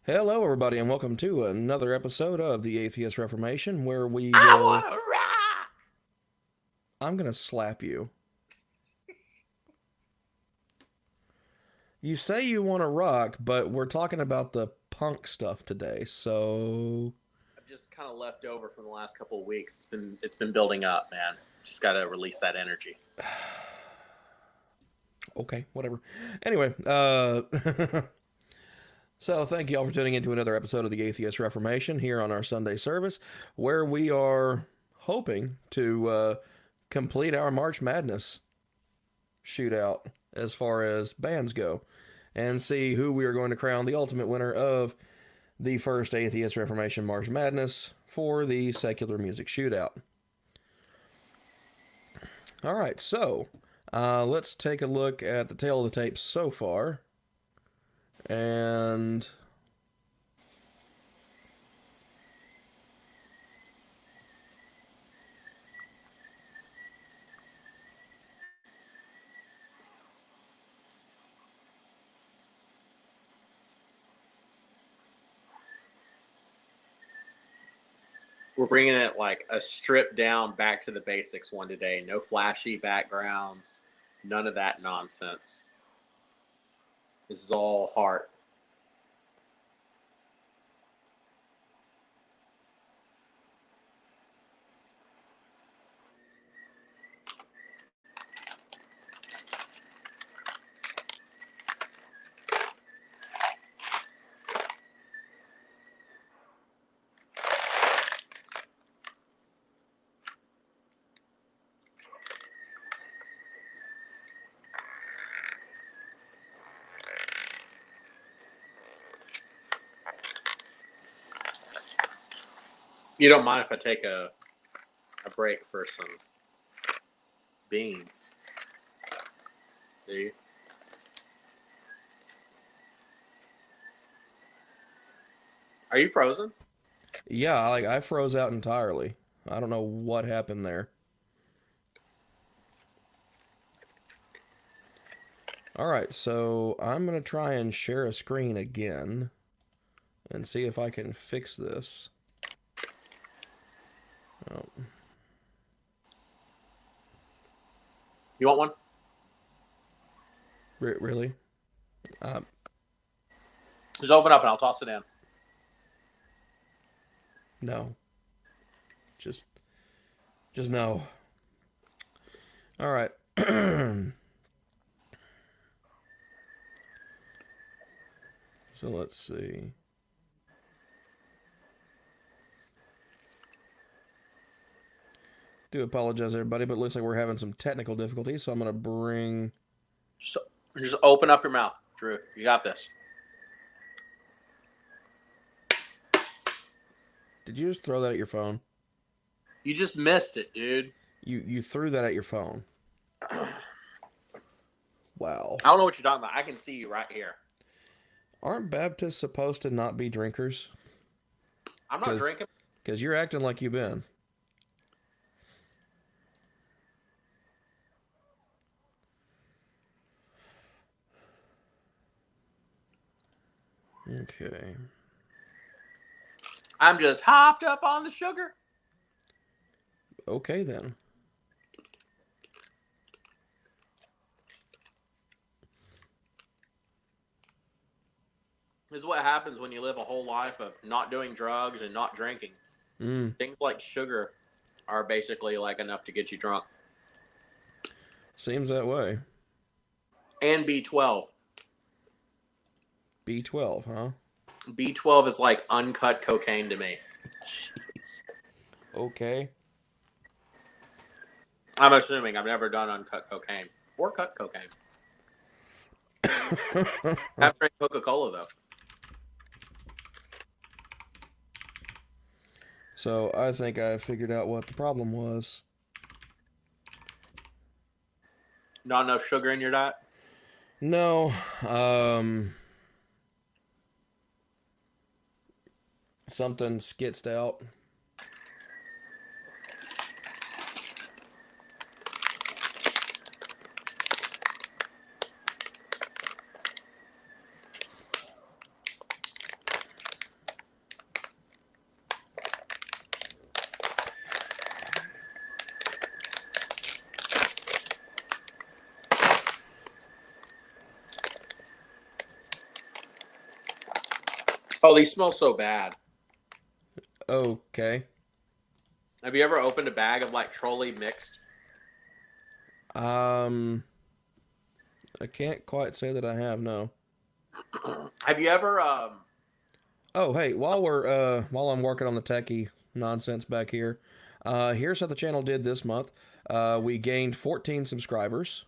Hello, everybody, and welcome to another episode of the Atheist Reformation, where we I will. want to rock. I'm gonna slap you. You say you want to rock, but we're talking about the punk stuff today, so. I've just kind of left over from the last couple of weeks. It's been building up, man. Just got to release that energy. Okay, whatever. Anyway, so thank you all for tuning into another episode of the Atheist Reformation here on our Sunday service, where we are hoping to complete our March Madness shootout as far as bands go and see who we are going to crown the ultimate winner of the first Atheist Reformation March Madness for the secular music shootout. All right, so let's take a look at the tail of the tape so far. And We're bringing it like a stripped down, back to the basics one today. No flashy backgrounds, none of that nonsense. This is all heart. You don't mind if I take a break for some beans, do you? Are you frozen? yeah, I froze out entirely. I don't know what happened there. All right, so I'm going to try and share a screen again and see if I can fix this. Oh. You want one? Really? Just open up and I'll toss it in. No. Just no. All right. So let's see. Do apologize, everybody, but it looks like we're having some technical difficulties, so I'm going to bring... Just open up your mouth, Drew. You got this. Did you just throw that at your phone? You just missed it, dude. You threw that at your phone. Wow. I don't know what you're talking about. I can see you right here. Aren't Baptists supposed to not be drinkers? I'm not drinking. Because you're acting like you've been. Okay. I'm just hopped up on the sugar. Okay, then. This is what happens when you live a whole life of not doing drugs and not drinking. Things like sugar are basically like enough to get you drunk. Seems that way. And B12. B12, huh? B12 is like uncut cocaine to me. Jeez. Okay. I'm assuming. I've never done uncut cocaine. Or cut cocaine. I haven't drank Coca-Cola, though. So I think I figured out what the problem was. Not enough sugar in your diet? No. Something skitzed out. Oh, these smell so bad. Okay. Have you ever opened a bag of like trolley mixed? I can't quite say that I have, no. Have you ever Oh, hey, while I'm working on the techie nonsense back here, here's how the channel did this month. We gained 14 subscribers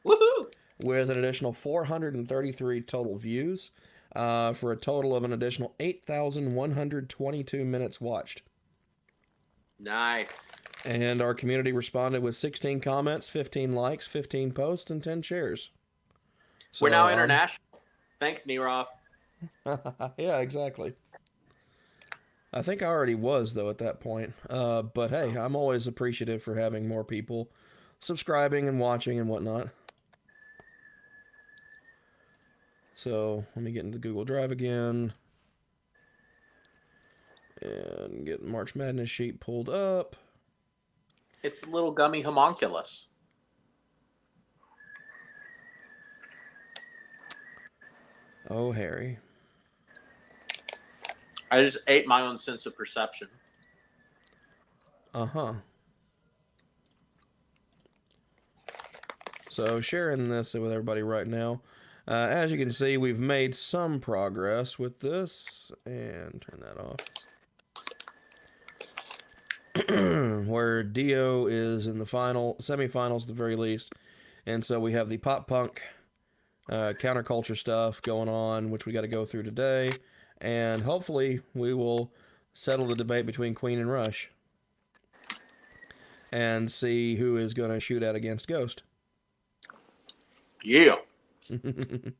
woohoo? with an additional 433 total views, for a total of an additional 8,122 minutes watched. Nice. And our community responded with 16 comments, 15 likes, 15 posts, and 10 shares. So, We're now international. Thanks, Nirov. yeah, exactly. I think I already was, though, at that point. But hey, I'm always appreciative for having more people subscribing and watching and whatnot. So let me get into the Google Drive again and get March Madness sheet pulled up. It's a little gummy homunculus. Oh, Harry. I just ate my own sense of perception. Uh-huh. So sharing this with everybody right now. As you can see, we've made some progress with this. And turn that off. Where Dio is in the semifinals at the very least. And so we have the pop punk counterculture stuff going on, which we got to go through today. And hopefully we will settle the debate between Queen and Rush. And see who is going to shoot out against Ghost. Yeah. We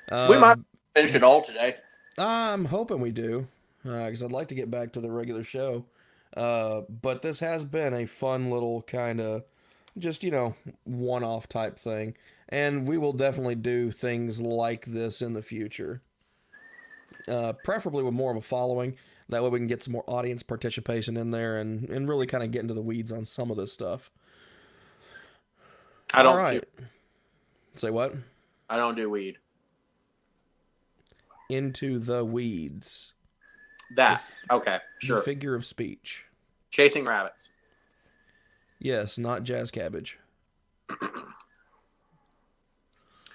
might finish it all today. I'm hoping we do, because I'd like to get back to the regular show. But this has been a fun little kind of just, one-off type thing. And we will definitely do things like this in the future. Preferably with more of a following. That way we can get some more audience participation in there and really kind of get into the weeds on some of this stuff. I don't Say what? I don't do weed. Into the weeds. Okay, sure. The figure of speech. Chasing rabbits. Yes, not jazz cabbage.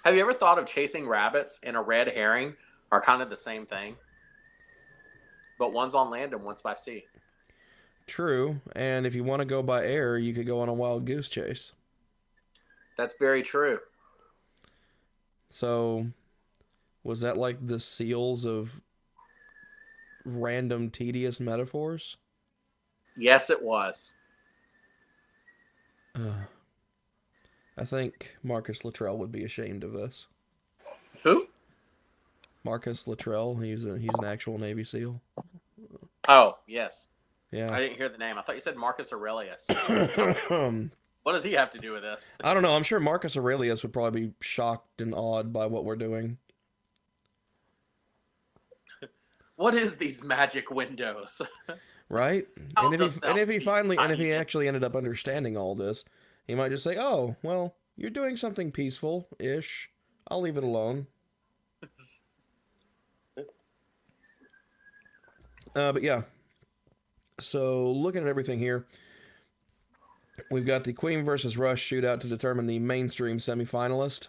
Have you ever thought of chasing rabbits and a red herring are kind of the same thing? But one's on land and one's by sea. True, and if you want to go by air, you could go on a wild goose chase. That's very true. So, was that like the seals of random, tedious metaphors? Yes, it was. I think Marcus Luttrell would be ashamed of us. Who? Marcus Luttrell. He's an actual Navy SEAL. Oh, yes. Yeah. I didn't hear the name. I thought you said Marcus Aurelius. What does he have to do with this? I don't know. I'm sure Marcus Aurelius would probably be shocked and awed by what we're doing. What is these magic windows? Right? And if he actually ended up understanding all this, he might just say, "Oh, well, you're doing something peaceful-ish. I'll leave it alone." But yeah. So looking at everything here, we've got the Queen versus Rush shootout to determine the mainstream semifinalist.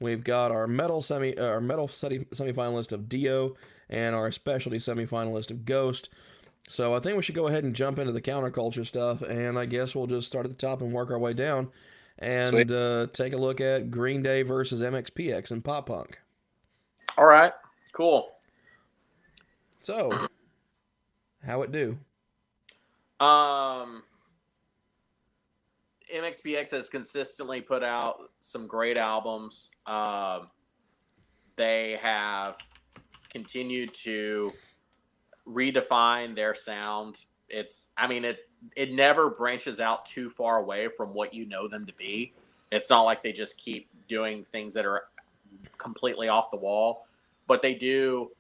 We've got our metal semifinalist of Dio and our specialty semifinalist of Ghost. So I think we should go ahead and jump into the counterculture stuff, and I guess we'll just start at the top and work our way down and take a look at Green Day versus MXPX and pop punk. All right, cool. So, how it do? MXPX has consistently put out some great albums. They have continued to redefine their sound. It never branches out too far away from what you know them to be. It's not like they just keep doing things that are completely off the wall, but they do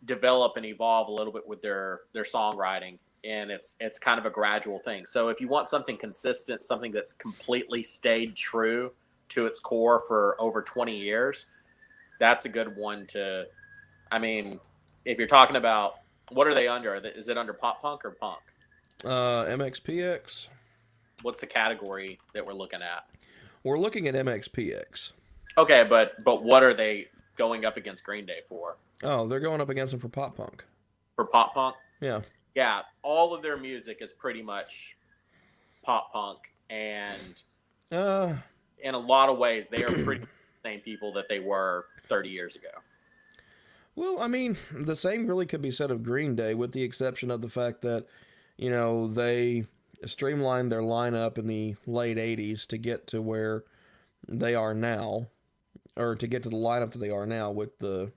develop and evolve a little bit with their songwriting, and it's kind of a gradual thing. So if you want something consistent, something that's completely stayed true to its core for over 20 years, that's a good one to I mean, if you're talking about what are they under? Is it under pop punk or punk? MXPX. What's the category that we're looking at? We're looking at MXPX. Okay, but what are they going up against Green Day for? Oh, they're going up against them for pop punk. For pop punk? Yeah. Yeah, all of their music is pretty much pop punk, and in a lot of ways, they are pretty much the same people that they were 30 years ago. Well, I mean, the same really could be said of Green Day, with the exception of the fact that, you know, they streamlined their lineup in the late 80s to get to where they are now, or to get to the lineup that they are now with the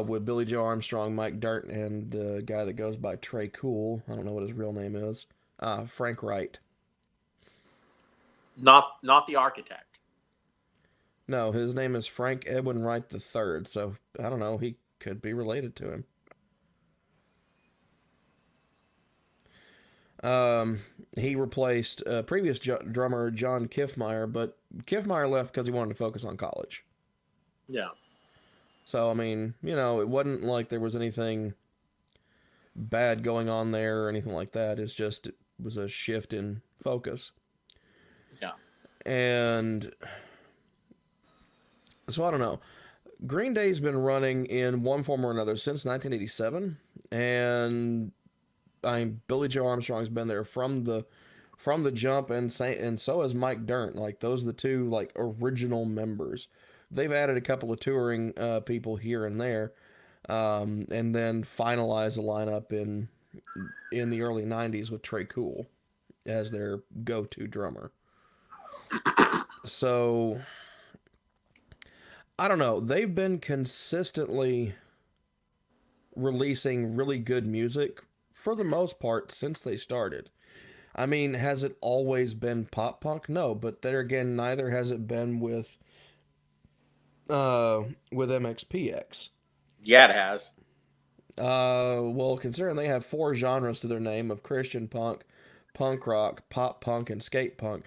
with Billy Joe Armstrong, Mike Dirt, and the guy that goes by Trey Cool. I don't know what his real name is. Frank Wright. Not the architect. No, his name is Frank Edwin Wright III, so I don't know, he could be related to him. He replaced previous drummer John Kiffmeyer, but Kiffmeyer left because he wanted to focus on college. Yeah. So, I mean, you know, it wasn't like there was anything bad going on there or anything like that. It's just, it was a shift in focus. Yeah. And so, I don't know. Green Day's been running in one form or another since 1987, and Billy Joe Armstrong's been there from the jump, and so has Mike Dirnt. Like, those are the two like original members. They've added a couple of touring people here and there, and then finalized the lineup in the early 90s with Trey Cool as their go-to drummer. So, I don't know. They've been consistently releasing really good music for the most part since they started. I mean, has it always been pop punk? No, but there again, neither has it been with MXPX. Yeah, it has. Well, considering they have 4 genres to their name of Christian punk, punk rock, pop punk, and skate punk.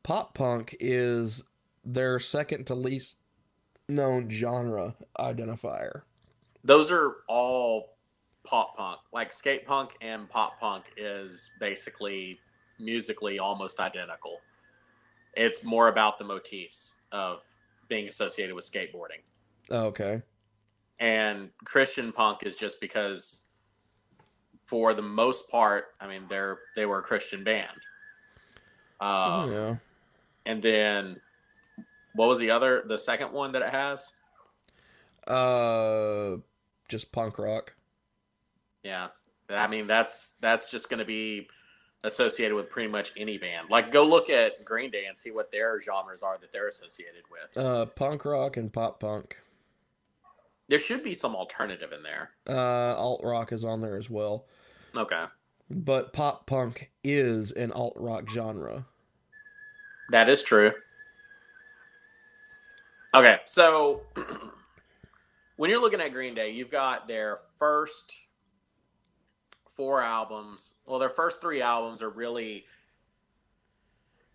Pop punk is their second to least known genre identifier. Those are all pop punk. Like skate punk and pop punk is basically musically almost identical. It's more about the motifs of being associated with skateboarding. Okay. And Christian punk is just because, for the most part, I mean, they were a Christian band. Yeah. And then, what was the second one that it has? Just punk rock. Yeah. I mean, that's just going to be associated with pretty much any band. Like, go look at Green Day and see what their genres are that they're associated with. Punk rock and pop punk. There should be some alternative in there. Alt rock is on there as well. Okay. But pop punk is an alt rock genre. That is true. Okay, so when you're looking at Green Day, you've got their first 4 albums. Well, their first 3 albums are really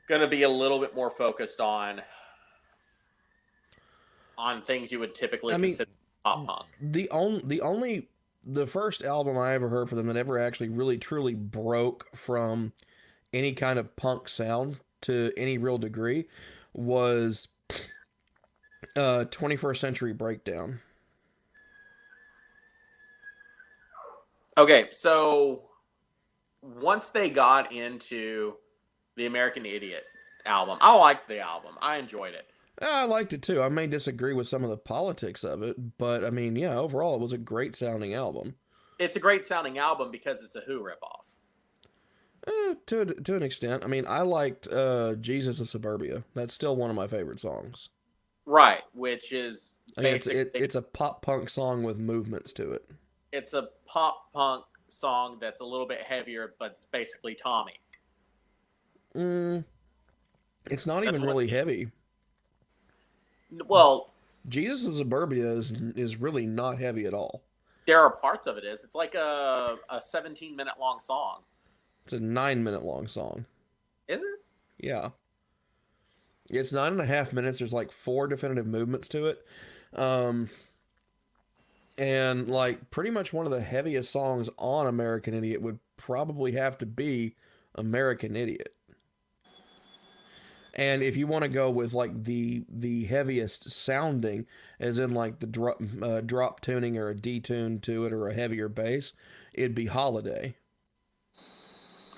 going to be a little bit more focused on things you would typically consider pop punk. The first album I ever heard from them that ever actually really truly broke from any kind of punk sound to any real degree was 21st Century Breakdown. Okay, so once they got into the American Idiot album, I liked the album. I enjoyed it. I liked it too. I may disagree with some of the politics of it, but I mean, yeah, overall it was a great sounding album. It's a great sounding album because it's a Who ripoff. To an extent. I mean, I liked Jesus of Suburbia. That's still one of my favorite songs. Right, which is it's a pop punk song with movements to it. It's a pop punk song that's a little bit heavier, but it's basically Tommy. It's not even really heavy. Well, Jesus of Suburbia is really not heavy at all. There are parts of it is. It's like a 17-minute long song. It's a 9-minute long song. Is it? Yeah. It's 9.5 minutes. There's like 4 definitive movements to it. And like pretty much one of the heaviest songs on American Idiot would probably have to be American Idiot. And if you want to go with like the heaviest sounding, as in like the drop tuning or a detune to it or a heavier bass, it'd be Holiday.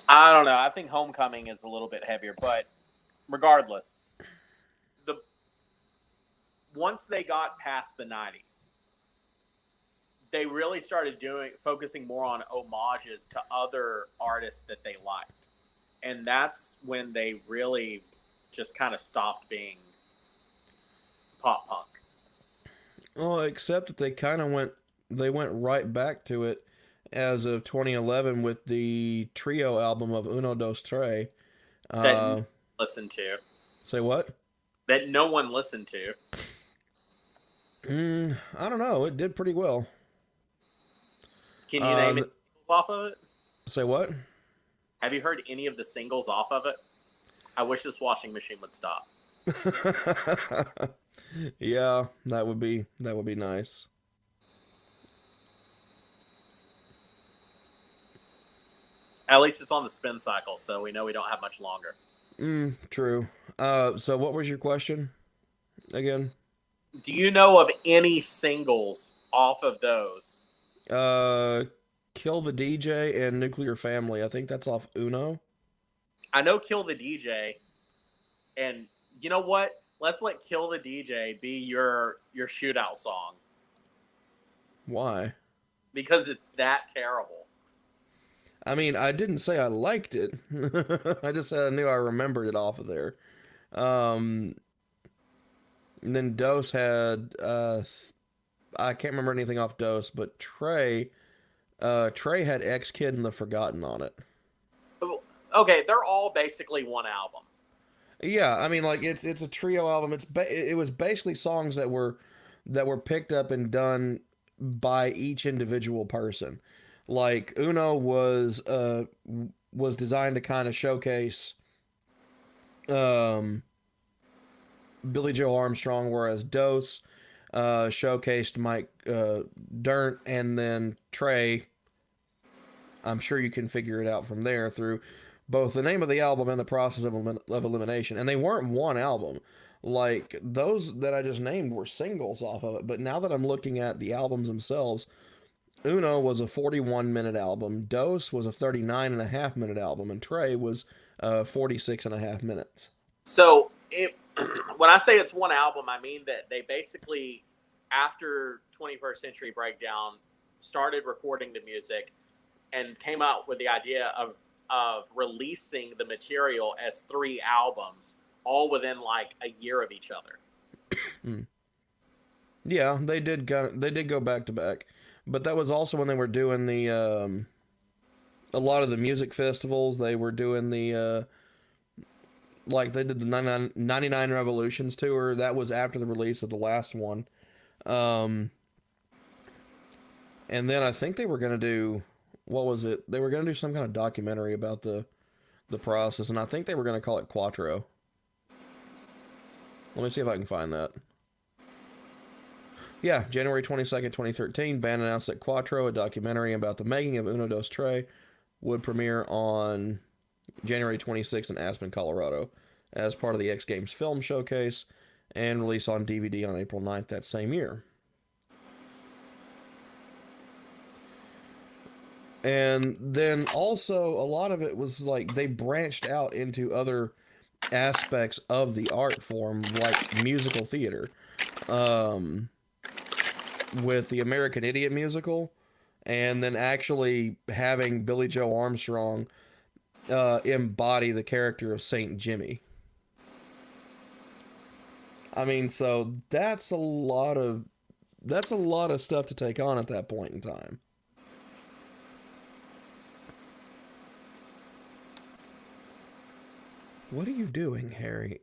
I don't know. I think Homecoming is a little bit heavier, but regardless, the once they got past the 90s, they really started focusing more on homages to other artists that they liked. And that's when they really just kind of stopped being pop punk. Oh, except that they went right back to it as of 2011 with the trio album of Uno Dos Tres. That no one listened to. Say what? That no one listened to. I don't know. It did pretty well. Can you name it off of it? Say what? Have you heard any of the singles off of it? I wish this washing machine would stop. Yeah, that would be nice. At least it's on the spin cycle, so we know we don't have much longer. True. So what was your question again? Do you know of any singles off of those? Kill the DJ and Nuclear Family. I think that's off Uno. I know Kill the DJ, and you know what? Let's let Kill the DJ be your shootout song. Why? Because it's that terrible. I mean, I didn't say I liked it. I just said I knew I remembered it off of there. And then Dose had I can't remember anything off Dose, but Trey had X Kid and the Forgotten on it. Okay, they're all basically one album. Yeah, I mean, like it's a trio album. It was basically songs that were picked up and done by each individual person. Like Uno was designed to kind of showcase Billy Joe Armstrong, whereas Dose showcased Mike Dirnt, and then Trey. I'm sure you can figure it out from there through both the name of the album and the process of elimination. And they weren't one album. Like those that I just named were singles off of it. But now that I'm looking at the albums themselves, Uno was a 41-minute album, Dose was a 39.5-minute album, and Trey was 46.5 minutes. So when I say it's one album, I mean that they basically, after 21st Century Breakdown, started recording the music and came out with the idea of releasing the material as 3 albums, all within like a year of each other. Yeah, they did go back to back. But that was also when they were doing the a lot of the music festivals. They were doing the like they did the 99 Revolutions tour. That was after the release of the last one. And then I think they were going to do, what was it? They were going to do some kind of documentary about the process, and I think they were going to call it Quattro. Let me see if I can find that. Yeah, January 22nd, 2013, band announced that Quattro, a documentary about the making of Uno Dos Tres, would premiere on January 26th in Aspen, Colorado, as part of the X Games film showcase, and release on DVD on April 9th that same year. And then also, a lot of it was like they branched out into other aspects of the art form, like musical theater. With the American Idiot musical, and then actually having Billy Joe Armstrong embody the character of Saint Jimmy. I mean, so that's a lot of stuff to take on at that point in time. What are you doing, Harry?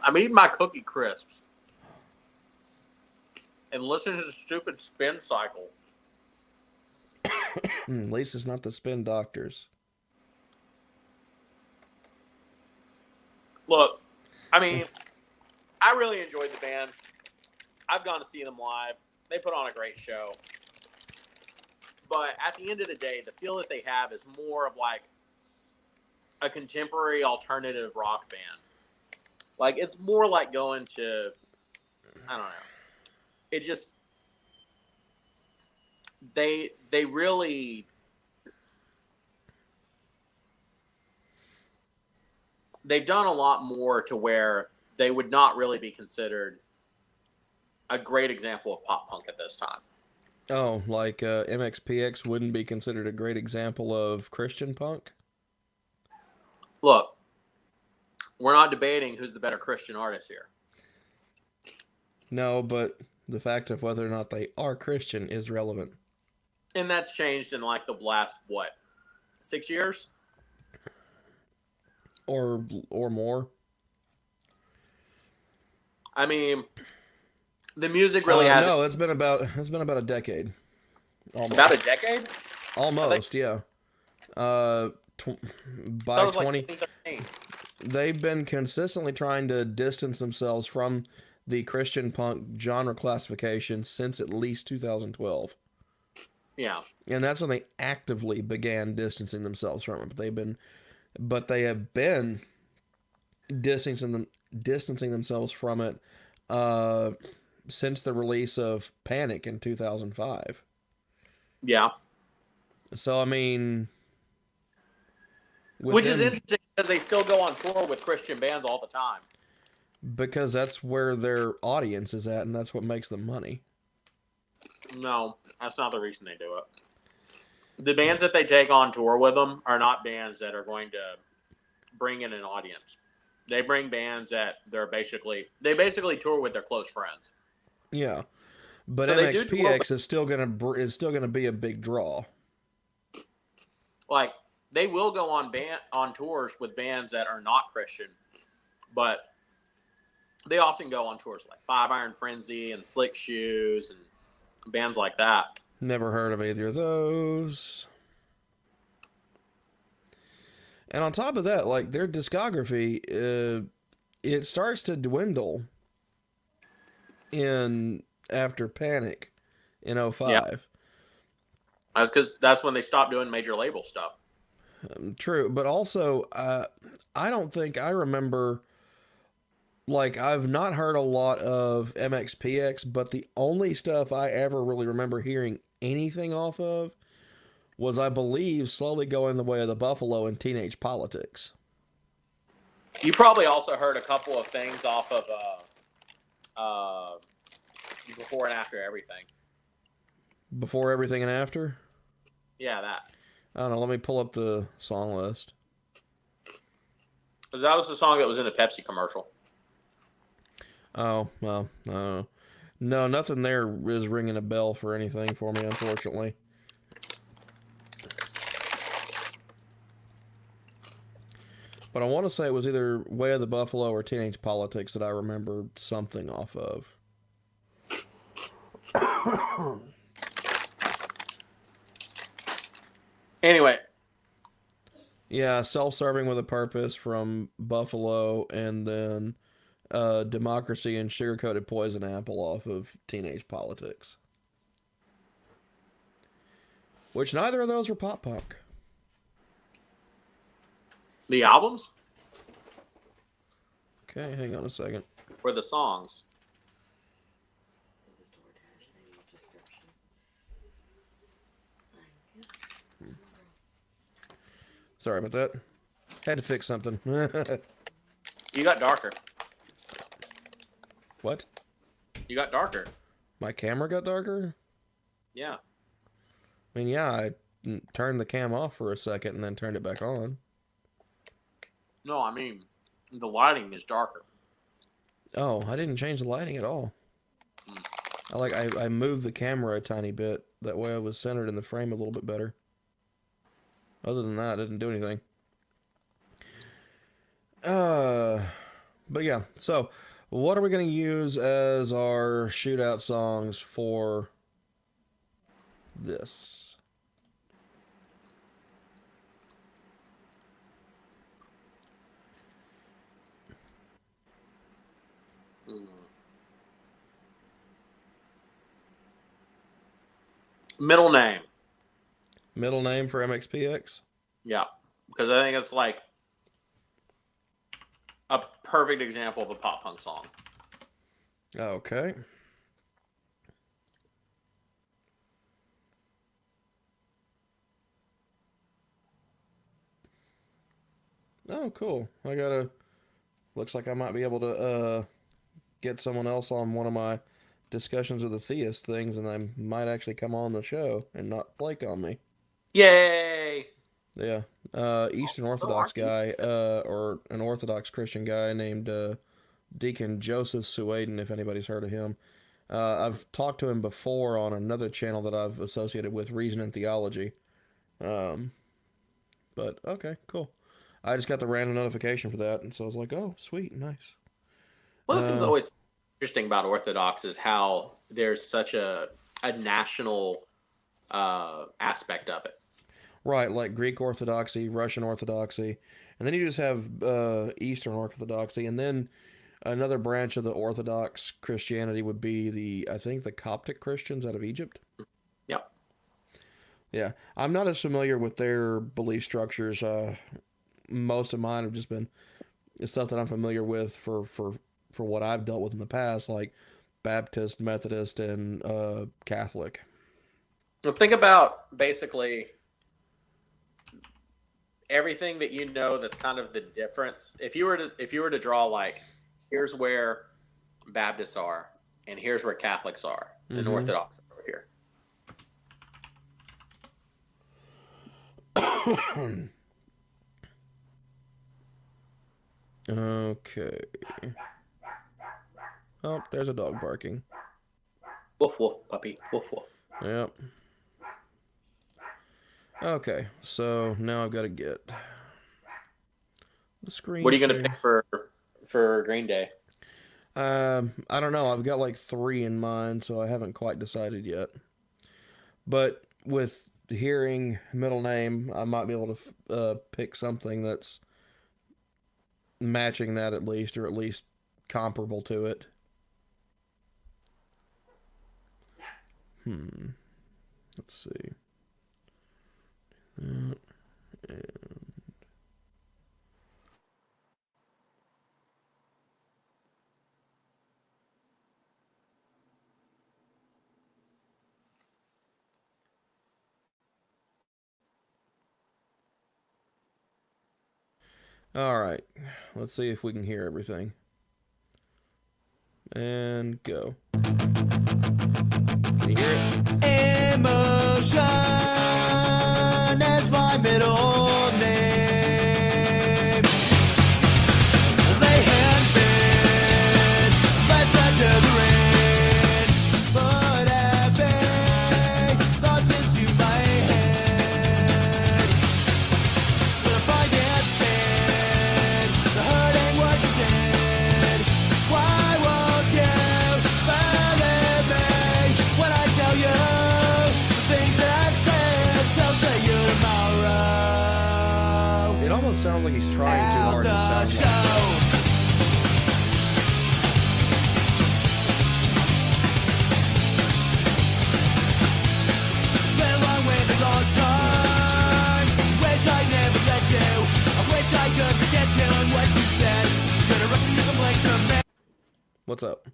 I'm eating my Cookie Crisps and listening to the stupid spin cycle. At least it's not the Spin Doctors. Look, I mean, I really enjoyed the band. I've gone to see them live. They put on a great show. But at the end of the day, the feel that they have is more of like a contemporary alternative rock band. Like, it's more like going to, I don't know. It just, they really, they've done a lot more to where they would not really be considered a great example of pop punk at this time. Oh, like MXPX wouldn't be considered a great example of Christian punk? Look, we're not debating who's the better Christian artist here. No, but the fact of whether or not they are Christian is relevant. And that's changed in like the last, 6 years? Or more. I mean, the music really hasn't. No, it's been about a decade. Almost. About a decade? Almost, yeah. By 20, they've been consistently trying to distance themselves from the Christian punk genre classification since at least 2012. Yeah. And that's when they actively began distancing themselves from it. But they have been distancing themselves from it since the release of Panic in 2005. Yeah. So, I mean... Which is interesting because they still go on tour with Christian bands all the time. Because that's where their audience is at, and that's what makes them money. No, that's not the reason they do it. The bands that they take on tour with them are not bands that are going to bring in an audience. They bring bands that they basically tour with their close friends. Yeah, but so MXPX is still gonna be a big draw. Like, they will go on tours with bands that are not Christian, but they often go on tours like Five Iron Frenzy and Slick Shoes and bands like that. Never heard of either of those. And on top of that, like, their discography, it starts to dwindle after Panic in 2005. Yeah. That's because that's when they stopped doing major label stuff. True, but also, I don't think I remember, like, I've not heard a lot of MXPX, but the only stuff I ever really remember hearing anything off of was, I believe, Slowly Going the Way of the Buffalo and Teenage Politics. You probably also heard a couple of things off of Before and After Everything. Before Everything and After? Yeah, that. I don't know, let me pull up the song list. That was the song that was in a Pepsi commercial. Oh, well, no, nothing there is ringing a bell for anything for me, unfortunately. But I want to say it was either Way of the Buffalo or Teenage Politics that I remembered something off of. Anyway. Yeah, Self-Serving with a Purpose from Buffalo, and then Democracy and Sugar-Coated Poison Apple off of Teenage Politics. Which neither of those were pop punk. The albums? Okay, hang on a second. Or the songs? Sorry about that. Had to fix something. You got darker. What? You got darker. My camera got darker? Yeah. I mean, yeah, I turned the cam off for a second and then turned it back on. No, I mean, the lighting is darker. Oh, I didn't change the lighting at all. I moved the camera a tiny bit. That way I was centered in the frame a little bit better. Other than that, I didn't do anything. But yeah, so what are we going to use as our shootout songs for this? Middle name. Middle name for MXPX? Yeah, because I think it's like a perfect example of a pop punk song. Okay. Oh, cool. Looks like I might be able to get someone else on one of my discussions of the theist things, and they might actually come on the show and not flake on me. Yay! Yeah. Eastern Orthodox aren't these guy, things- or an Orthodox Christian guy named Deacon Joseph Suaden, if anybody's heard of him. I've talked to him before on another channel that I've associated with Reason and Theology. But okay, cool. I just got the random notification for that, and so I was like, "Oh, sweet, nice." One of the things always interesting about Orthodox is how there's such a national aspect of it. Right, like Greek Orthodoxy, Russian Orthodoxy, and then you just have Eastern Orthodoxy, and then another branch of the Orthodox Christianity would be I think the Coptic Christians out of Egypt. Yep. Yeah, I'm not as familiar with their belief structures. Most of mine have just been stuff that I'm familiar with for what I've dealt with in the past, like Baptist, Methodist, and Catholic. Well, think about basically everything that you know that's kind of the difference. If you were to draw, like, here's where Baptists are and here's where Catholics are, and Orthodox are over here. Okay. Oh, there's a dog barking. Woof woof, puppy. Woof woof. Yep. Okay, so now I've got to get the screen. What are you going to pick for Green Day? I don't know. I've got like 3 in mind, so I haven't quite decided yet. But with hearing middle name, I might be able to pick something that's matching that at least, or at least comparable to it. Let's see. And all right, let's see if we can hear everything. And go. Can you hear it? Emotion is my middle name. They had been less to the rain, but epic thoughts into my head. But if I can't stand the hurting what you said, why won't you believe me when I tell you the things that I've said? Still say you tomorrow. It almost sounds like he's trying too hard to The sound like. show. It's been a long way, a long time. Wish I never let you. I wish I could forget you and what you said. Gonna reckon you complaints from me. What's up?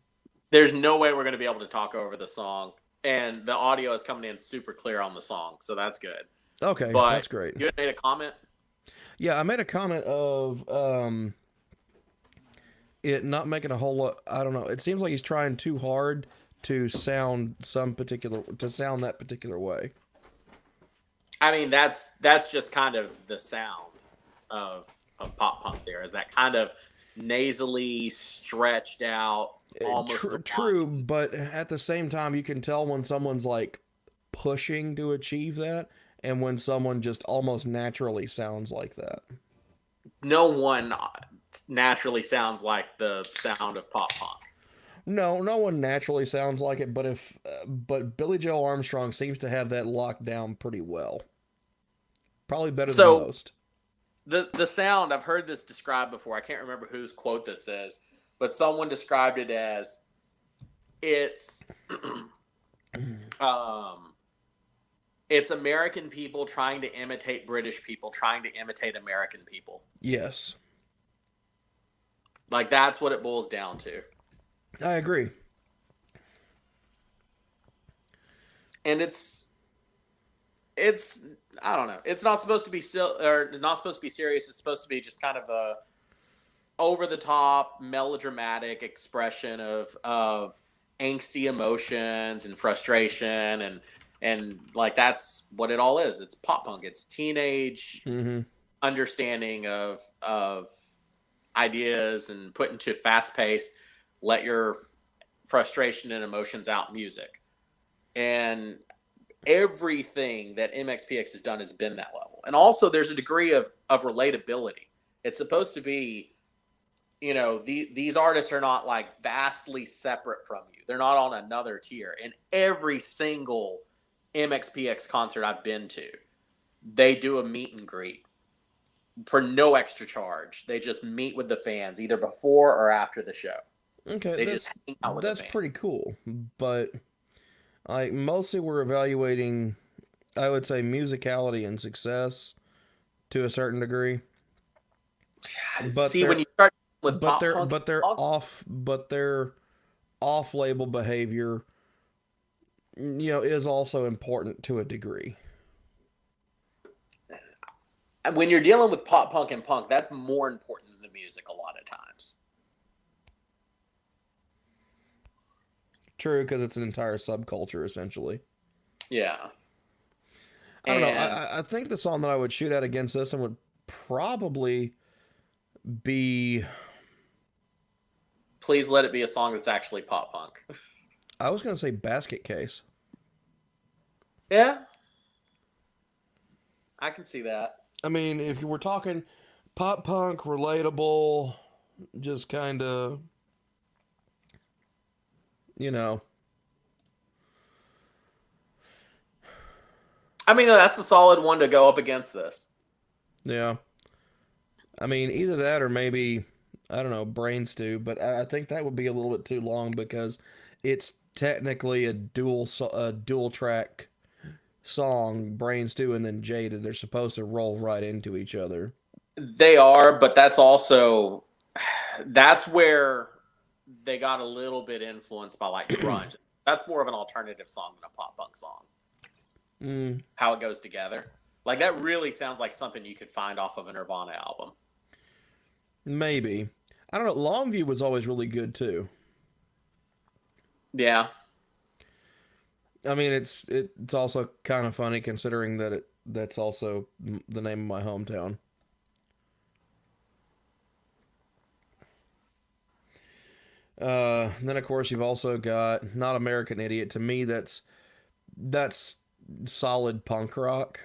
There's no way we're going to be able to talk over the song, and the audio is coming in super clear on the song, so that's good. Okay, But that's great. You had made a comment. Yeah, I made a comment of it not making a whole lot. I don't know. It seems like he's trying too hard to sound that particular way. I mean, that's just kind of the sound of pop punk. There is that kind of nasally, stretched out, almost True, but at the same time, you can tell when someone's like pushing to achieve that, and when someone just almost naturally sounds like that. No one naturally sounds like the sound of pop punk. No one naturally sounds like it, but Billy Joe Armstrong seems to have that locked down pretty well. Probably better than most. The sound, I've heard this described before. I can't remember whose quote this is, but someone described it as it's It's American people trying to imitate British people, trying to imitate American people. Yes. Like, that's what it boils down to. I agree. And it's I don't know. It's not supposed to be not supposed to be serious. It's supposed to be just kind of a over the top melodramatic expression of angsty emotions and frustration and like that's what it all is. It's pop punk. It's teenage understanding of ideas and put into fast pace, let your frustration and emotions out music. And everything that MXPX has done has been that level. And also there's a degree of relatability. It's supposed to be, you know, these artists are not like vastly separate from you. They're not on another tier. And every single MXPX concert I've been to, they do a meet and greet for no extra charge. They just meet with the fans either before or after the show. Okay, They just hang out with the fans. That's pretty cool. But like mostly we're evaluating, I would say, musicality and success to a certain degree. But see, when you start with pop punk, but their off-label behavior, you know, is also important to a degree. when you're dealing with pop punk and punk, that's more important than the music a lot of times. True, because it's an entire subculture, essentially. Yeah. I don't know. I think the song that I would shoot at against this one would probably be... Please let it be a song that's actually pop punk. I was going to say Basket Case. Yeah. I can see that. I mean, if you were talking pop punk, relatable, just kind of, you know. I mean, that's a solid one to go up against this. Yeah. I mean, either that or maybe, I don't know, Brain Stew, but I think that would be a little bit too long because it's technically a dual track song, Brain Stew and then Jaded. They're supposed to roll right into each other. They are, but that's where they got a little bit influenced by like grunge. That's more of an alternative song than a pop punk song. How it goes together. Like that really sounds like something you could find off of a Nirvana album. Maybe. I don't know. Longview was always really good too. Yeah. I mean, it's also kind of funny considering that that's also the name of my hometown. Then of course you've also got Not American Idiot. To me, that's solid punk rock.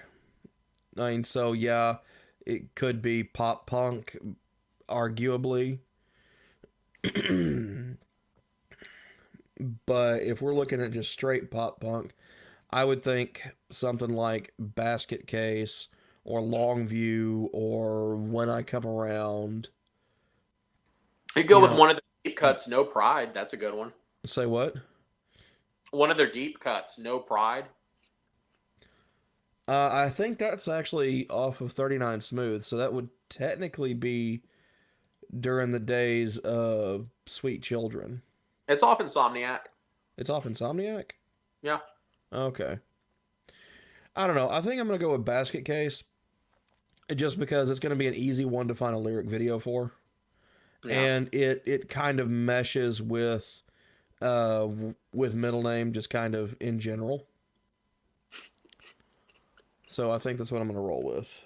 I mean, so yeah, it could be pop punk, arguably. But if we're looking at just straight pop punk, I would think something like Basket Case or Longview or When I Come Around. You go with one of the deep cuts, No Pride. That's a good one. Say what? One of their deep cuts, No Pride. I think that's actually off of 39 Smooth, so that would technically be during the days of Sweet Children. It's off Insomniac. It's off Insomniac? Yeah. Okay. I don't know. I think I'm going to go with Basket Case just because it's going to be an easy one to find a lyric video for. Yeah. And it kind of meshes with Middle Name just kind of in general. So I think that's what I'm going to roll with.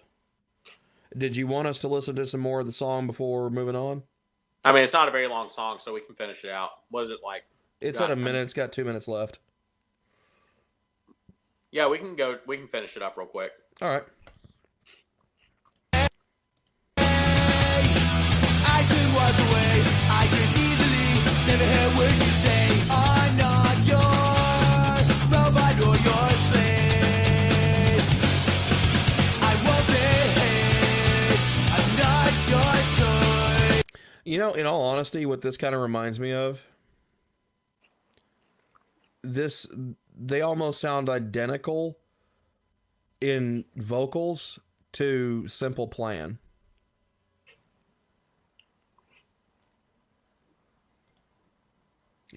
Did you want us to listen to some more of the song before moving on? I mean, it's not a very long song, so we can finish it out. What is it like? It's at a minute. It's got 2 minutes left. Yeah, we can go. We can finish it up real quick. All right. I should walk away. I could easily never hear what you say. I'm not your robot or your slave. I won't behave. I'm not your toy. You know, in all honesty, what this kind of reminds me of, they almost sound identical in vocals to Simple Plan.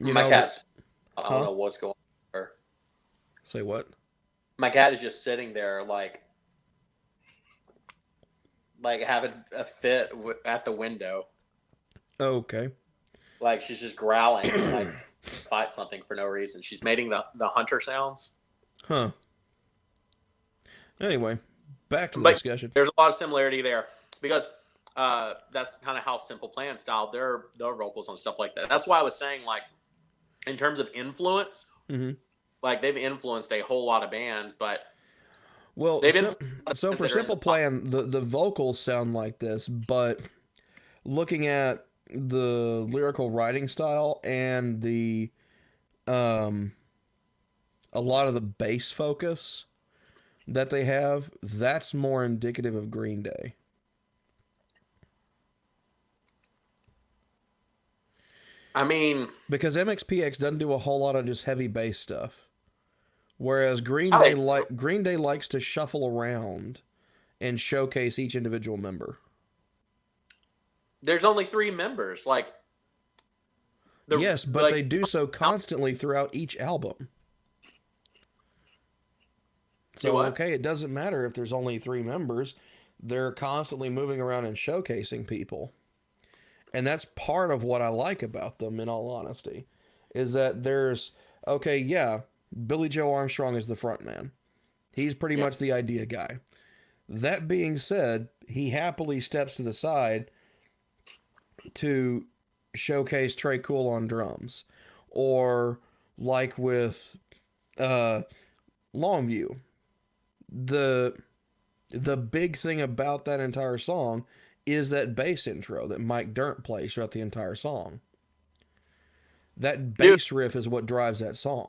My cat's. I don't know what's going on with her. Say what? My cat is just sitting there, like having a fit at the window. Oh, okay. Like she's just growling, like fight something for no reason. She's making the hunter sounds. Huh. Anyway, back to the discussion. There's a lot of similarity there because that's kind of how Simple Plan styled their vocals and stuff like that. That's why I was saying, like, in terms of influence, like they've influenced a whole lot of bands, but well, so for Simple Plan, the vocals sound like this, but looking at the lyrical writing style and the a lot of the bass focus that they have, that's more indicative of Green Day. I mean, because MXPX doesn't do a whole lot of just heavy bass stuff, whereas Green Day likes to shuffle around and showcase each individual member. There's only 3 members, like. Yes, but they do so constantly throughout each album. So okay, it doesn't matter if there's only 3 members; they're constantly moving around and showcasing people. And that's part of what I like about them, in all honesty, is that there's, okay, yeah, Billy Joe Armstrong is the front man. He's pretty much the idea guy. That being said, he happily steps to the side to showcase Trey Cool on drums. Or like with Longview, the big thing about that entire song is that bass intro that Mike Dirnt plays throughout the entire song. That bass riff is what drives that song.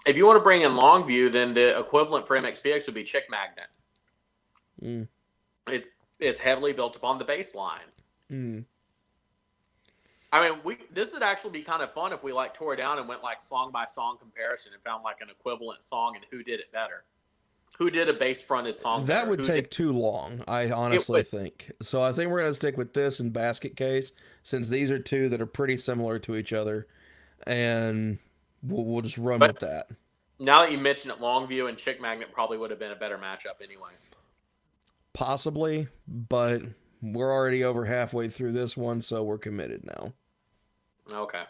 If you want to bring in Longview, then the equivalent for MXPX would be Chick Magnet. It's heavily built upon the bass line. I mean, this would actually be kind of fun if we like tore down and went like song by song comparison and found like an equivalent song and who did it better. Who did a bass-fronted song? That would take too long, I honestly think. So I think we're going to stick with this and Basket Case, since these are 2 that are pretty similar to each other, and we'll just run with that. Now that you mention it, Longview and Chick Magnet probably would have been a better matchup anyway. Possibly, but we're already over halfway through this one, so we're committed now. Okay.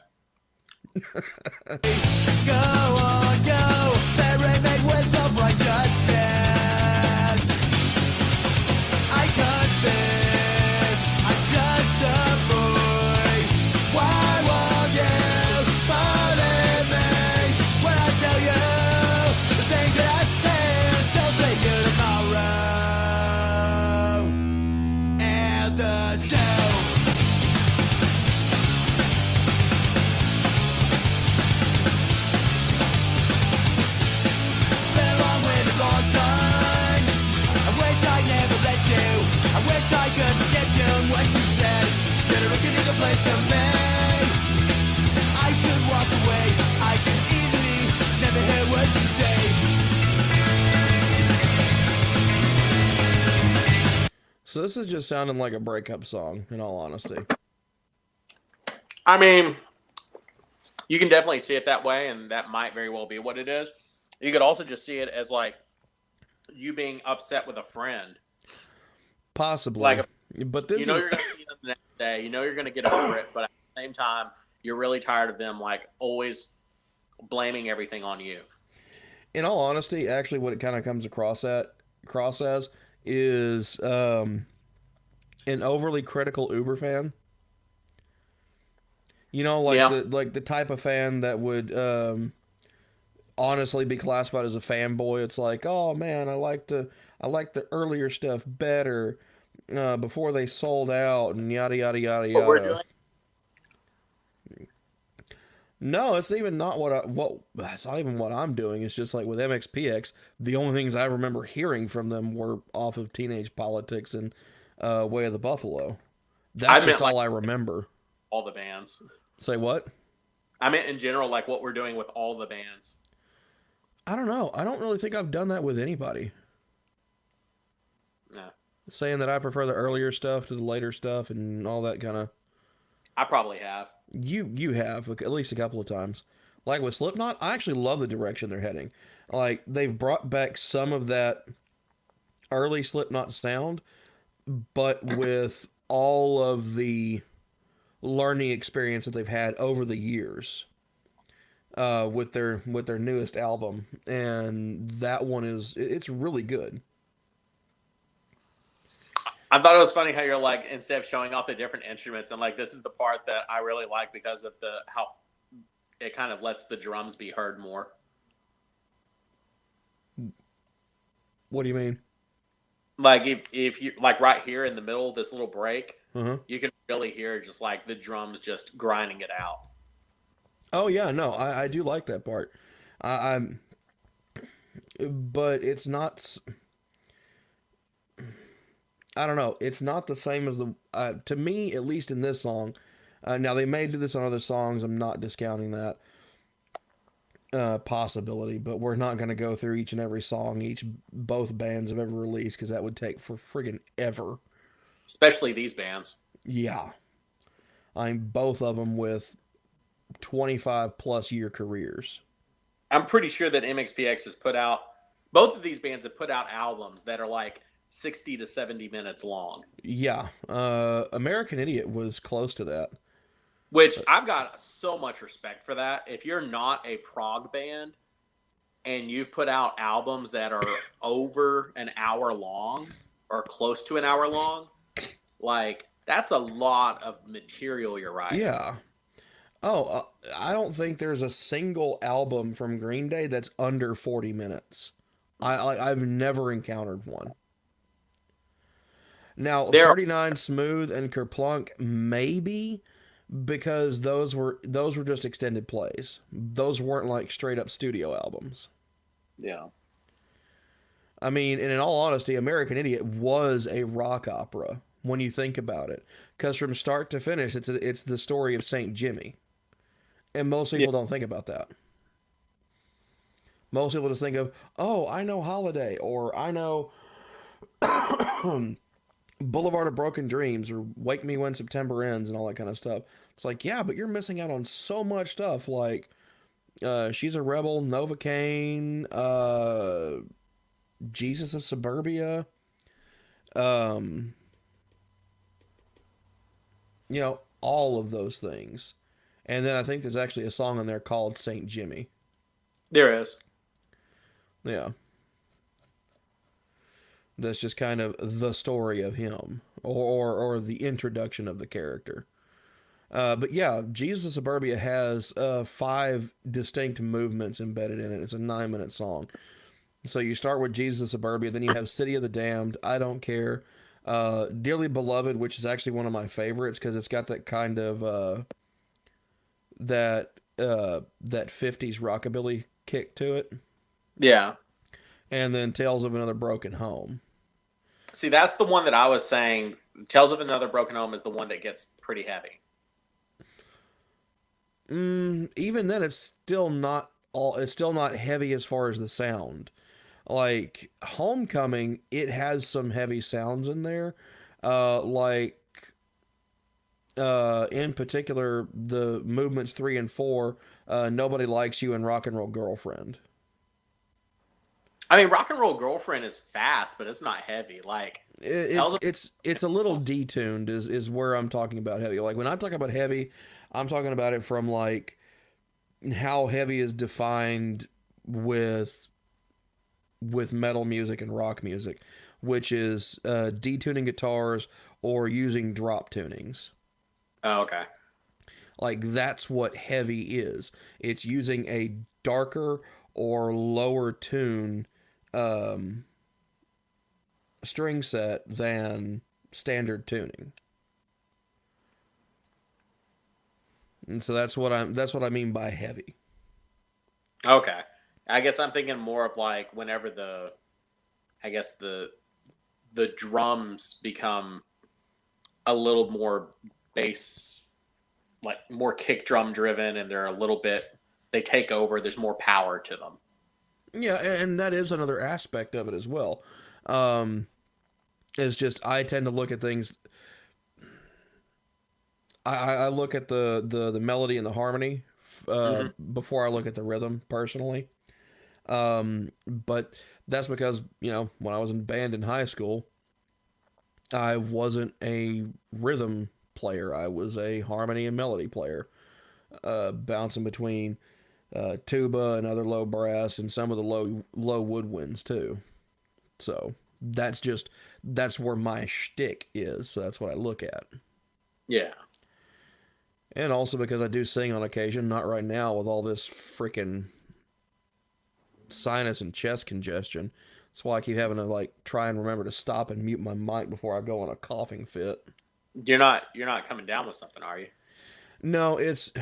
Go on, go, bury me with self-righteousness. I confess, I'm just a boy. Why won't you believe me when I tell you the thing that I say and still say you tomorrow? And the show. I wish I could forget you what you said. Better look at the place of me. I should walk away. I can easily never hear what you say. So this is just sounding like a breakup song, in all honesty. I mean, you can definitely see it that way, and that might very well be what it is. You could also just see it as like you being upset with a friend. Possibly. Like, but this you're going to see them the next day. You know you're going to get over it, but at the same time, you're really tired of them like always blaming everything on you. In all honesty, actually, what it kind of comes across as is an overly critical Uber fan. You know, like the type of fan that would honestly be classified as a fanboy. It's like, oh man, I like the earlier stuff better before they sold out and yada yada yada yada. What we're doing? No, it's even not it's not even what I'm doing. It's just like with MXPX, the only things I remember hearing from them were off of Teenage Politics and Way of the Buffalo. That's just all I remember. All the bands. Say what? I meant in general, like what we're doing with all the bands. I don't know. I don't really think I've done that with anybody. No, saying that I prefer the earlier stuff to the later stuff and all that kind of. I probably have. You have at least a couple of times. Like with Slipknot, I actually love the direction they're heading. Like they've brought back some of that early Slipknot sound, but with all of the learning experience that they've had over the years with their newest album, and that one it's really good. I thought it was funny how you're like, instead of showing off the different instruments, and like this is the part that I really like because of the how it kind of lets the drums be heard more. What do you mean? Like if you like right here in the middle of this little break, Uh-huh. you can really hear just like the drums just grinding it out. Oh yeah, no, I do like that part. I'm, but it's not. I don't know. It's not the same as the to me, at least in this song. Now they may do this on other songs. I'm not discounting that possibility, but we're not going to go through each and every song both bands have ever released because that would take for friggin' ever. Especially these bands. Yeah, I'm both of them with 25 plus year careers. I'm pretty sure that MXPX has put out both of these bands have put out albums that are like 60 to 70 minutes long. Yeah, American Idiot was close to that. Which I've got so much respect for that. If you're not a prog band and you've put out albums that are over an hour long or close to an hour long, like that's a lot of material you're writing. Yeah. Oh, I don't think there's a single album from Green Day that's under 40 minutes. I've never encountered one. Now, 39 Smooth and Kerplunk maybe, because those were just extended plays. Those weren't like straight up studio albums. Yeah. I mean, and in all honesty, American Idiot was a rock opera when you think about it, because from start to finish, it's the story of Saint Jimmy, and most people don't think about that. Most people just think of, oh, I know Holiday, or I know Boulevard of Broken Dreams, or Wake Me When September Ends, and all that kind of stuff. It's like, yeah, but you're missing out on so much stuff, like She's a Rebel, Novocaine, Jesus of Suburbia, all of those things. And then I think there's actually a song on there called Saint Jimmy. There is. Yeah. That's just kind of the story of him, or the introduction of the character. But yeah, Jesus of Suburbia has 5 distinct movements embedded in it. It's a 9-minute song. So you start with Jesus of Suburbia, then you have City of the Damned, I Don't Care, Dearly Beloved, which is actually one of my favorites because it's got that kind of that 50s rockabilly kick to it. Yeah. And then Tales of Another Broken Home. See, that's the one that I was saying. Tales of Another Broken Home is the one that gets pretty heavy. Even then, it's still not heavy as far as the sound. Like Homecoming, it has some heavy sounds in there. In particular, the movements 3 and 4, Nobody Likes You and Rock and Roll Girlfriend. I mean, Rock and Roll Girlfriend is fast, but it's not heavy. Like it's a little detuned is where I'm talking about heavy. Like when I talk about heavy, I'm talking about it from like how heavy is defined with metal music and rock music, which is detuning guitars or using drop tunings. Oh, okay. Like that's what heavy is. It's using a darker or lower tune string set than standard tuning. And so that's what I mean by heavy. Okay. I guess I'm thinking more of like whenever the drums become a little more bass, like more kick drum driven, and they take over. There's more power to them. Yeah, and that is another aspect of it as well. It's just I tend to look at things. I look at the melody and the harmony before I look at the rhythm personally. But that's because, when I was in band in high school, I wasn't a rhythm player. I was a harmony and melody player, bouncing between tuba and other low brass and some of the low woodwinds too. So that's where my shtick is. So that's what I look at. Yeah. And also because I do sing on occasion, not right now with all this freaking sinus and chest congestion. That's why I keep having to try and remember to stop and mute my mic before I go on a coughing fit. You're not coming down with something, are you? No, it's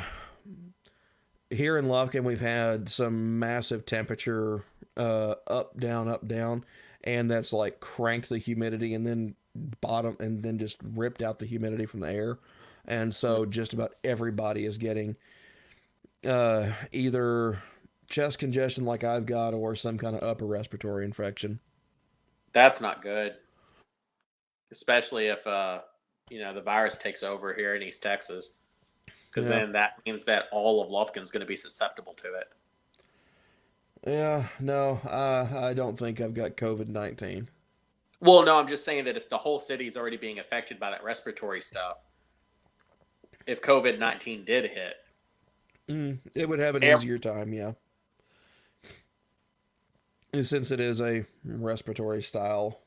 here in Lufkin we've had some massive temperature up down, and that's cranked the humidity and then just ripped out the humidity from the air. And so just about everybody is getting either chest congestion like I've got or some kind of upper respiratory infection. That's not good. Especially if, the virus takes over here in East Texas. Because then that means that all of Lufkin's going to be susceptible to it. Yeah, no, I don't think I've got COVID-19. Well, no, I'm just saying that if the whole city is already being affected by that respiratory stuff, if COVID-19 did hit, it would have an easier time, yeah. And since it is a respiratory style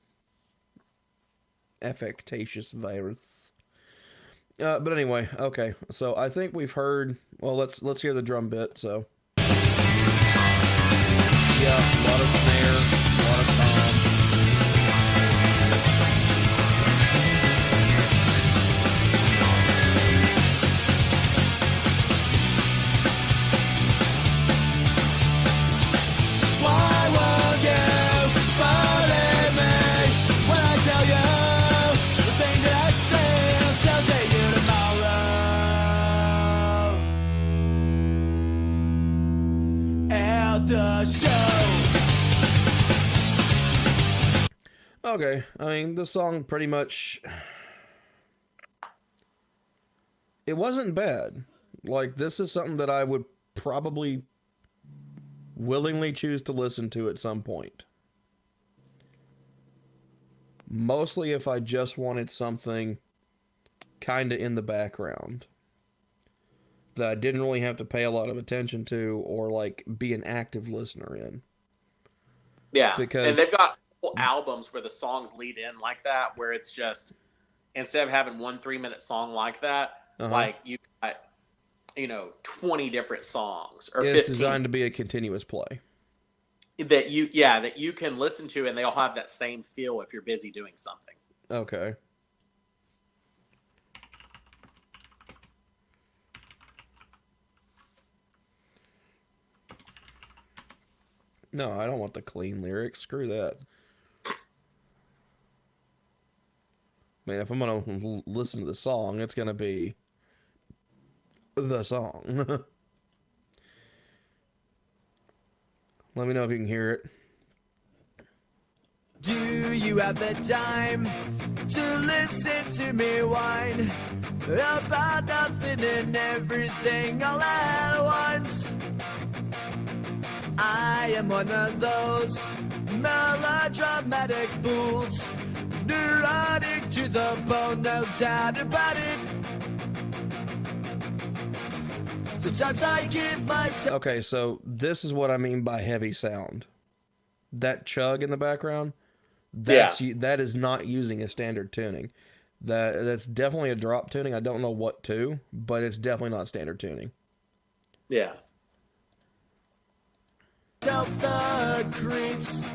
affectatious virus. But anyway, okay. So I think we've heard. Well, let's hear the drum bit. So yeah, a lot of snare, a lot of tom. Okay, I mean, the song pretty much, it wasn't bad. This is something that I would probably willingly choose to listen to at some point. Mostly if I just wanted something kind of in the background that I didn't really have to pay a lot of attention to or be an active listener in. Yeah, because and they've got albums where the songs lead in like that, where it's just, instead of having 1 3-minute song like that, you got 20 different songs or 15. It's designed to be a continuous play that you can listen to, and they all have that same feel if you're busy doing something. Okay. No, I don't want the clean lyrics. Screw that. Man, if I'm going to listen to the song, it's going to be the song. Let me know if you can hear it. Do you have the time to listen to me whine about nothing and everything all at once? I am one of those melodramatic fools, neurotic to the bone, no doubt about it. Sometimes I give myself... Okay, so this is what I mean by heavy sound. That chug in the background, that is not using a standard tuning. That's definitely a drop tuning. I don't know what to, but it's definitely not standard tuning. Yeah. The creeps.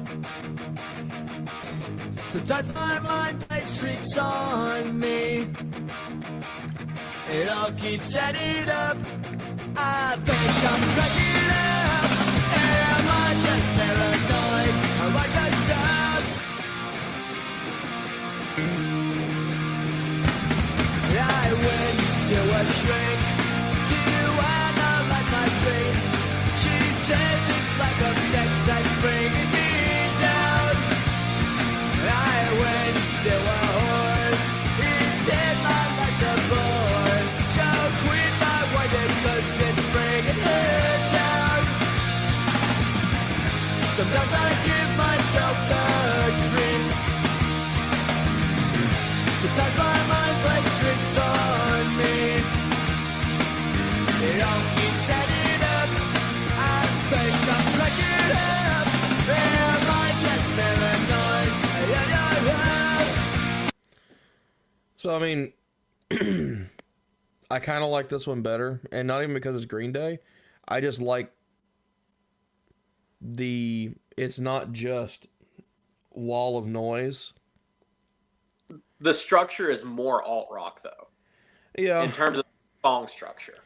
Sometimes my mind plays tricks on me. It all keeps adding up. I think I'm cracking up. Am I just paranoid? Am I just up? I went to a shrink to analyze my dreams. She says it's like a sex that's bringing me down. I went to Sometimes I give myself the creeps. Sometimes my mind plays tricks on me. It all keeps adding up. I think I'm cracking up. Am I just paranoid? So, I mean, I kind of like this one better, and not even because it's Green Day. I just like it's not just wall of noise. The structure is more alt rock though. Yeah. In terms of song structure.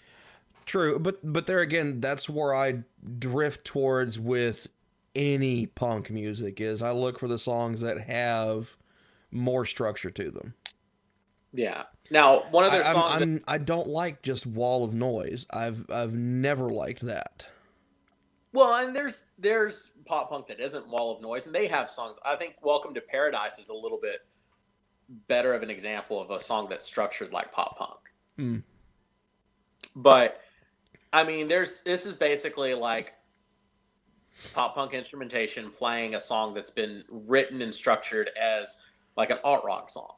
True, but there again, that's where I drift towards with any punk music is I look for the songs that have more structure to them. Yeah. Now, one of their songs I don't like just wall of noise. I've never liked that. well, and there's pop punk that isn't wall of noise, and they have songs. I think "Welcome to Paradise" is a little bit better of an example of a song that's structured like pop punk. Mm. But I mean, this is basically like pop punk instrumentation playing a song that's been written and structured as like an alt rock song.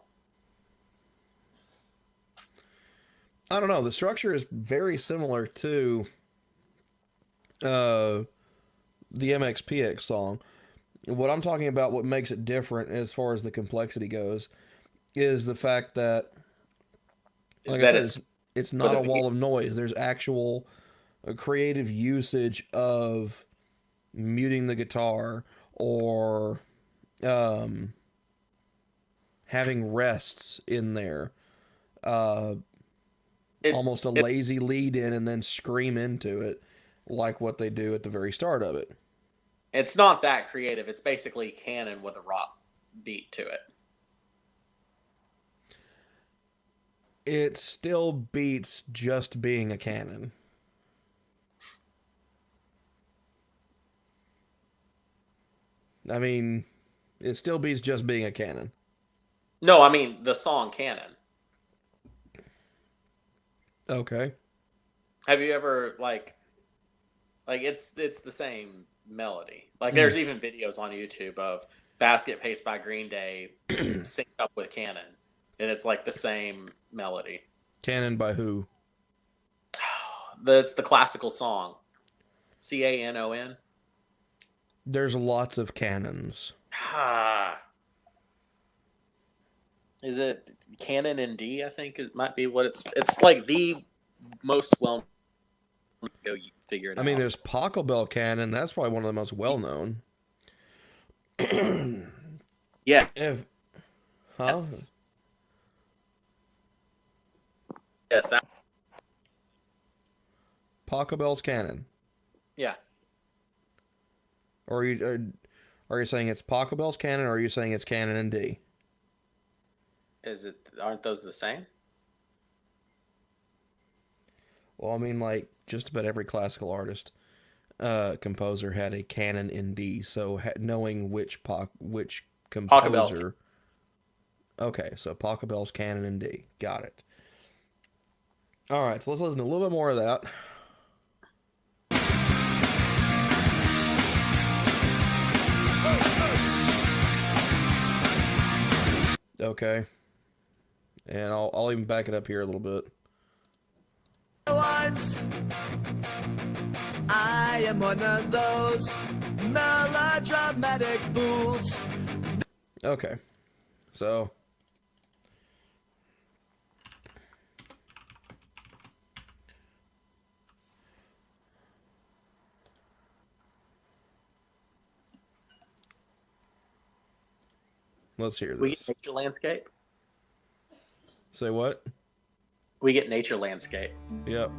I don't know. The structure is very similar to the MXPX song. What I'm talking about, what makes it different as far as the complexity goes, is the fact that, like I said, it's not a wall of noise. There's actual creative usage of muting the guitar or having rests in there. Almost a lazy lead in and then scream into it like what they do at the very start of it. It's not that creative. It's basically canon with a rock beat to it. It still beats just being a canon. I mean, it still beats just being a canon. No, I mean the song Canon. Okay. Have you ever like it's the same melody. Like there's even videos on YouTube of Basket Case by Green Day synced up with Canon, and it's like the same melody. Canon by who? It's the classical song. Canon. There's lots of canons. Is it Canon in D? I think it might be what it's like the most well. Go you figure it out. I mean, there's Pachelbel canon. That's probably one of the most well known. Yeah. Huh? Yes. Yes, that. Pachelbel's canon. Yeah. Or are you saying it's Pachelbel's canon, or are you saying it's canon in D? Is it? Aren't those the same? Well, I mean, like, just about every classical artist, composer had a canon in D, so knowing which composer... Okay, so Pachelbel's canon in D. Got it. All right, so let's listen to a little bit more of that. Okay. And I'll even back it up here a little bit. Once I am one of those melodramatic fools. Okay. So let's hear We this. get nature landscape. Say what? We get nature landscape. Yep.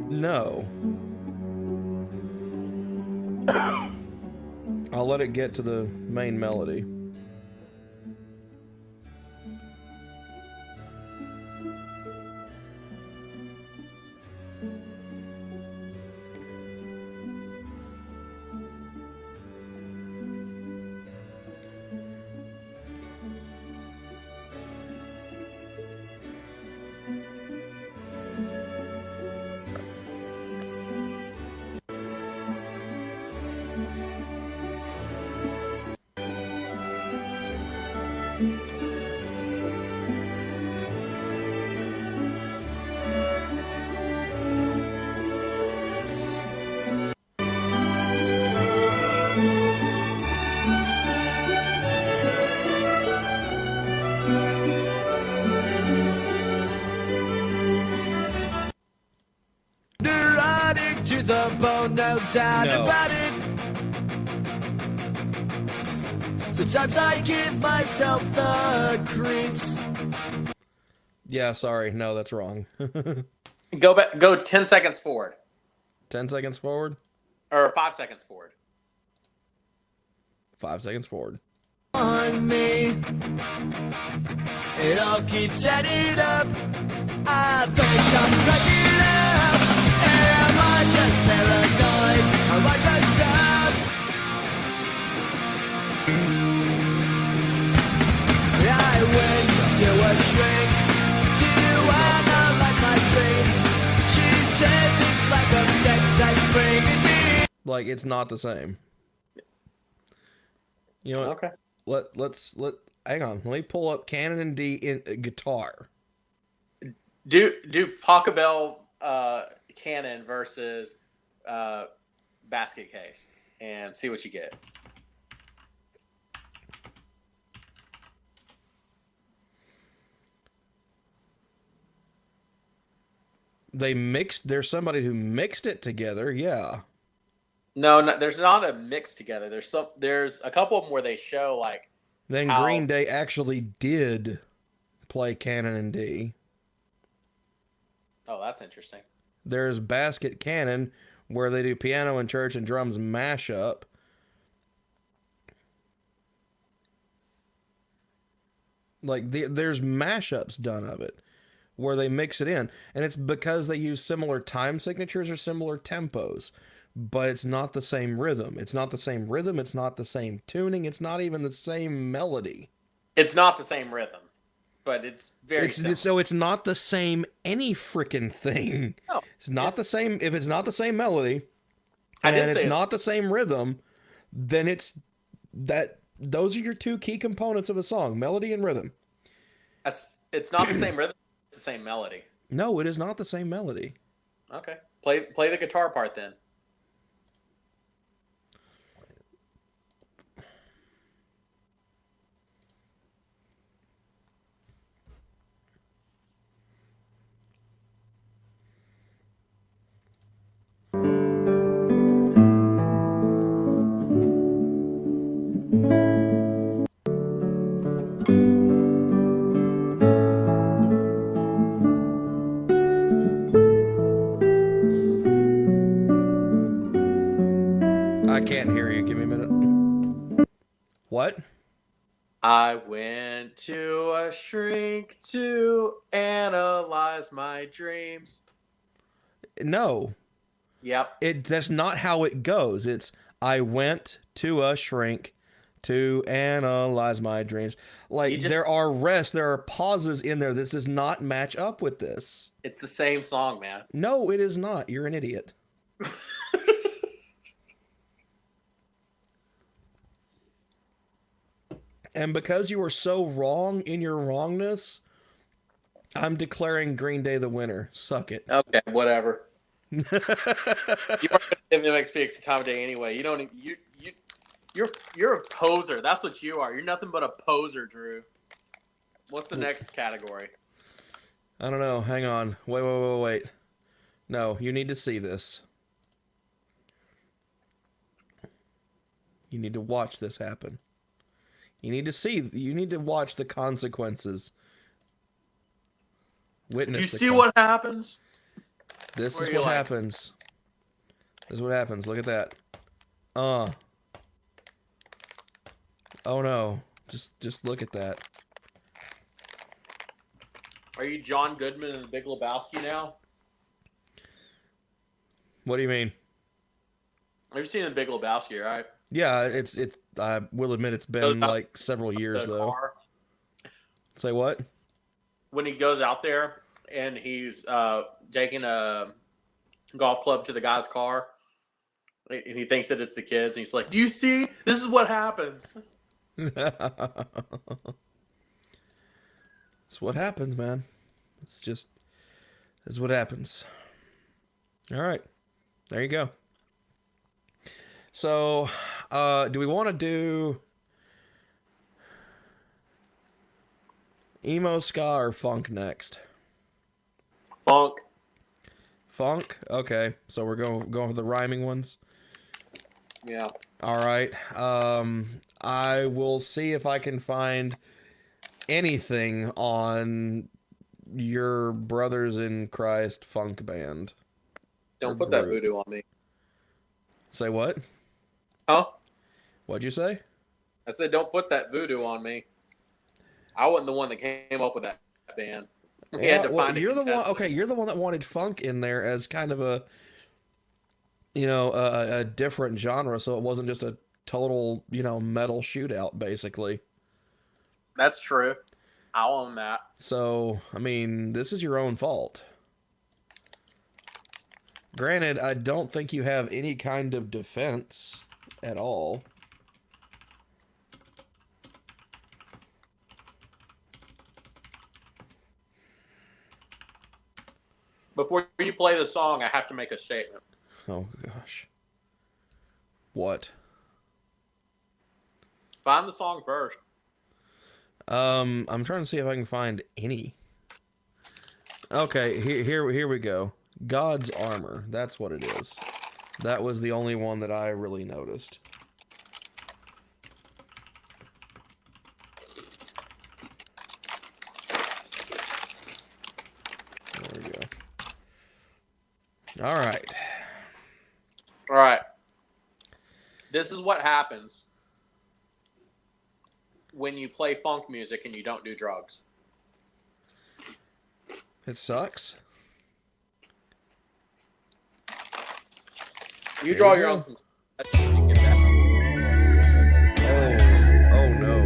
No. I'll let it get to the main melody. no doubt No. about it. Sometimes I give myself the creeps. Yeah, sorry. No, that's wrong. Go back. Go 10 seconds forward, 10 seconds forward. or 5 seconds forward. 5 seconds forward. On me, it all keeps adding up. I think I'm cracking up. Am I just paranoid? Am I just up? I went to a shrink to analyze my dreams. She says it's like a sex that's bringing me. Like, it's not the same. You know what? Okay. Let's hang on. Let me pull up Canon and D in guitar. Do Pachelbel Cannon versus Basket Case and see what you get. There's somebody who mixed it together, yeah. No, there's not a mix together. There's a couple of them where they show like Then how- Green Day actually did play Canon and D. Oh, that's interesting. There's Basket Cannon, where they do piano and church and drums mashup. Like, there's mashups done of it, where they mix it in. And it's because they use similar time signatures or similar tempos. But it's not the same rhythm. It's not the same rhythm. It's not the same tuning. It's not even the same melody. It's not the same rhythm, but it's very similar. So it's not the same any freaking thing. No, It's not the same. If it's not the same melody, I did and say it's not the same rhythm, then it's that. Those are your two key components of a song: melody and rhythm. It's not the same rhythm. It's the same melody. No, it is not the same melody. Okay, play the guitar part then. I can't hear you. Give me a minute. What? I went to a shrink to analyze my dreams. No, Yep. that's not how it goes. It's I went to a shrink to analyze my dreams. Like, there are pauses in there. This does not match up with this. It's the same song, man. No, it is not. You're an idiot. And because you are so wrong in your wrongness, I'm declaring Green Day the winner. Suck it. Okay, whatever. You are gonna give MXPX the time of day anyway. You don't. You're a poser. That's what you are. You're nothing but a poser, Drew. What's the next category? I don't know. Hang on. Wait. No, you need to see this. You need to watch this happen. You need to watch the consequences. Witness. You see what happens? This Where is you what like? happens. This is what happens. Look at that. Oh no. Just look at that. Are you John Goodman in The Big Lebowski now? What do you mean? Have you seen The Big Lebowski, right? Yeah, it's I will admit it's been Goes out like several years The though. car. Say what? When he goes out there and he's taking a golf club to the guy's car, and he thinks that it's the kids, and he's like, "Do you see? This is what happens." It's what happens, man. This is what happens. All right. There you go. So, do we want to do emo, ska, or funk next? Funk. Funk? Okay, so we're going for the rhyming ones. Yeah. All right. I will see if I can find anything on your Brothers in Christ funk band. Don't put that voodoo on me. Say what? Huh? What'd you say? I said, don't put that voodoo on me. I wasn't the one that came up with that band. We had to find you're a the one. contestant. Okay, you're the one that wanted funk in there as kind of a, a different genre, so it wasn't just a total, metal shootout, basically. That's true. I'll own that. So, I mean, this is your own fault. Granted, I don't think you have any kind of defense at all. Before you play the song, I have to make a statement. Oh, gosh. What? Find the song first. I'm trying to see if I can find any. Okay, here we go. God's Armor. That's what it is. That was the only one that I really noticed. There we go. All right. All right. This is what happens when you play funk music and you don't do drugs. It sucks. You draw your own conclusion. Oh no.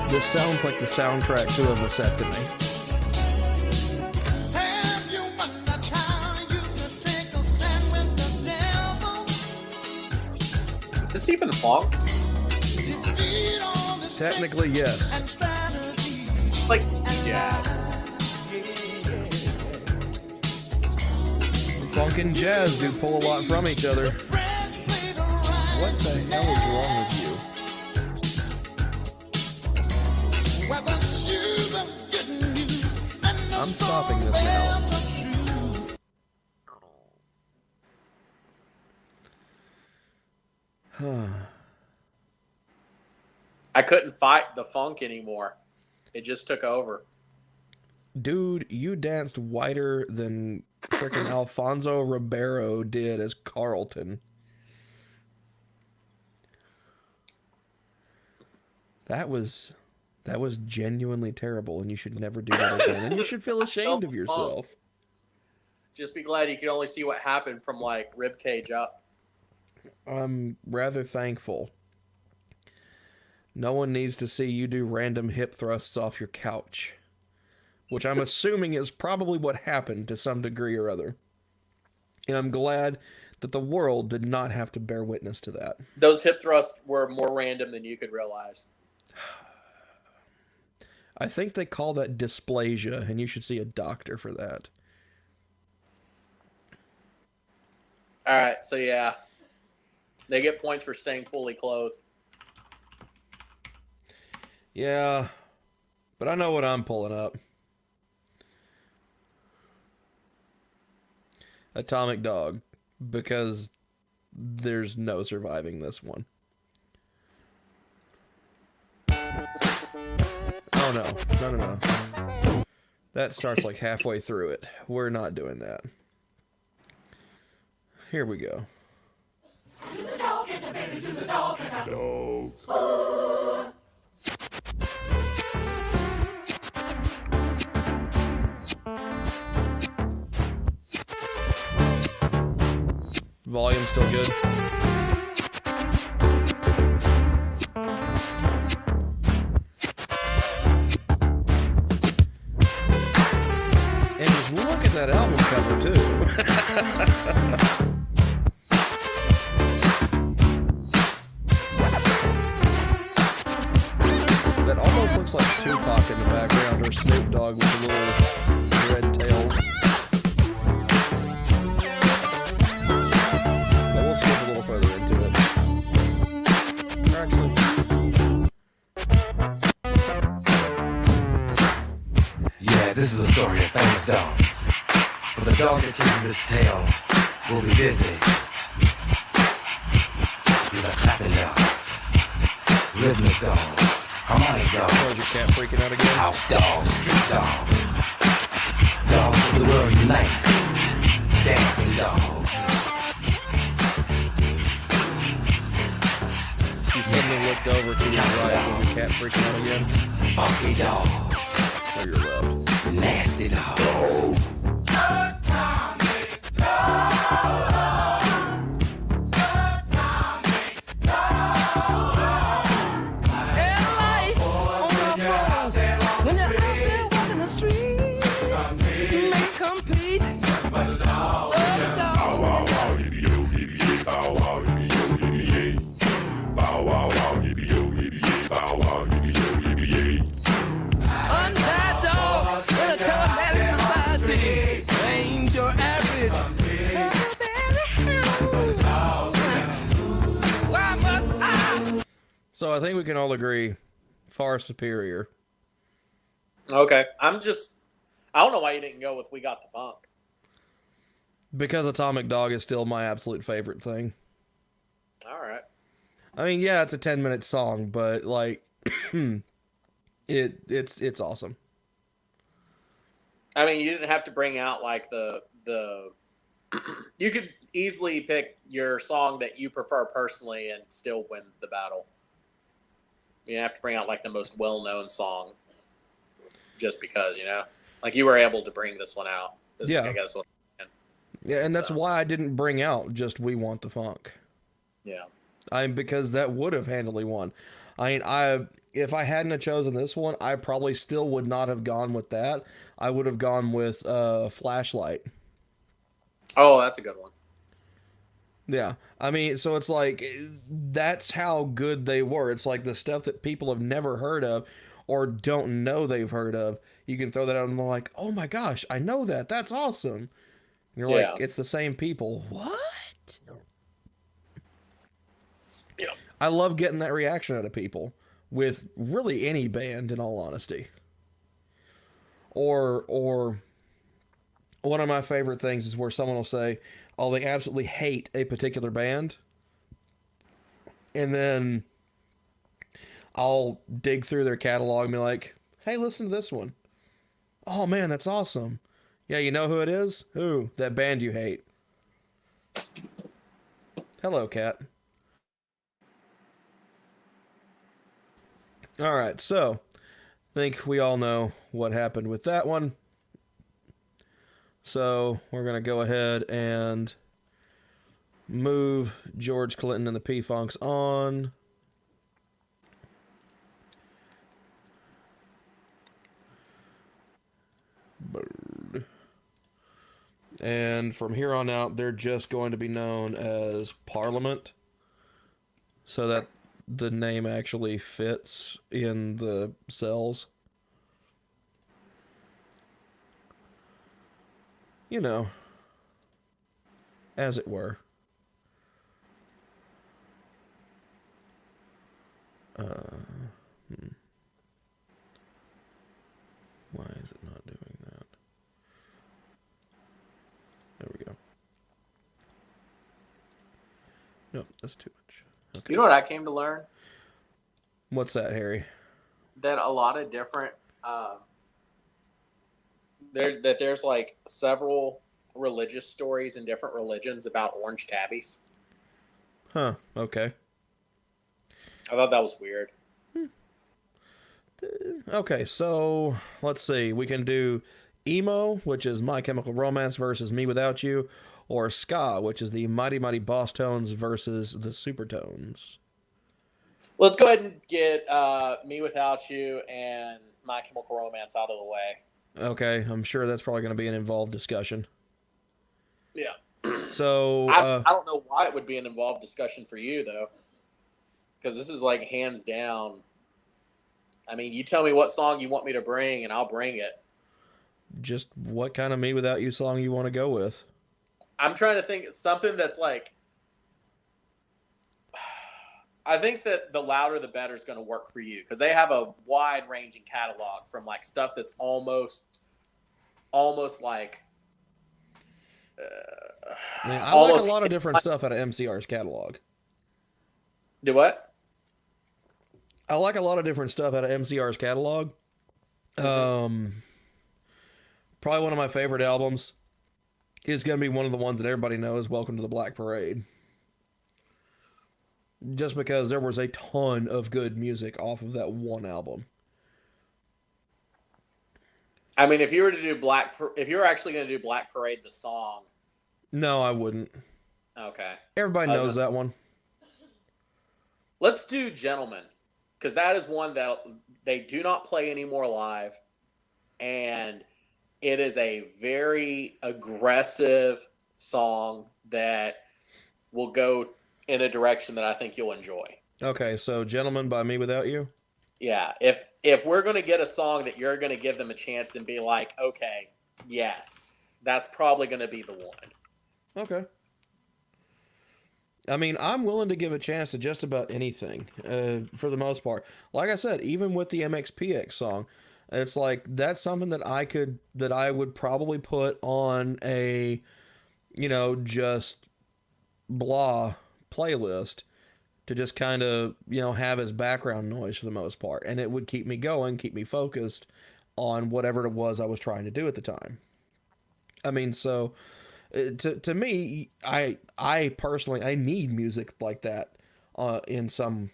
This sounds like the soundtrack to a vasectomy. Have you wondered how you could take a stand with the devil? Is this even funk? Defeat all the Technically, yes. and strategies. Like, yeah. Funk and jazz do pull a lot from each other. Friends play the right What the hell is wrong with you? where the shoes of good news and the I'm stopping this storm now. veils of truth. I couldn't fight the funk anymore. It just took over. Dude, you danced whiter than freaking Alfonso Ribeiro did as Carlton. That was genuinely terrible, and you should never do that again. And you should feel ashamed of yourself. Just be glad you could only see what happened from like rib cage up. I'm rather thankful. No one needs to see you do random hip thrusts off your couch, which I'm assuming is probably what happened to some degree or other. And I'm glad that the world did not have to bear witness to that. Those hip thrusts were more random than you could realize. I think they call that dysplasia, and you should see a doctor for that. All right, so yeah. They get points for staying fully clothed. Yeah, but I know what I'm pulling up. Atomic Dog, because there's no surviving this one. Oh no. That starts like halfway through it. We're not doing that. Here we go. Do the dog catch a baby? Do the dog catch a dog? Volume still good. And just look at that album cover too. looks like Tupac in the background, or Snoop Dogg with the little red tails. But we'll skip a little further into it. Actually, yeah, this is a story of a famous dog. But the dog that chases its tail will be busy. These are clapping dogs, rhythmic dogs, harmonic what dogs, is your cat freaking out again? house dogs, street dogs, dogs of the world unite, dancing dogs. You suddenly looked over to your right with your cat freaking out again. Funky dogs, Or your left. nasty dogs. When you're out there walking the street, you may compete. Other dogs. Untied dog in a telematic society ain't your average. Why must I? So I think we can all agree, far superior. Okay, I don't know why you didn't go with We Got the Funk. Because Atomic Dog is still my absolute favorite thing. All right. I mean, yeah, it's a 10-minute song, but like, it's awesome. I mean, you didn't have to bring out like the you could easily pick your song that you prefer personally and still win the battle. You didn't have to bring out like the most well-known song just because, like you were able to bring this one out. This Yeah. I guess what Yeah, and that's why I didn't bring out just We Want the Funk. yeah. Because that would have handily won. If I hadn't have chosen this one, I probably still would not have gone with that. I would have gone with Flashlight. Oh, that's a good one. Yeah. I mean, so it's like, that's how good they were. It's like the stuff that people have never heard of or don't know they've heard of. You can throw that out and they're like, oh my gosh, I know that. That's awesome. And you're Yeah. like, it's the same people. What? Yeah. I love getting that reaction out of people with really any band, in all honesty. Or one of my favorite things is where someone will say, oh, they absolutely hate a particular band. And then I'll dig through their catalog and be like, hey, listen to this one. Oh, man, that's awesome. Yeah, you know who it is? Who? That band you hate. Hello, cat. All right, so I think we all know what happened with that one. So we're going to go ahead and move George Clinton and the P-Funks on. Bird. And from here on out, they're just going to be known as Parliament, so that the name actually fits in the cells. You know, as it were. Why is it not doing that? There we go. Nope, that's too much. Okay. You know what I came to learn? What's that, Harry? That a lot of different there's like several religious stories in different religions about orange tabbies. Huh, okay. I thought that was weird. Okay, so let's see. We can do emo, which is My Chemical Romance versus Me Without You, or ska, which is the Mighty Mighty Boss Tones versus the Supertones. Let's go ahead and get Me Without You and My Chemical Romance out of the way. Okay, I'm sure that's probably going to be an involved discussion. Yeah. So I don't know why it would be an involved discussion for you, though. Because this is like hands down I mean, you tell me what song you want me to bring, and I'll bring it. Just what kind of Me Without You song you want to go with? I'm trying to think something that's like. I think that the louder the better is going to work for you because they have a wide ranging catalog from like stuff that's almost like. I mean, I like a lot of different stuff out of MCR's catalog. Do what? I like a lot of different stuff out of MCR's catalog. Probably one of my favorite albums is going to be one of the ones that everybody knows, Welcome to the Black Parade. Just because there was a ton of good music off of that one album. I mean, if you were actually going to do Black Parade, the song. No, I wouldn't. Okay. Everybody knows that one. Let's do Gentlemen, because that is one that they do not play anymore live, and it is a very aggressive song that will go in a direction that I think you'll enjoy. Okay, so Gentlemen by Me Without You? Yeah, if we're going to get a song that you're going to give them a chance and be like, okay, yes, that's probably going to be the one. Okay. I mean, I'm willing to give a chance to just about anything, for the most part. Like I said, even with the MXPX song, it's like, that's something that I would probably put on a, just blah playlist to just kind of, have as background noise for the most part. And it would keep me going, keep me focused on whatever it was I was trying to do at the time. I mean, so to me, I personally, I need music like that in some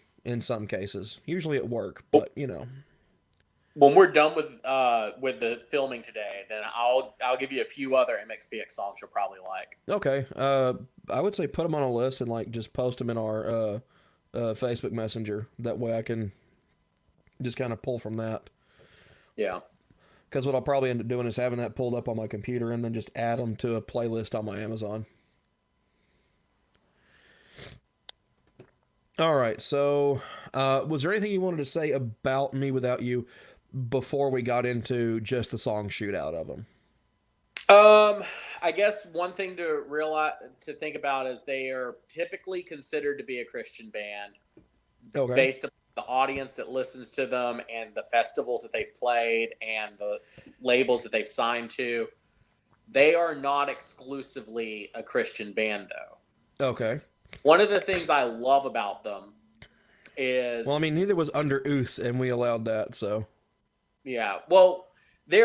cases, usually at work, but When we're done with the filming today, then I'll give you a few other MXPX songs you'll probably like. Okay. I would say put them on a list and like just post them in our Facebook Messenger. That way I can just kind of pull from that. Yeah. Because what I'll probably end up doing is having that pulled up on my computer and then just add them to a playlist on my Amazon. All right. So, was there anything you wanted to say about Me Without You before we got into just the song shootout of them? I guess one thing to think about is they are typically considered to be a Christian band, Okay. based on the audience that listens to them and the festivals that they've played and the labels that they've signed to. They are not exclusively a Christian band, though. Okay. One of the things I love about them is... Well, I mean, neither was Under Oath, and we allowed that, so... Yeah, well, they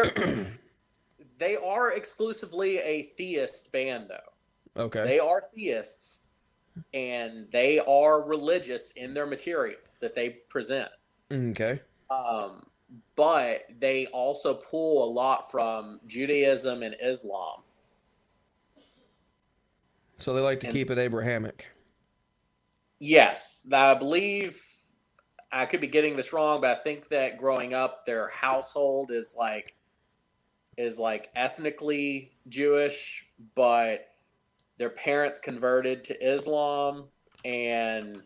are exclusively a theist band, though. Okay. They are theists, and they are religious in their material that they present. Okay. But they also pull a lot from Judaism and Islam. So they like to keep it Abrahamic. Yes, I believe, I could be getting this wrong, but I think that growing up, their household is like ethnically Jewish, but their parents converted to Islam, and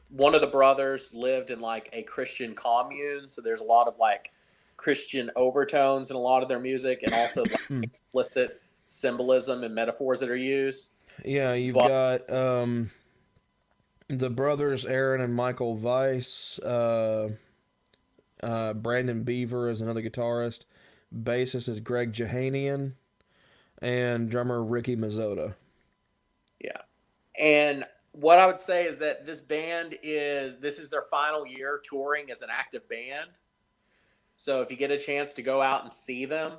one of the brothers lived in like a Christian commune, so there's a lot of like Christian overtones in a lot of their music, and also like explicit symbolism and metaphors that are used. Yeah, you've got the brothers Aaron and Michael Weiss. Brandon Beaver is another guitarist. Bassist is Greg Jahanian, and drummer Ricky Mazzota. Yeah, and what I would say is that this is their final year touring as an active band. So if you get a chance to go out and see them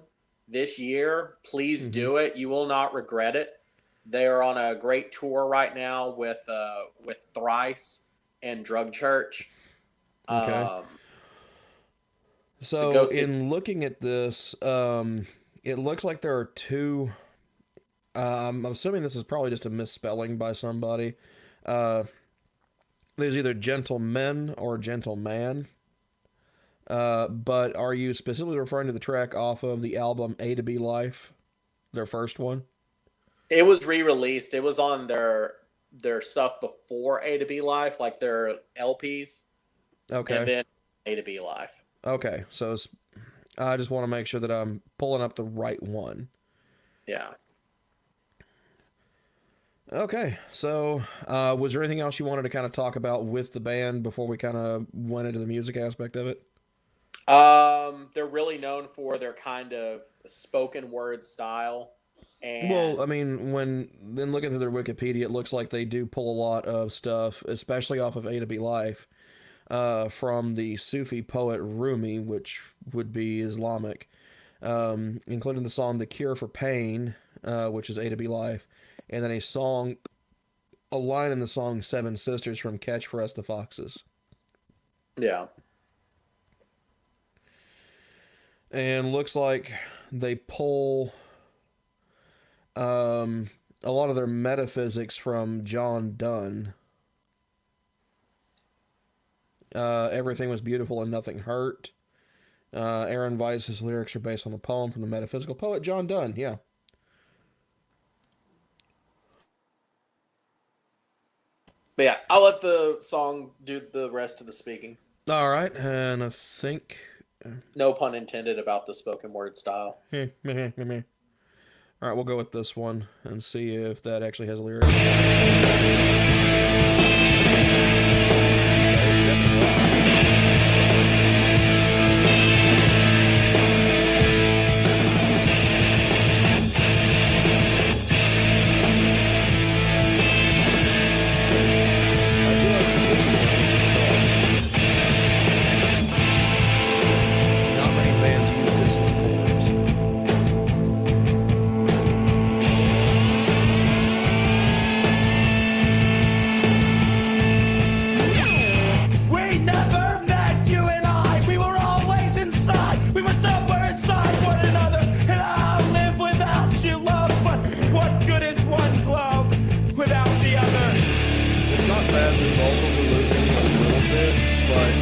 this year, please do it. You will not regret it. They're on a great tour right now with Thrice and Drug Church. Okay. So in looking at this, it looks like there are two. I'm assuming this is probably just a misspelling by somebody. There's either Gentlemen or Gentleman. But are you specifically referring to the track off of the album A to B Life, their first one? It was re-released. It was on their stuff before A to B Life, like their LPs. Okay. And then A to B Life. Okay, so I just want to make sure that I'm pulling up the right one. Yeah. Okay, so was there anything else you wanted to kind of talk about with the band before we kind of went into the music aspect of it? They're really known for their kind of spoken word style. And Well, I mean, then looking through their Wikipedia, it looks like they do pull a lot of stuff, especially off of A to B Life, from the Sufi poet Rumi, which would be Islamic, including the song "The Cure for Pain," which is A to B Life, and then a line in the song Seven Sisters from Catch for Us the Foxes. yeah. And looks like they pull a lot of their metaphysics from John Donne. Everything was beautiful and nothing hurt. Aaron Weiss's lyrics are based on a poem from the metaphysical poet John Donne. Yeah. But yeah, I'll let the song do the rest of the speaking. All right, and I think. No pun intended about the spoken word style. All right, we'll go with this one and see if that actually has lyrics. Not many bands use this in chords. We never met, you and I. We were always inside. We were somewhere inside one another. And I'll live without you, love. But what good is one glove without the other? It's not bad. The vocals are losing a little bit, but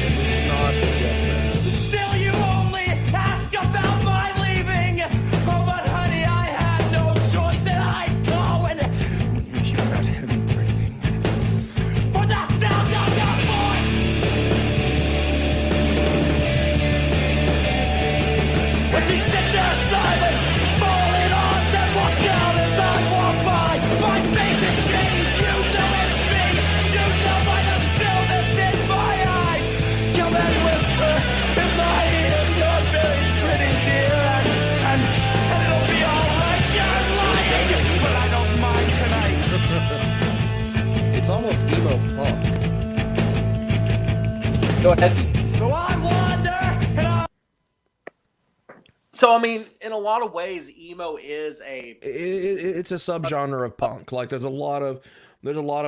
it's not just bad. Still, you only ask about my leaving. Oh, but honey, I had no choice, and I'd go and wish you got heavy breathing. For the sound of your voice. When she sit there silent, falling on and walk down as I walk by. My face has changed, you know it's me. You know by the stillness in my eyes. Come and whisper in my ear, you're very pretty, dear. And it'll be alright, you're lying. But I don't mind tonight. It's almost emo punk. Go ahead. So I wander and I. So, I mean, in a lot of ways, emo is It's a subgenre of punk. Like there's a lot of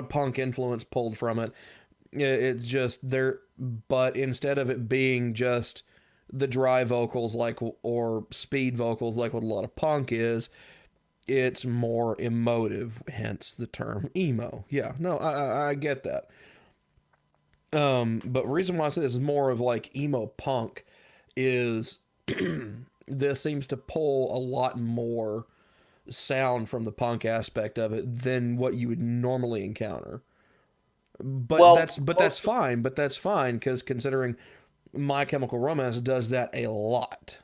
punk influence pulled from it. It's just there, but instead of it being just the dry vocals or speed vocals like what a lot of punk is, it's more emotive. Hence the term emo. Yeah, no, I get that. But the reason why I say this is more of like emo punk is this seems to pull a lot more sound from the punk aspect of it than what you would normally encounter. But that's fine. But that's fine because considering My Chemical Romance does that a lot,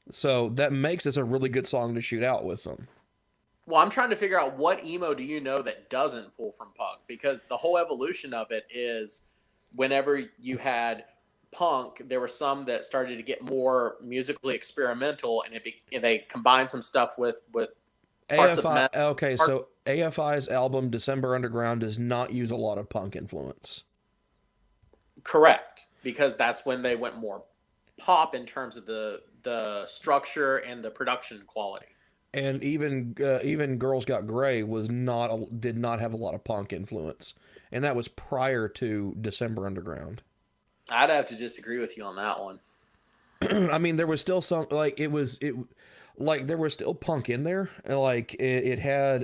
so that makes this a really good song to shoot out with them. Well, I'm trying to figure out what emo do you know that doesn't pull from punk? Because the whole evolution of it is whenever you had punk, there were some that started to get more musically experimental, and they combined some stuff with parts of AFI, metal. okay, so AFI's album December Underground does not use a lot of punk influence. Correct, because that's when they went more pop in terms of the structure and the production quality. And even Girls Got Gray did not have a lot of punk influence, and that was prior to December Underground. I'd have to disagree with you on that one. I mean, there was still some there was still punk in there. Like it had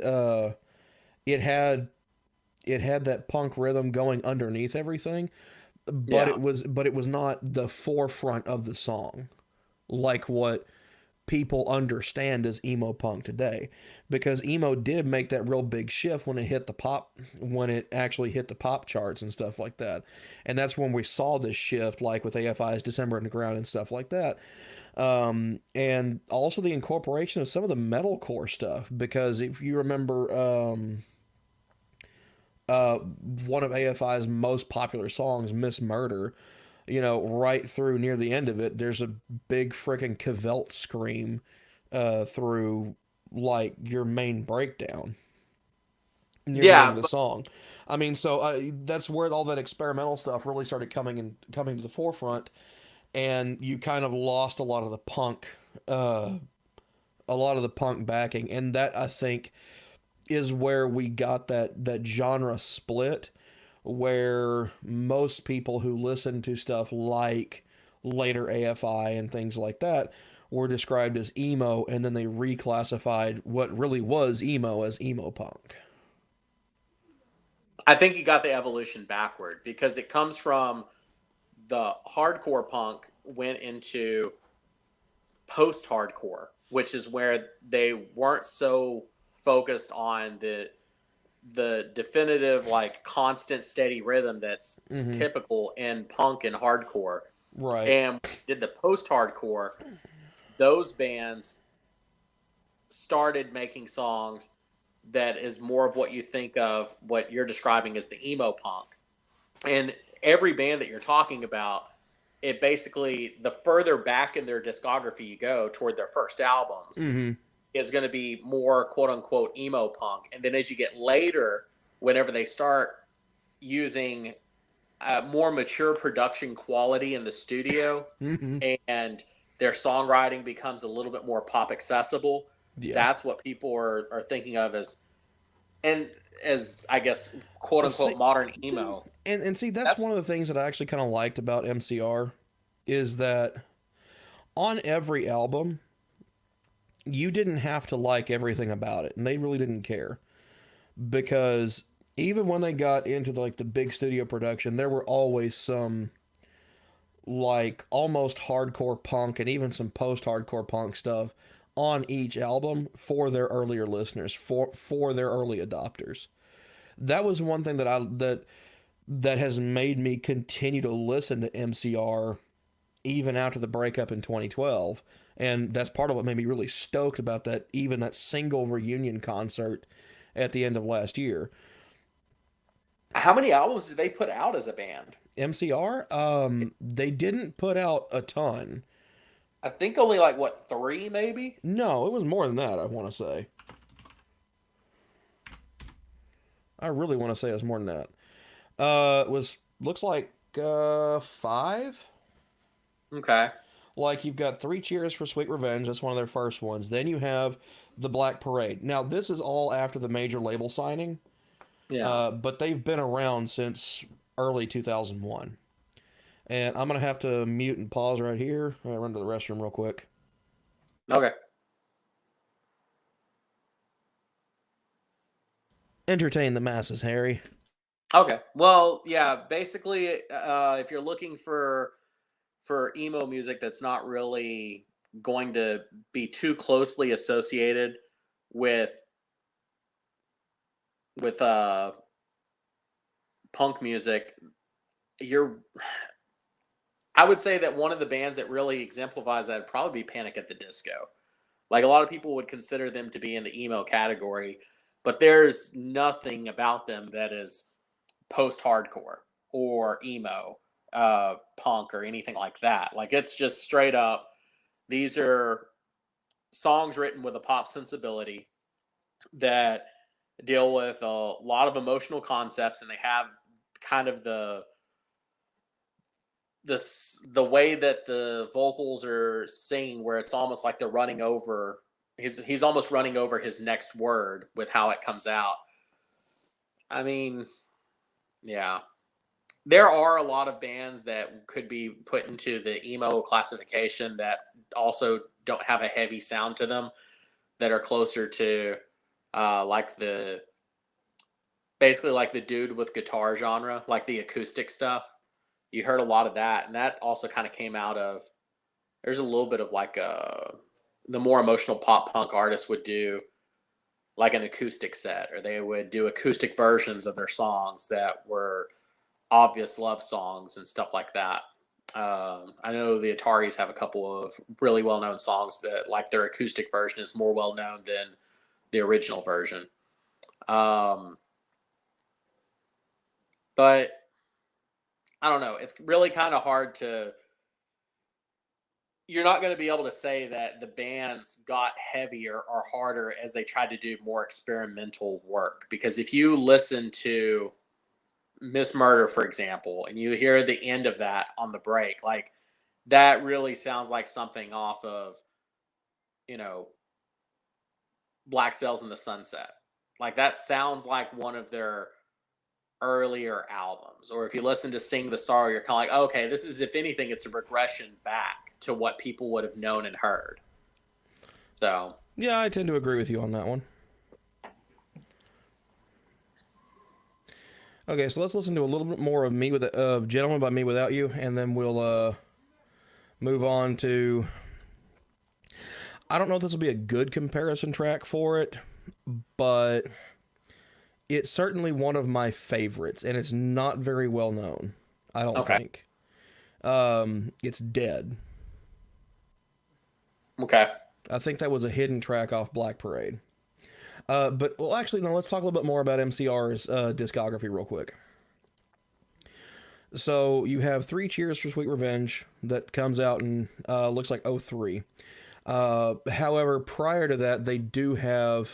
that punk rhythm going underneath everything, but Yeah. it was not the forefront of the song, like what people understand as emo punk today, because emo did make that real big shift when it actually hit the pop charts and stuff like that. And that's when we saw this shift, like with AFI's December Underground and stuff like that. And also the incorporation of some of the metalcore stuff, because if you remember, one of AFI's most popular songs, Miss Murder, right through near the end of it, there's a big freaking Cavelt scream through like your main breakdown near the end of the song. I mean, so that's where all that experimental stuff really started coming to the forefront, and you kind of lost a lot of the punk backing, and that, I think, is where we got that genre split, where most people who listen to stuff like later AFI and things like that were described as emo, and then they reclassified what really was emo as emo punk. I think you got the evolution backward, because it comes from the hardcore punk went into post-hardcore, which is where they weren't so focused on the definitive, like, constant steady rhythm that's typical in punk and hardcore. Right. And did the post-hardcore, those bands started making songs that is more of what you think of, what you're describing as the emo punk. And every band that you're talking about, it basically, the further back in their discography you go toward their first albums, is going to be more quote unquote emo punk. And then as you get later, whenever they start using more mature production quality in the studio, and their songwriting becomes a little bit more pop accessible, that's what people are thinking of as I guess, quote unquote modern emo. And see, that's one of the things that I actually kind of liked about MCR, is that on every album, you didn't have to like everything about it, and they really didn't care, because even when they got into the big studio production, there were always some like almost hardcore punk and even some post-hardcore punk stuff on each album for their earlier listeners, for their early adopters. That was one thing that has made me continue to listen to MCR even after the breakup in 2012. And that's part of what made me really stoked about that single reunion concert at the end of last year. How many albums did they put out as a band? MCR? They didn't put out a ton. I think only 3 maybe? No, it was more than that, I want to say. I really want to say it was more than that. Looks like 5. Okay. Like, you've got 3 Cheers for Sweet Revenge. That's one of their first ones. Then you have The Black Parade. Now, this is all after the major label signing. Yeah. But they've been around since early 2001. And I'm going to have to mute and pause right here. I'm going to run to the restroom real quick. Okay. Entertain the masses, Harry. Okay. Well, yeah, basically, if you're looking for emo music that's not really going to be too closely associated with punk music, I would say that one of the bands that really exemplifies that would probably be Panic at the Disco. Like, a lot of people would consider them to be in the emo category, but there's nothing about them that is post-hardcore or emo punk or anything like that. Like, it's just straight up, these are songs written with a pop sensibility that deal with a lot of emotional concepts, and they have kind of the way that the vocals are singing, where it's almost like they're running over he's almost running over his next word with how it comes out. I mean, yeah, there are a lot of bands that could be put into the emo classification that also don't have a heavy sound to them, that are closer to basically like the dude with guitar genre, like the acoustic stuff. You heard a lot of that, and that also kind of came out of, there's a little bit of like the more emotional pop punk artists would do like an acoustic set, or they would do acoustic versions of their songs that were obvious love songs and stuff like that. I know the Ataris have a couple of really well-known songs that, like, their acoustic version is more well-known than the original version. But I don't know. It's really kind of hard to. You're not going to be able to say that the bands got heavier or harder as they tried to do more experimental work. Because if you listen to Miss Murder, for example, and you hear the end of that on the break, like, that really sounds like something off of, Black Sails in the Sunset. Like, that sounds like one of their earlier albums. Or if you listen to Sing the Sorrow, you're kind of like, okay, this is, if anything, it's a regression back to what people would have known and heard. So yeah, I tend to agree with you on that one. Okay, so let's listen to a little bit more of Gentlemen by Me Without You, and then we'll move on to. I don't know if this will be a good comparison track for it, but it's certainly one of my favorites, and it's not very well known, I don't think. It's Dead. Okay. I think that was a hidden track off Black Parade. But, well, actually, no, let's talk a little bit more about MCR's discography real quick. So, you have 3 Cheers for Sweet Revenge that comes out in, looks like 03. However, prior to that, they do have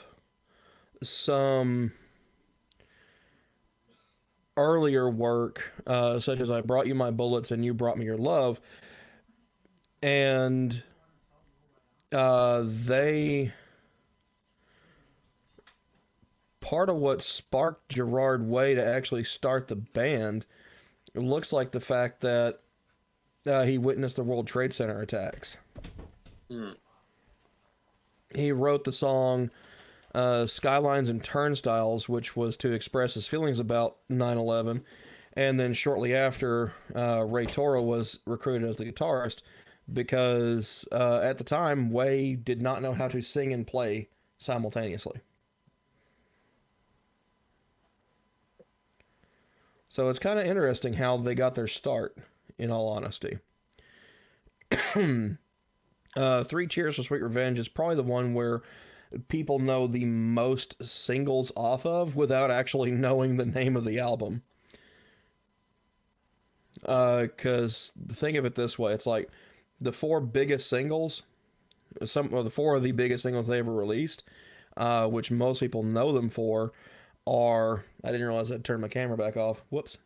some earlier work, such as I Brought You My Bullets and You Brought Me Your Love. And part of what sparked Gerard Way to actually start the band, it looks like the fact that he witnessed the World Trade Center attacks. He wrote the song Skylines and Turnstiles, which was to express his feelings about 9/11, and then shortly after, Ray Toro was recruited as the guitarist, because at the time, Way did not know how to sing and play simultaneously. So it's kind of interesting how they got their start, in all honesty. 3 Cheers for Sweet Revenge is probably the one where people know the most singles off of without actually knowing the name of the album. Because think of it this way, it's like the 4 biggest singles, the 4 of the biggest singles they ever released, which most people know them for, are, I didn't realize I'd turned my camera back off. Whoops.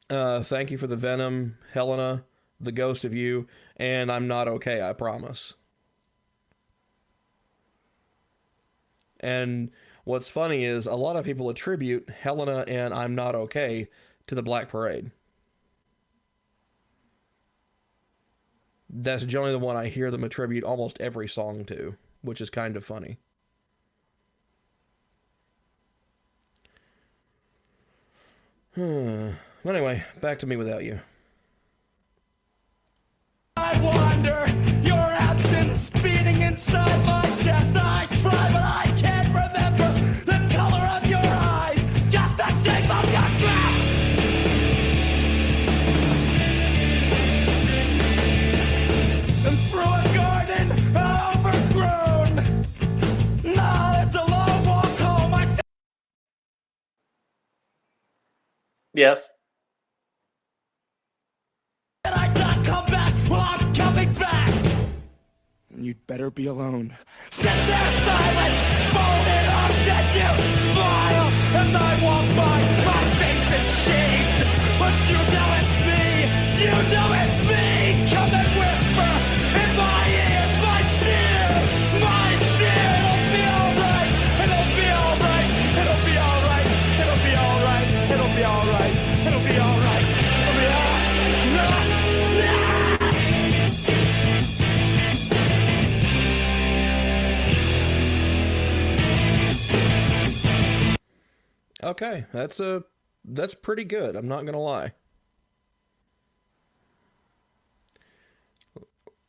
Thank You for the Venom, Helena, The Ghost of You, and I'm Not Okay, I Promise. And what's funny is a lot of people attribute Helena and I'm Not Okay to the Black Parade. That's generally the one I hear them attribute almost every song to, which is kind of funny. Anyway, back to Me Without You. I wonder, your absence beating inside my chest. I try, but I can't remember the color of your eyes, just the shape of your dress. And through a garden overgrown, now it's a long walk home. Yes. I can't come back. Well, I'm coming back. And you'd better be alone. Sit there silent, folded arms, and you smile. As I walk by, my face is shaped. But you know it's me. You know it's me. Come and whisper in my ear, my dear, my dear. It'll be alright. It'll be alright. It'll be alright. It'll be alright. It'll be alright. It'll be alright. It'll be alright. Okay, that's pretty good, I'm not gonna lie.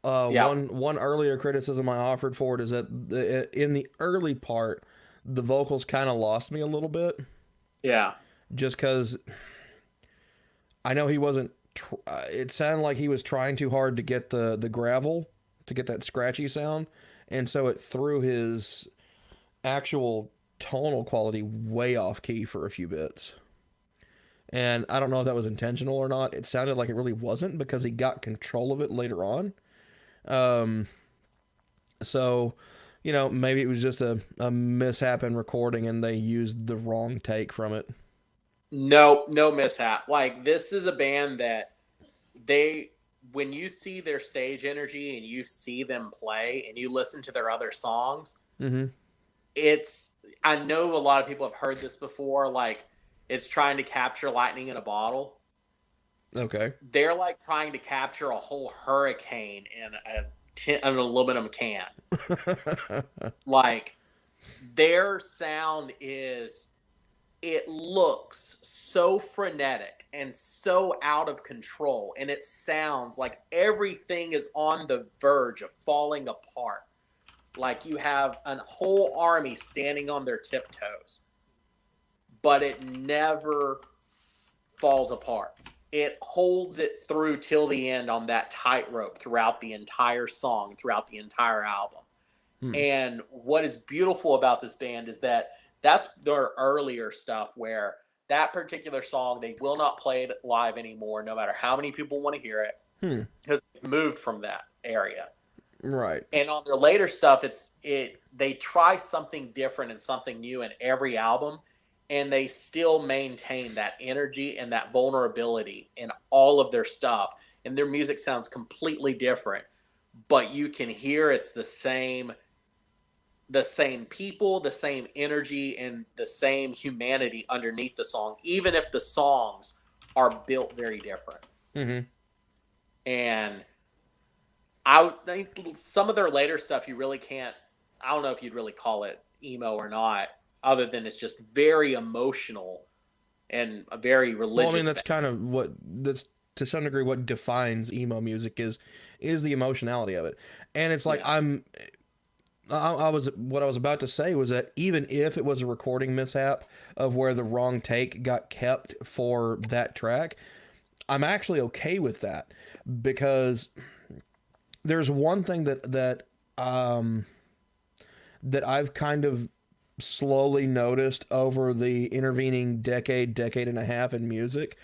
Yeah. One earlier criticism I offered for it is that in the early part, the vocals kind of lost me a little bit, Yeah. just because I know he wasn't. It sounded like he was trying too hard to get the gravel, to get that scratchy sound, and so it threw his actual tonal quality way off key for a few bits. And I don't know if that was intentional or not. It sounded like it really wasn't, because he got control of it later on. Um, so, maybe it was just a mishap in recording and they used the wrong take from it. No, no mishap. Like, this is a band that when you see their stage energy and you see them play and you listen to their other songs, Mm-hmm. I know a lot of people have heard this before, like, it's trying to capture lightning in a bottle. Okay. They're like trying to capture a whole hurricane in an aluminum can. Like, their sound it looks so frenetic and so out of control, and it sounds like everything is on the verge of falling apart. Like, you have a whole army standing on their tiptoes, but it never falls apart. It holds it through till the end on that tightrope throughout the entire song, throughout the entire album. And what is beautiful about this band is that that's their earlier stuff, where that particular song, they will not play it live anymore, no matter how many people want to hear it, because they've moved from that area. Right. And on their later stuff, they try something different and something new in every album, and they still maintain that energy and that vulnerability in all of their stuff. And their music sounds completely different, but you can hear it's the same people, the same energy, and the same humanity underneath the song, even if the songs are built very different. Mm-hmm. And I think some of their later stuff, you really can't, I don't know if you'd really call it emo or not, other than it's just very emotional and a very religious. Well, I mean, that's kind of that's to some degree what defines emo music is the emotionality of it. And it's like, Yeah. what I was about to say was that even if it was a recording mishap of where the wrong take got kept for that track, I'm actually okay with that, because there's one thing that I've kind of slowly noticed over the intervening decade and a half in music,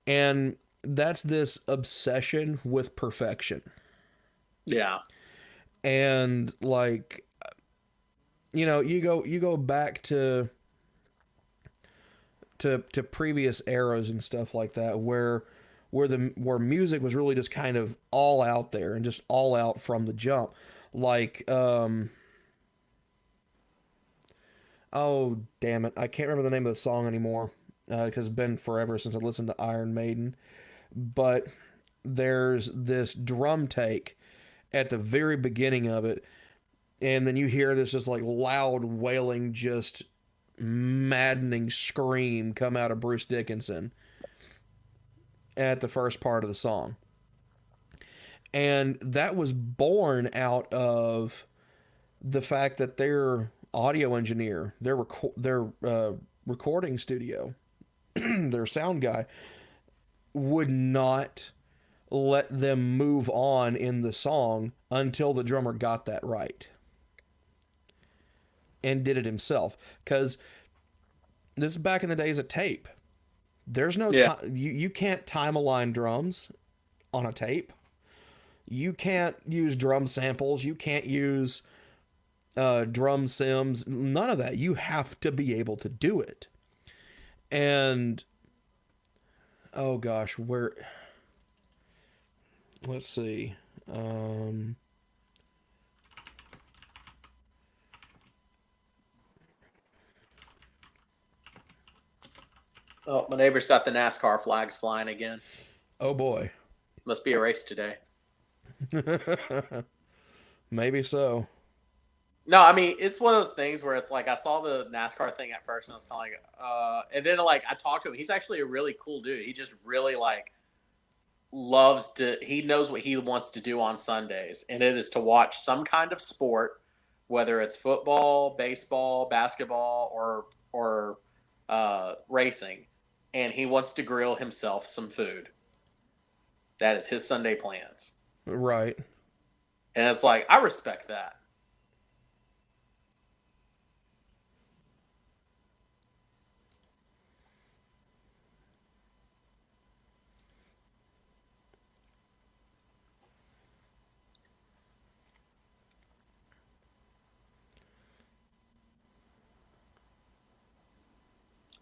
and that's this obsession with perfection. Yeah. And like, you go back to previous eras and stuff like that, where music was really just kind of all out there and just all out from the jump. Like, oh damn it, I can't remember the name of the song anymore, because it's been forever since I listened to Iron Maiden. But there's this drum take at the very beginning of it, and then you hear this just like loud wailing, just maddening scream come out of Bruce Dickinson at the first part of the song. And that was born out of the fact that their audio engineer, their recording studio, their sound guy, would not let them move on in the song until the drummer got that right and did it himself. Because this is back in the days of tape. There's no time. You can't time align drums on a tape. You can't use drum samples. You can't use drum sims. None of that. You have to be able to do it. And oh gosh, let's see. Oh, my neighbor's got the NASCAR flags flying again. Oh boy. Must be a race today. Maybe so. No, I mean, it's one of those things where it's like, I saw the NASCAR thing at first and I was kind of like, and then like I talked to him. He's actually a really cool dude. He just really like he knows what he wants to do on Sundays, and it is to watch some kind of sport, whether it's football, baseball, basketball, or racing, and he wants to grill himself some food. That is his Sunday plans. Right. And it's like, I respect that.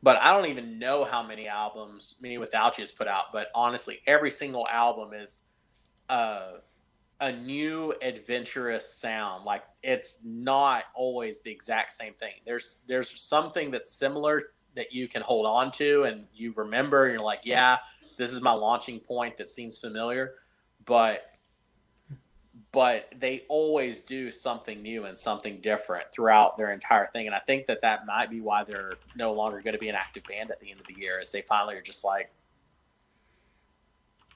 But I don't even know how many albums Mini Without You has put out. But honestly, every single album is a new adventurous sound. Like, it's not always the exact same thing. There's something that's similar that you can hold on to and you remember. And you're like, yeah, this is my launching point that seems familiar. But they always do something new and something different throughout their entire thing. And I think that might be why they're no longer going to be an active band at the end of the year, is they finally are just like,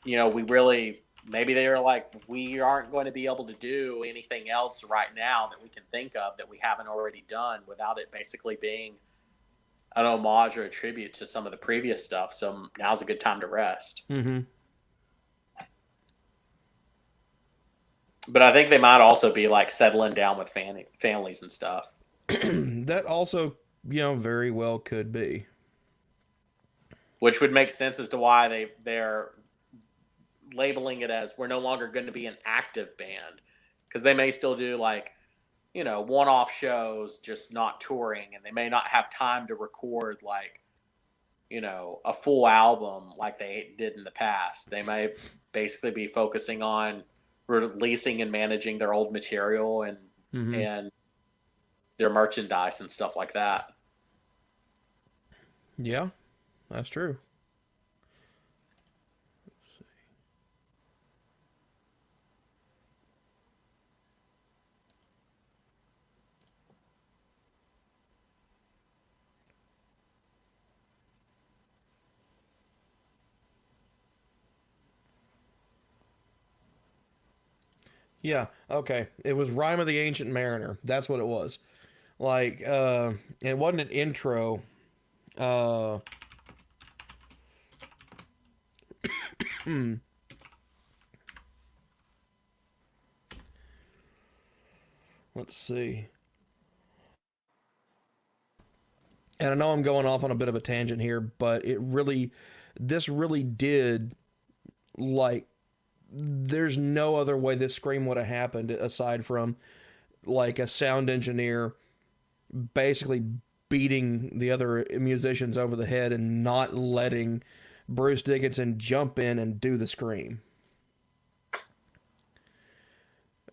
maybe they were like, we aren't going to be able to do anything else right now that we can think of that we haven't already done without it basically being an homage or a tribute to some of the previous stuff. So now's a good time to rest. Mm-hmm. But I think they might also be like settling down with families and stuff. That also, very well could be. Which would make sense as to why they're labeling it as, we're no longer going to be an active band. Because they may still do one-off shows, just not touring. And they may not have time to record a full album like they did in the past. They may basically be focusing on releasing and managing their old material and their merchandise and stuff like that. Yeah, that's true. Let's see. Yeah, okay. It was Rhyme of the Ancient Mariner. That's what it was. It wasn't an intro. Let's see. And I know I'm going off on a bit of a tangent here, but this really did, there's no other way this scream would have happened aside from a sound engineer basically beating the other musicians over the head and not letting Bruce Dickinson jump in and do the scream.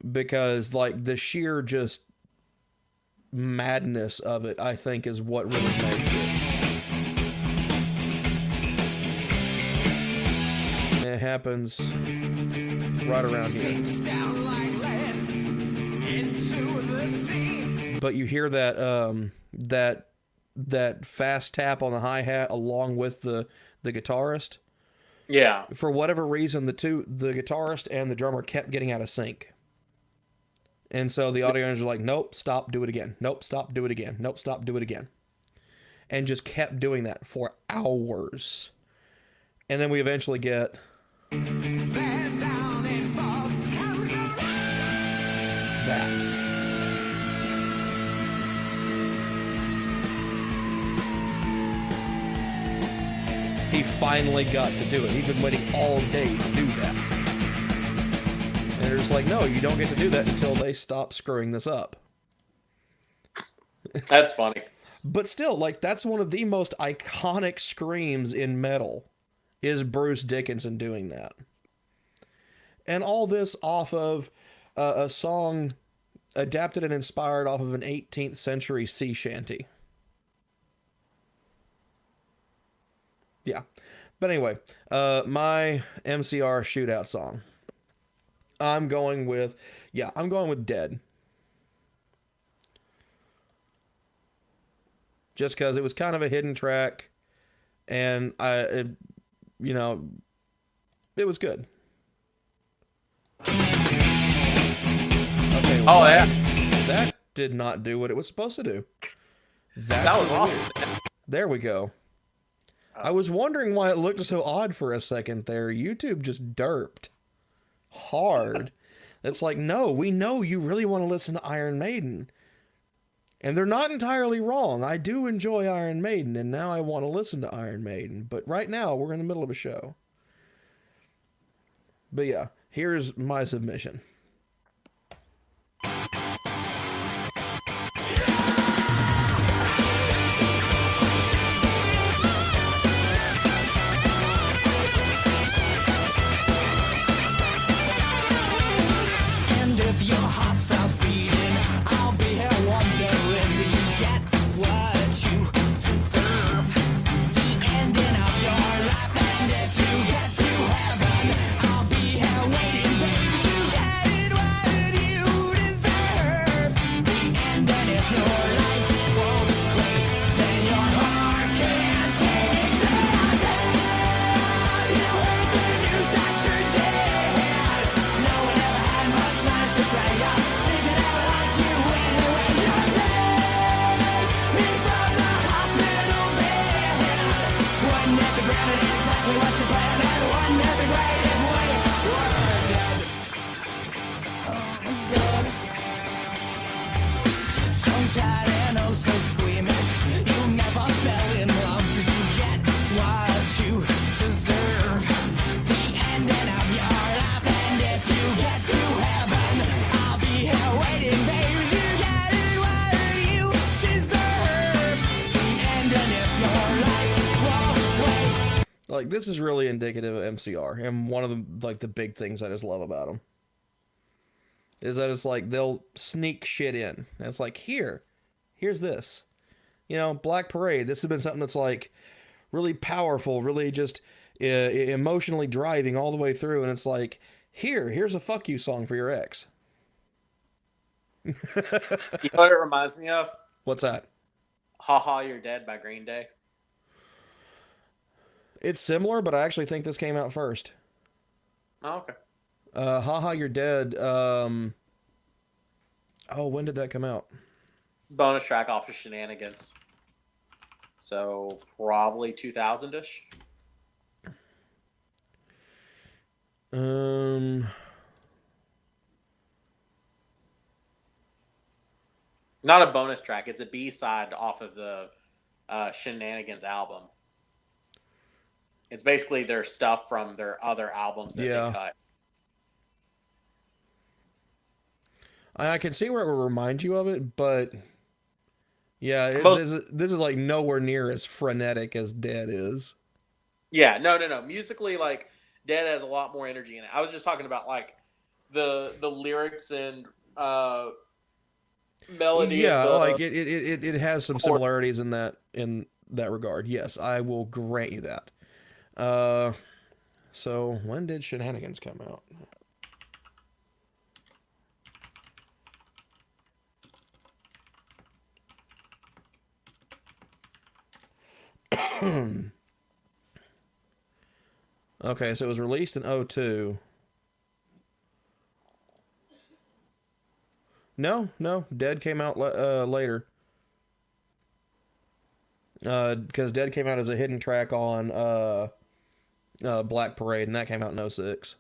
Because the sheer just madness of it, I think, is what really makes it. It happens right around here. But you hear that fast tap on the hi-hat along with the guitarist. Yeah. For whatever reason, the guitarist and the drummer kept getting out of sync. And so the audio engineers are like, nope, stop, do it again. Nope, stop, do it again. Nope, stop, do it again. And just kept doing that for hours. And then we eventually get that. He finally got to do it. He'd been waiting all day to do that. And they're just like, no, you don't get to do that until they stop screwing this up. That's funny. But still, that's one of the most iconic screams in metal, is Bruce Dickinson doing that. And all this off of a song adapted and inspired off of an 18th century sea shanty. Yeah. But anyway, my MCR shootout song. I'm going with Dead. Just because it was kind of a hidden track, and It was good. Okay, Oh, well, yeah. that did not do what it was supposed to do. That was awesome. There we go. I was wondering why it looked so odd for a second there. YouTube just derped hard. It's like, no, we know you really want to listen to Iron Maiden. And they're not entirely wrong. I do enjoy Iron Maiden, and now I want to listen to Iron Maiden. But right now, we're in the middle of a show. But yeah, here's my submission. And if your heart stops beating, I'll be here wondering, did you get what you deserve? The ending of your life, and if you get to heaven, I'll be here waiting, baby. Did you get what you deserve? The ending of your life won't wait, then your heart can't take the sound. You heard the news that you're dead. No one ever had much nice to say. I think that I liked you anyway. You're dead. Me from the hospital bed. Wouldn't it be granted exactly what you planned? And wouldn't it be great if we were dead? Dead. Tongue-tied and oh so squeamish. You never fell in love. Did you get what you deserve? The ending of your life, and if you get to heaven, I'll be here waiting, baby. Did you get what you deserve? The ending of your life won't wait. Like, this is really indicative of MCR, and one of the the big things I just love about them is that it's like they'll sneak shit in. And it's like, here's this, Black Parade. This has been something that's like really powerful, really just emotionally driving all the way through, and it's like, here's a fuck you song for your ex. You know what it reminds me of? What's that? Ha Ha, You're Dead by Green Day. It's similar, but I actually think this came out first. Oh, okay. Haha, You're Dead. When did that come out? Bonus track off of Shenanigans. So probably 2000-ish. Not a bonus track. It's a B-side off of the Shenanigans album. It's basically their stuff from their other albums that they cut. I can see where it will remind you of it, but yeah, this is like nowhere near as frenetic as Dead is. Yeah, no. Musically, like, Dead has a lot more energy in it. I was just talking about like the lyrics and melody. Yeah, like it has some similarities in that regard. Yes, I will grant you that. So when did Shenanigans come out? Okay, so it was released in 2002. No, Dead came out later. Because Dead came out as a hidden track on Black Parade, and that came out in 2006.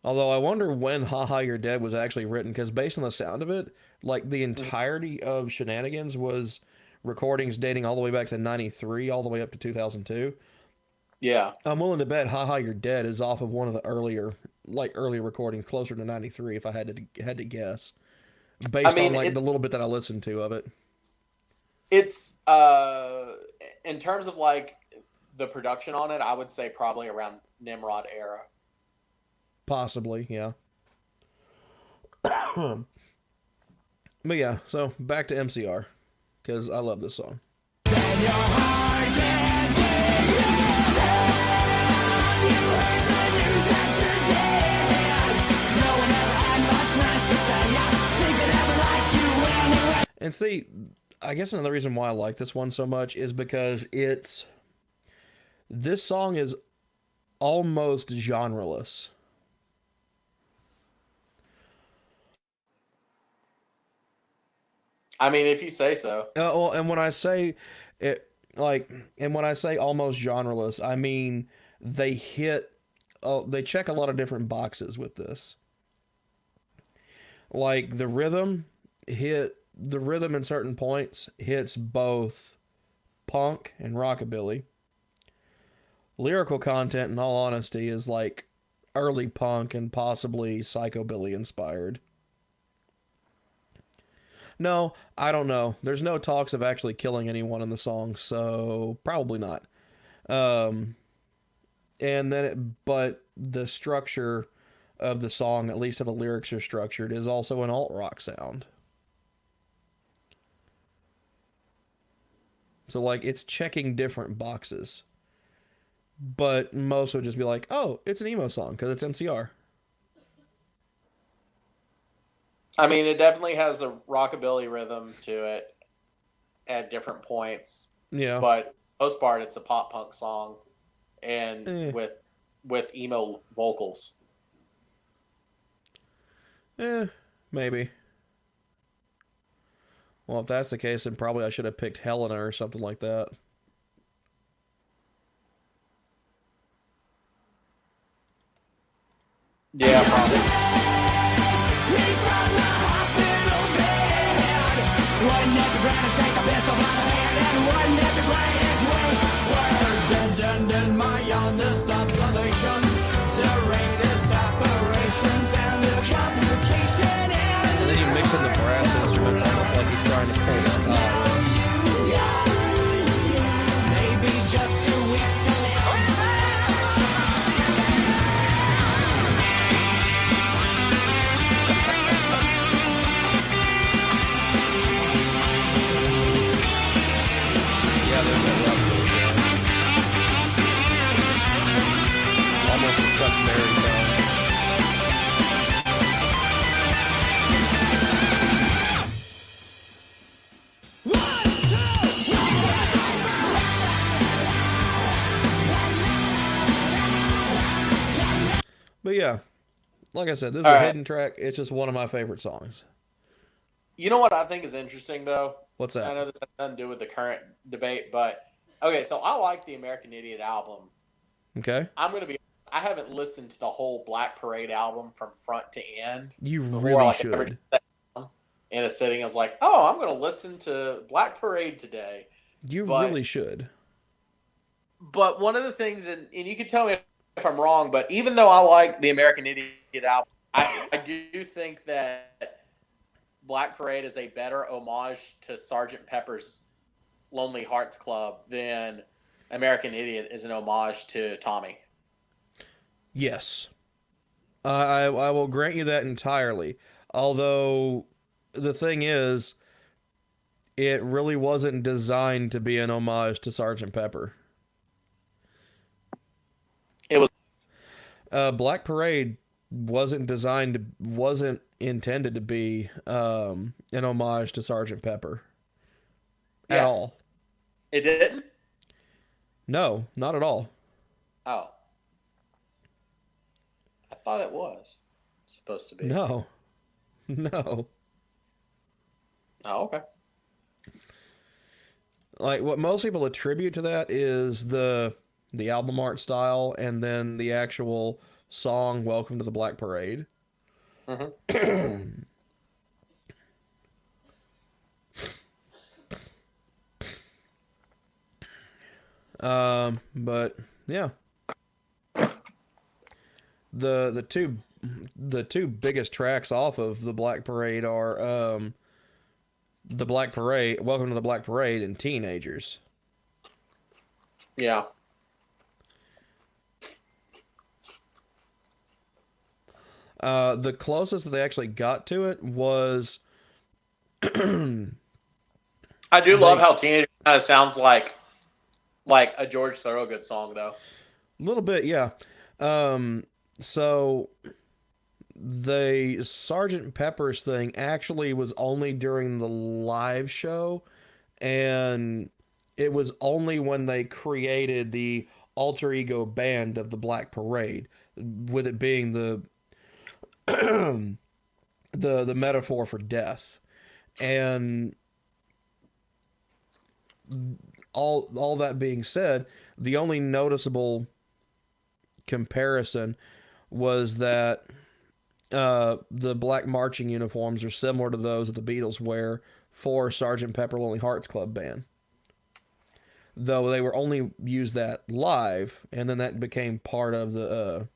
Although I wonder when Haha You're Dead was actually written, because based on the sound of it, like the entirety of Shenanigans was recordings dating all the way back to 93, all the way up to 2002. Yeah. I'm willing to bet Haha You're Dead is off of one of the earlier recordings, closer to 93 if I had to guess. Based on the little bit that I listened to of it. It's in terms of like the production on it, I would say probably around Nimrod era. Possibly, yeah. But yeah, so back to MCR, because I love this song. Then your heart can't take the sound. You heard the news that you're dead. No one ever had much nice to say. I think they never liked you anyway. And see, I guess another reason why I like this one so much is because it's This song is almost genreless. I mean, if you say so. Well, and when I say it, and when I say almost genreless, I mean they hit, they check a lot of different boxes with this. Like the rhythm in certain points hits both punk and rockabilly. Lyrical content, in all honesty, is like early punk and possibly psychobilly inspired. No, I don't know. There's no talks of actually killing anyone in the song, so probably not. But the structure of the song, at least how the lyrics are structured, is also an alt rock sound. So like it's checking different boxes. But most would just be like, oh, it's an emo song because it's MCR. I mean, it definitely has a rockabilly rhythm to it at different points. Yeah. But for the most part, it's a pop punk song, and with emo vocals. Maybe. Well, if that's the case, then probably I should have picked Helena or something like that. Yeah, probably. And then you mix in the brass instruments almost like he's trying to pull Scott. Just 2 weeks to live. Yeah, there's that rock there. Almost a Chuck Berry song. But yeah, like I said, this is a hidden track. It's just one of my favorite songs. You know what I think is interesting, though? What's that? I know this has nothing to do with the current debate, but okay, so I like the American Idiot album. Okay. I haven't listened to the whole Black Parade album from front to end. You really should. In a sitting, I was like, oh, I'm going to listen to Black Parade today. You really should. But one of the things, and you can tell me if I'm wrong, but even though I like the American Idiot album, I do think that Black Parade is a better homage to Sgt. Pepper's Lonely Hearts Club than American Idiot is an homage to Tommy. Yes. I will grant you that entirely. Although, the thing is, it really wasn't designed to be an homage to Sgt. Pepper. It was. Black Parade wasn't intended to be an homage to Sgt. Pepper. At all. It didn't? No, not at all. Oh. I thought it was supposed to be. No. No. Oh, okay. Like, what most people attribute to that is the album art style and then the actual song, Welcome to the Black Parade. Mm-hmm. But yeah, the two biggest tracks off of the Black Parade are the Black Parade, Welcome to the Black Parade, and Teenagers. Yeah. The closest that they actually got to it was I do love how Teenager kind of sounds like a George Thorogood song, though. A little bit, yeah. So the Sgt. Pepper's thing actually was only during the live show, and it was only when they created the alter ego band of the Black Parade, with it being the the metaphor for death. And all that being said, the only noticeable comparison was that the black marching uniforms are similar to those that the Beatles wear for Sgt. Pepper Lonely Hearts Club Band. Though they were only used that live, and then that became part of the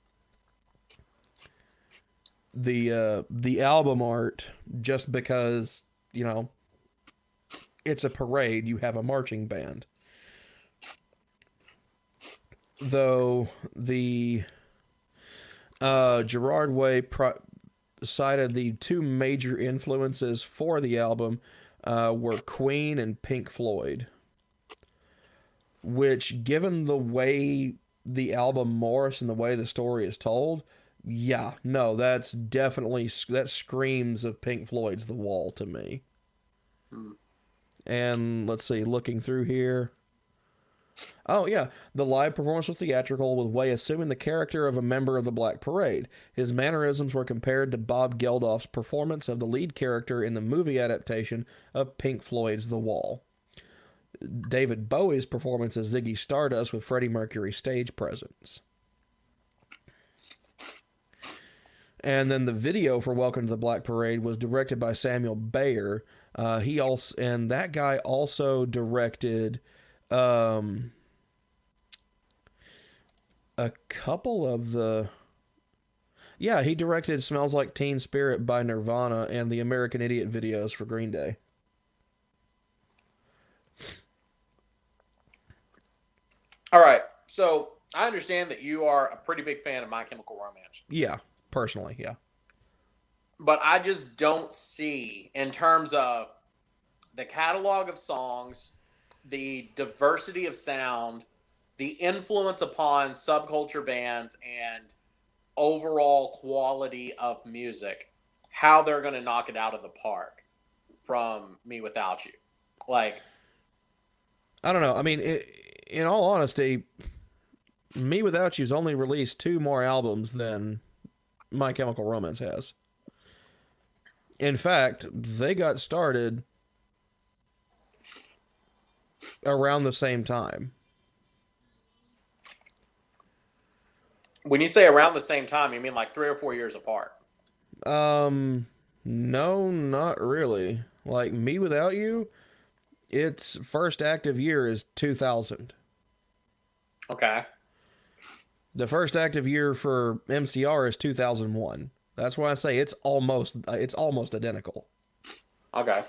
album art, just because, you know, it's a parade, you have a marching band. Though the Gerard Way cited the two major influences for the album were Queen and Pink Floyd, which, given the way the album morphs and the way the story is told, yeah, no, that screams of Pink Floyd's The Wall to me. And let's see, looking through here. Oh, yeah. The live performance was theatrical, with Way assuming the character of a member of the Black Parade. His mannerisms were compared to Bob Geldof's performance of the lead character in the movie adaptation of Pink Floyd's The Wall. David Bowie's performance as Ziggy Stardust with Freddie Mercury's stage presence. And then the video for Welcome to the Black Parade was directed by Samuel Bayer. And that guy also directed a couple of the... Yeah, he directed Smells Like Teen Spirit by Nirvana and the American Idiot videos for Green Day. All right, so I understand that you are a pretty big fan of My Chemical Romance. Yeah, personally, yeah. But I just don't see, in terms of the catalog of songs, the diversity of sound, the influence upon subculture bands, and overall quality of music, how they're going to knock it out of the park from Me Without You. Like, I don't know. I mean, in all honesty, Me Without You's only released 2 more albums than My Chemical Romance has. In fact, they got started around the same time. when you say around the same time, you mean like 3 or 4 years apart? No, not really. Like Me Without You, its first active year is 2000. Okay. The first active year for MCR is 2001. That's why I say it's almost identical. Okay.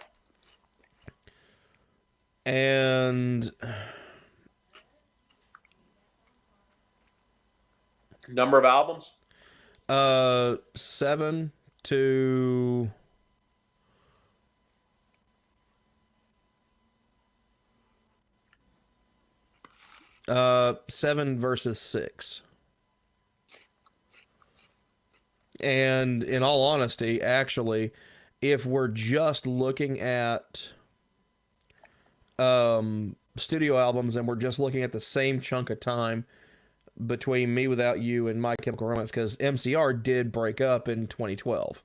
And Number of albums? 7 to 7 versus 6. And in all honesty, actually, if we're just looking at studio albums and we're just looking at the same chunk of time between Me Without You and My Chemical Romance, because MCR did break up in 2012.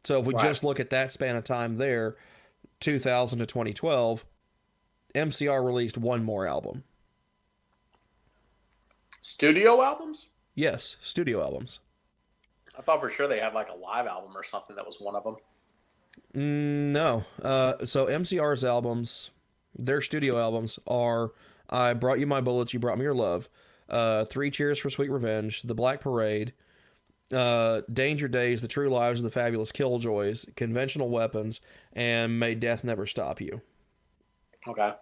So if we just look at that span of time there, 2000 to 2012, MCR released 1 more album. Studio albums? Yes, studio albums. I thought for sure they had like a live album or something that was one of them. No. So MCR's albums, their studio albums are I Brought You My Bullets, You Brought Me Your Love, 3 Cheers for Sweet Revenge, The Black Parade, Danger Days, The True Lives of the Fabulous Killjoys, Conventional Weapons, and May Death Never Stop You. Okay.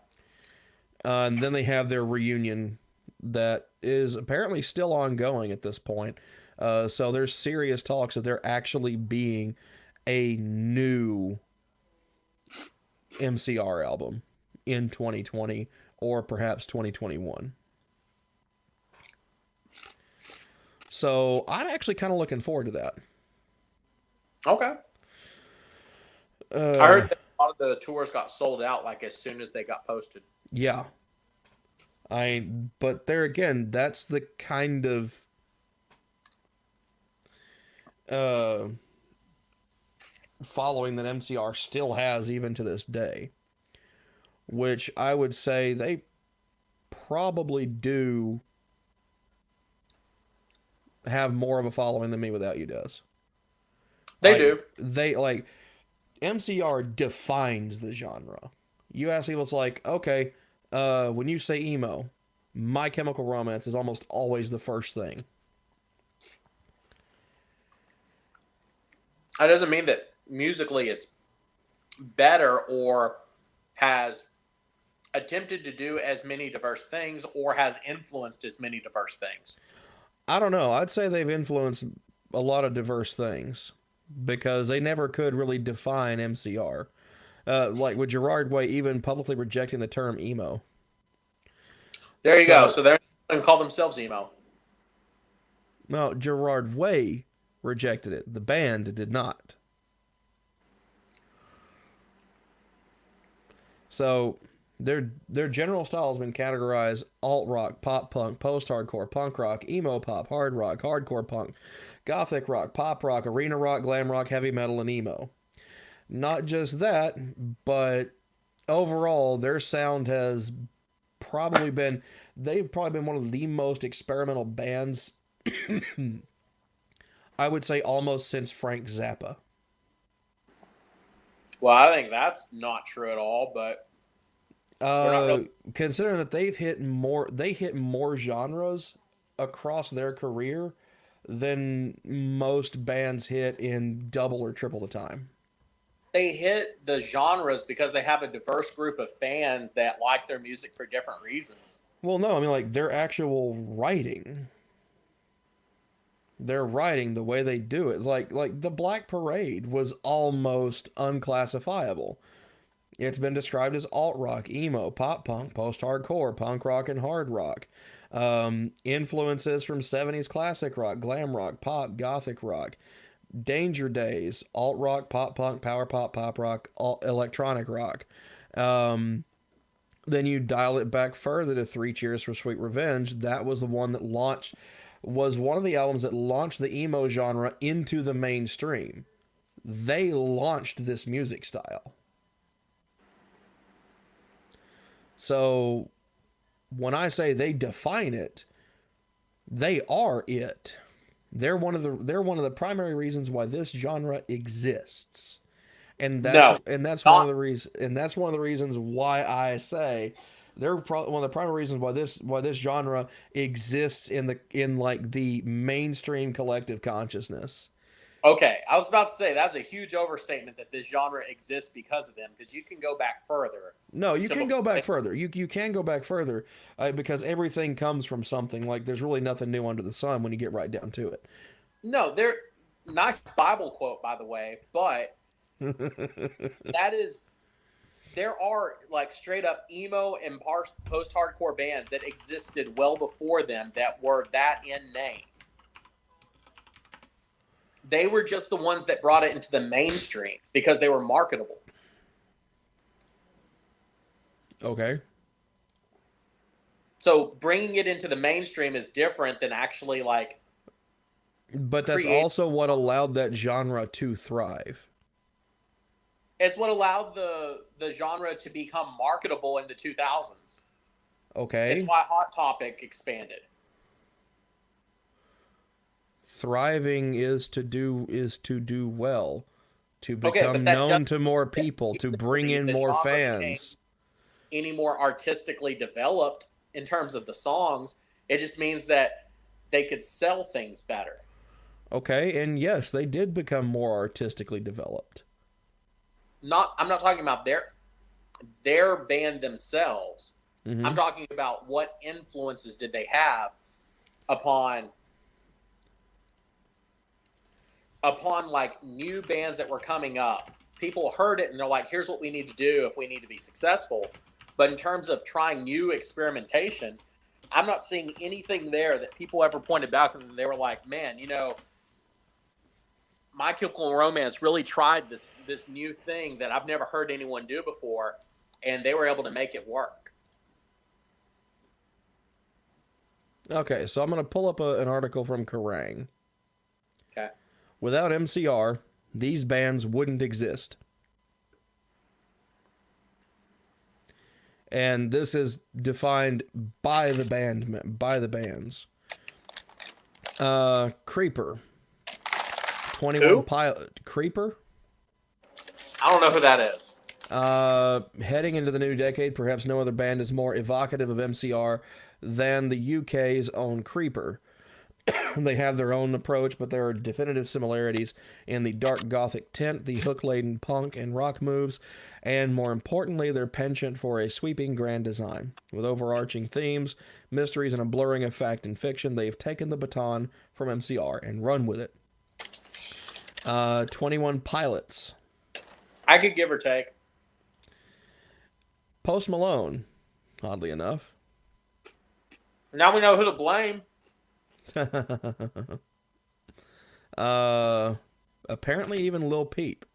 And then they have their reunion that is apparently still ongoing at this point. So there's serious talks of there actually being a new MCR album in 2020 or perhaps 2021. So I'm actually kind of looking forward to that. Okay. I heard that a lot of the tours got sold out like as soon as they got posted. Yeah. But there again, that's the kind of following that MCR still has even to this day, which I would say they probably do have more of a following than Me Without You does. They do. They like MCR defines the genre. You ask people, it's like, okay, when you say emo, My Chemical Romance is almost always the first thing. That doesn't mean that musically it's better or has attempted to do as many diverse things or has influenced as many diverse things. I don't know. I'd say they've influenced a lot of diverse things because they never could really define MCR. Like with Gerard Way even publicly rejecting the term emo. There you go. So they're going to call themselves emo. No, Gerard Way rejected it. The band did not. So their general style has been categorized alt rock, pop punk, post hardcore, punk rock, emo pop, hard rock, hardcore punk, gothic rock, pop rock, arena rock, glam rock, heavy metal, and emo. Not just that, but overall their sound has they've probably been one of the most experimental bands I would say almost since Frank Zappa. Well, I think that's not true at all, but considering that they hit more genres across their career than most bands hit in double or triple the time. They hit the genres because they have a diverse group of fans that like their music for different reasons. Well, no, I mean like their actual writing. Their writing, the way they do it, like the Black Parade was almost unclassifiable. It's been described as alt rock, emo, pop punk, post hardcore, punk rock, and hard rock. Influences from 70s classic rock, glam rock, pop, gothic rock. Danger Days, alt rock, pop punk, power pop, pop rock, electronic rock. Then you dial it back further to Three Cheers for Sweet Revenge. That was the one that was one of the albums that launched the emo genre into the mainstream. They launched this music style. So when I say they define it, they are it. They're one of the primary reasons why this genre exists. And that's one of the reasons why I say they're one of the primary reasons why this genre exists in like the mainstream collective consciousness. Okay, I was about to say that's a huge overstatement that this genre exists because of them, because you can go back further. No, you can go back further. You can go back further because everything comes from something. Like there's really nothing new under the sun when you get right down to it. No, they're nice Bible quote, by the way, but there are like straight up emo and post-hardcore bands that existed well before them that were that in name. They were just the ones that brought it into the mainstream because they were marketable. Okay. So bringing it into the mainstream is different than actually like. But that's also what allowed that genre to thrive. It's what allowed the genre to become marketable in the 2000s. Okay. It's why Hot Topic expanded. Thriving is to do well, to become known to more people, to bring in more fans. Any more artistically developed in terms of the songs, it just means that they could sell things better. Okay, and yes, they did become more artistically developed. I'm not talking about their band themselves. Mm-hmm. I'm talking about what influences did they have upon like new bands that were coming up. People heard it and they're like, here's what we need to do if we need to be successful. But in terms of trying new experimentation, I'm not seeing anything there that people ever pointed back and they were like, man, My Chemical Romance really tried this new thing that I've never heard anyone do before, and they were able to make it work. Okay, so I'm going to pull up an article from Kerrang. Okay. Without MCR, these bands wouldn't exist. And this is defined by the bands. Creeper. 21 Who? Pilot. Creeper? I don't know who that is. Heading into the new decade, perhaps no other band is more evocative of MCR than the UK's own Creeper. They have their own approach, but there are definitive similarities in the dark gothic tint, the hook-laden punk and rock moves, and more importantly, their penchant for a sweeping grand design. With overarching themes, mysteries, and a blurring of fact and fiction, they've taken the baton from MCR and run with it. 21 Pilots. I could give or take. Post Malone, oddly enough. Now we know who to blame. Apparently even Lil Peep.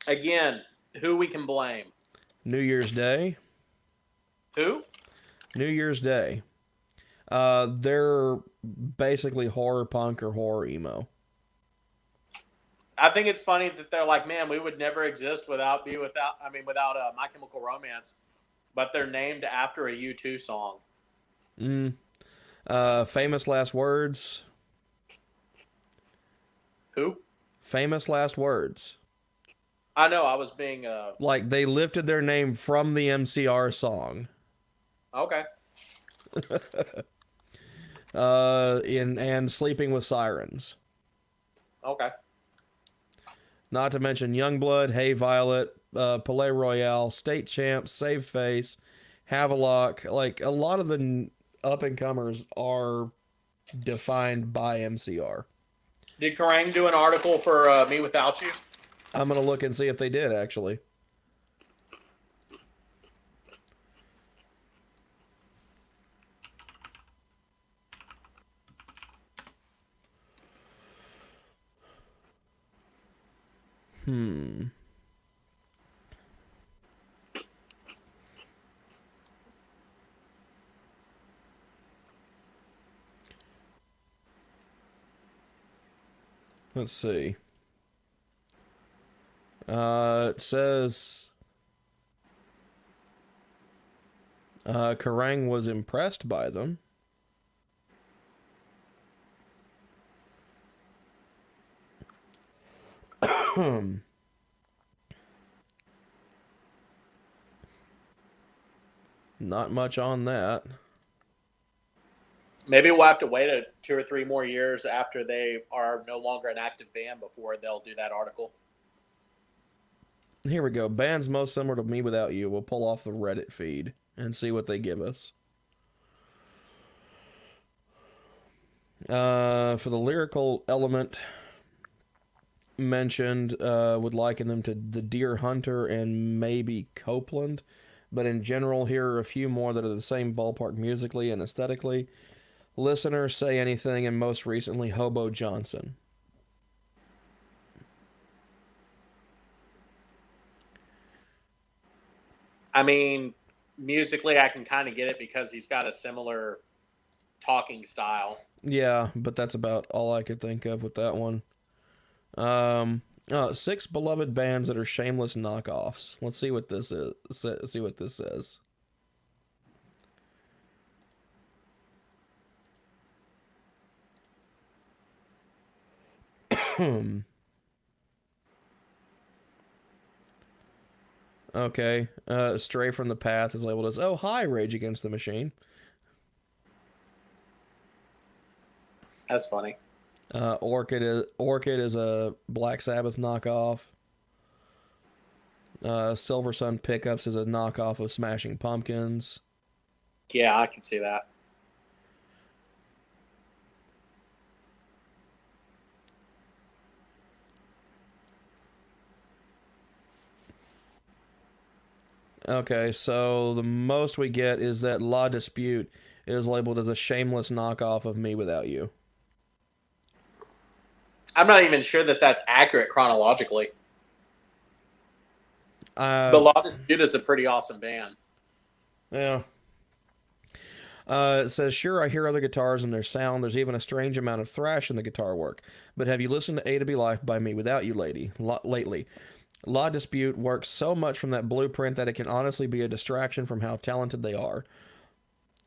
Again, who we can blame? New Year's Day. Who? New Year's Day. They're basically horror punk or horror emo. I think it's funny that they're like, man, we would never exist without My Chemical Romance, but they're named after a U2 song. Famous Last Words. Who? Famous Last Words. I know. I was being Like they lifted their name from the MCR song. okay. And Sleeping with Sirens. Okay. Not to mention Youngblood, Hey Violet, Palais Royale, State Champs, Save Face, Havelock. Like a lot of the up and comers are defined by MCR. Did Kerrang do an article for Me Without You? I'm gonna look and see if they did actually. Let's see. It says Kerrang was impressed by them. Not much on that. Maybe we'll have to wait 2 or 3 more years after they are no longer an active band before they'll do that article. Here we go. Bands most similar to Me Without You. We'll pull off the Reddit feed and see what they give us. For the lyrical element mentioned, would liken them to the Deer Hunter and maybe Copeland. But in general, here are a few more that are the same ballpark musically and aesthetically. Listener, Say Anything, and most recently, Hobo Johnson. I mean, musically, I can kind of get it because he's got a similar talking style. Yeah, but that's about all I could think of with that one. 6 beloved bands that are shameless knockoffs. Let's see what this is. See what this says. Okay. Stray from the Path is labeled as, oh, hi, Rage Against the Machine. That's funny. Orchid is a Black Sabbath knockoff. Silver Sun Pickups is a knockoff of Smashing Pumpkins. Yeah, I can see that. Okay, so the most we get is that La Dispute is labeled as a shameless knockoff of Me Without You. I'm not even sure that that's accurate chronologically. But La Dispute is a pretty awesome band. Yeah. It says, sure, I hear other guitars and their sound. There's even a strange amount of thrash in the guitar work. But have you listened to A to Be Life by Me Without You lately? La Dispute works so much from that blueprint that it can honestly be a distraction from how talented they are.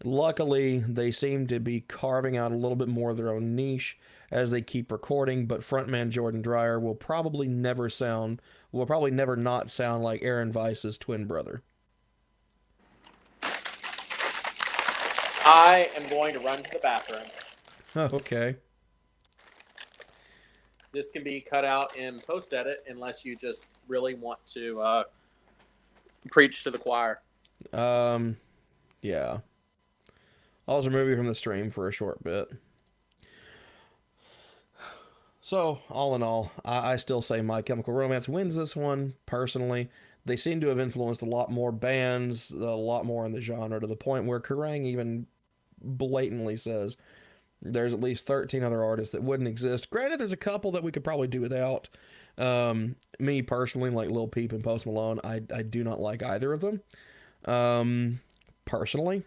Luckily, they seem to be carving out a little bit more of their own niche as they keep recording, but frontman Jordan Dreyer will probably never not sound like Aaron Weiss's twin brother. I am going to run to the bathroom. Oh, okay. This can be cut out in post-edit unless you just really want to preach to the choir. Yeah. I'll just remove you from the stream for a short bit. So, all in all, I still say My Chemical Romance wins this one, personally. They seem to have influenced a lot more bands, a lot more in the genre, to the point where Kerrang even blatantly says there's at least 13 other artists that wouldn't exist. Granted, there's a couple that we could probably do without. Me, personally, like Lil Peep and Post Malone, I do not like either of them. Personally.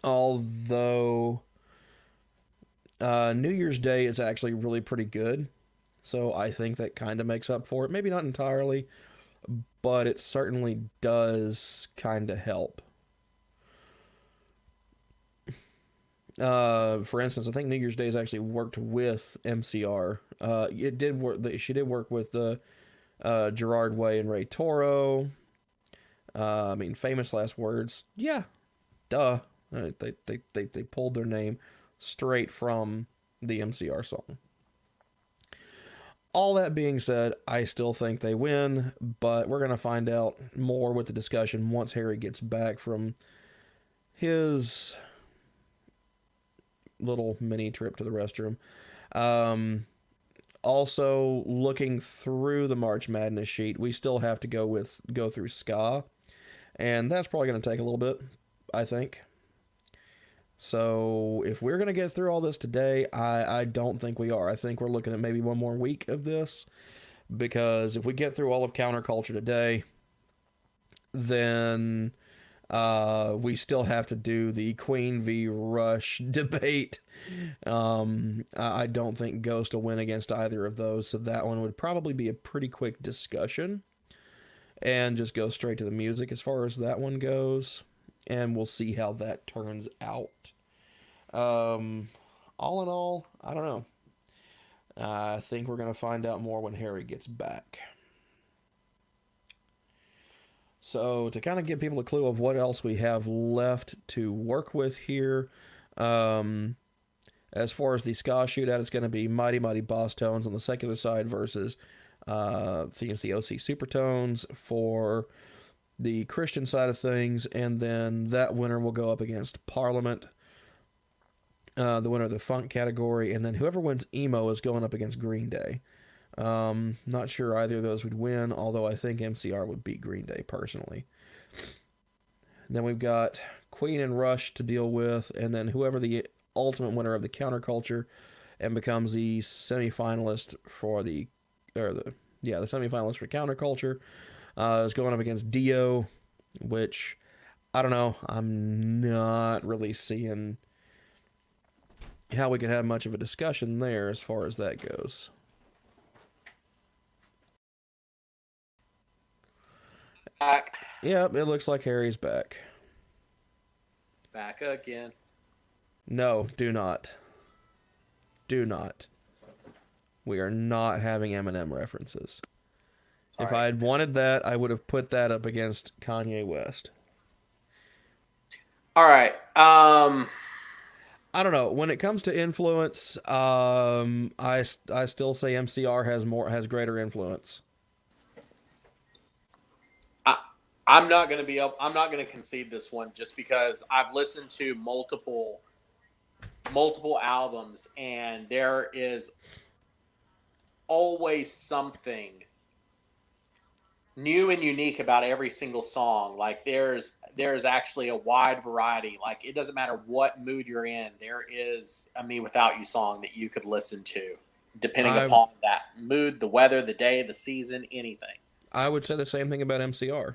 Although New Year's Day is actually really pretty good, so I think that kind of makes up for it. Maybe not entirely, but it certainly does kind of help. For instance, I think New Year's Days actually worked with MCR. It did work. She did work with Gerard Way and Ray Toro. I mean, Famous Last Words. Yeah, duh. They pulled their name straight from the MCR song. All that being said, I still think they win, but we're going to find out more with the discussion once Harry gets back from his little mini trip to the restroom. Also, looking through the March Madness sheet, we still have to go through ska, and that's probably going to take a little bit, I think. So, if we're going to get through all this today, I don't think we are. I think we're looking at maybe one more week of this, because if we get through all of Counterculture today, then we still have to do the Queen v. Rush debate. I don't think Ghost will win against either of those, so that one would probably be a pretty quick discussion, and just go straight to the music as far as that one goes. And we'll see how that turns out. All in all, I don't know. I think we're going to find out more when Harry gets back. So, to kind of give people a clue of what else we have left to work with here, as far as the ska shootout, it's going to be Mighty Mighty Boss Tones on the secular side versus the OC Supertones for the Christian side of things, and then that winner will go up against Parliament, the winner of the funk category, and then whoever wins emo is going up against Green Day. Not sure either of those would win, although I think MCR would beat Green Day personally. Then we've got Queen and Rush to deal with, and then whoever the ultimate winner of the Counterculture and becomes the semifinalist for the semifinalist for Counterculture is going up against Dio, which, I don't know, I'm not really seeing how we could have much of a discussion there as far as that goes. Back. Yep, it looks like Harry's back. Back again. No, do not. Do not. We are not having Eminem references. Sorry. If I had wanted that, I would have put that up against Kanye West. All right. I don't know. When it comes to influence, I still say MCR has greater influence. I'm not going to concede this one just because I've listened to multiple albums, and there is always something new and unique about every single song. Like there's actually a wide variety. Like it doesn't matter what mood you're in. There is a Me Without You song that you could listen to depending upon that mood, the weather, the day, the season, anything. I would say the same thing about MCR.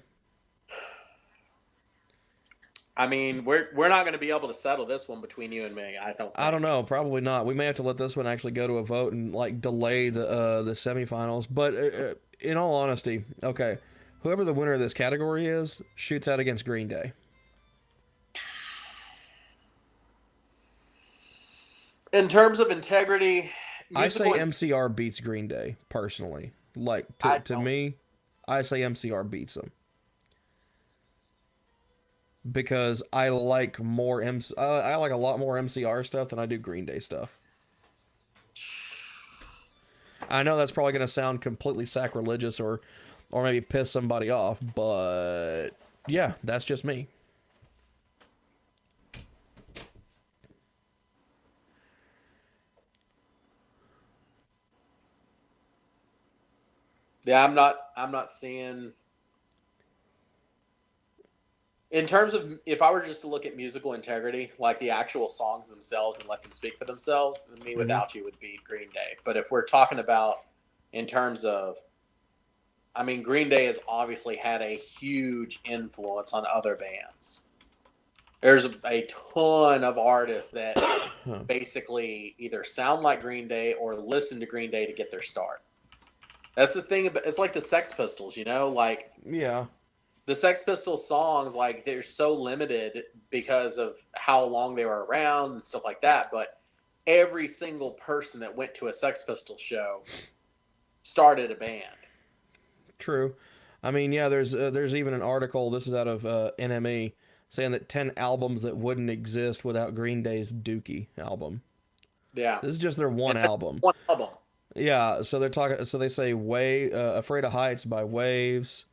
I mean, we're not going to be able to settle this one between you and me. I don't. I don't know. Probably not. We may have to let this one actually go to a vote and like delay the semifinals. But in all honesty, okay, whoever the winner of this category is shoots out against Green Day. In terms of integrity, I say musical MCR beats Green Day personally. Like I to don't- me, I say MCR beats them because I like more I like a lot more MCR stuff than I do Green Day stuff. I know that's probably going to sound completely sacrilegious or maybe piss somebody off, but yeah, that's just me. Yeah, I'm not seeing. In terms of, if I were just to look at musical integrity, like the actual songs themselves and let them speak for themselves, then Me Without You would beat Green Day. But if we're talking about in terms of, I mean, Green Day has obviously had a huge influence on other bands. There's a ton of artists that basically either sound like Green Day or listen to Green Day to get their start. That's the thing about, it's like the Sex Pistols, you know, like Yeah. the Sex Pistols songs, like they're so limited because of how long they were around and stuff like that. But every single person that went to a Sex Pistols show started a band. True. I mean, yeah, there's even an article, this is out of NME, saying that 10 albums that wouldn't exist without Green Day's Dookie album. Yeah, This is just their one album. one album. Yeah, so they're talking. So they say, "Afraid of Heights" by Waves.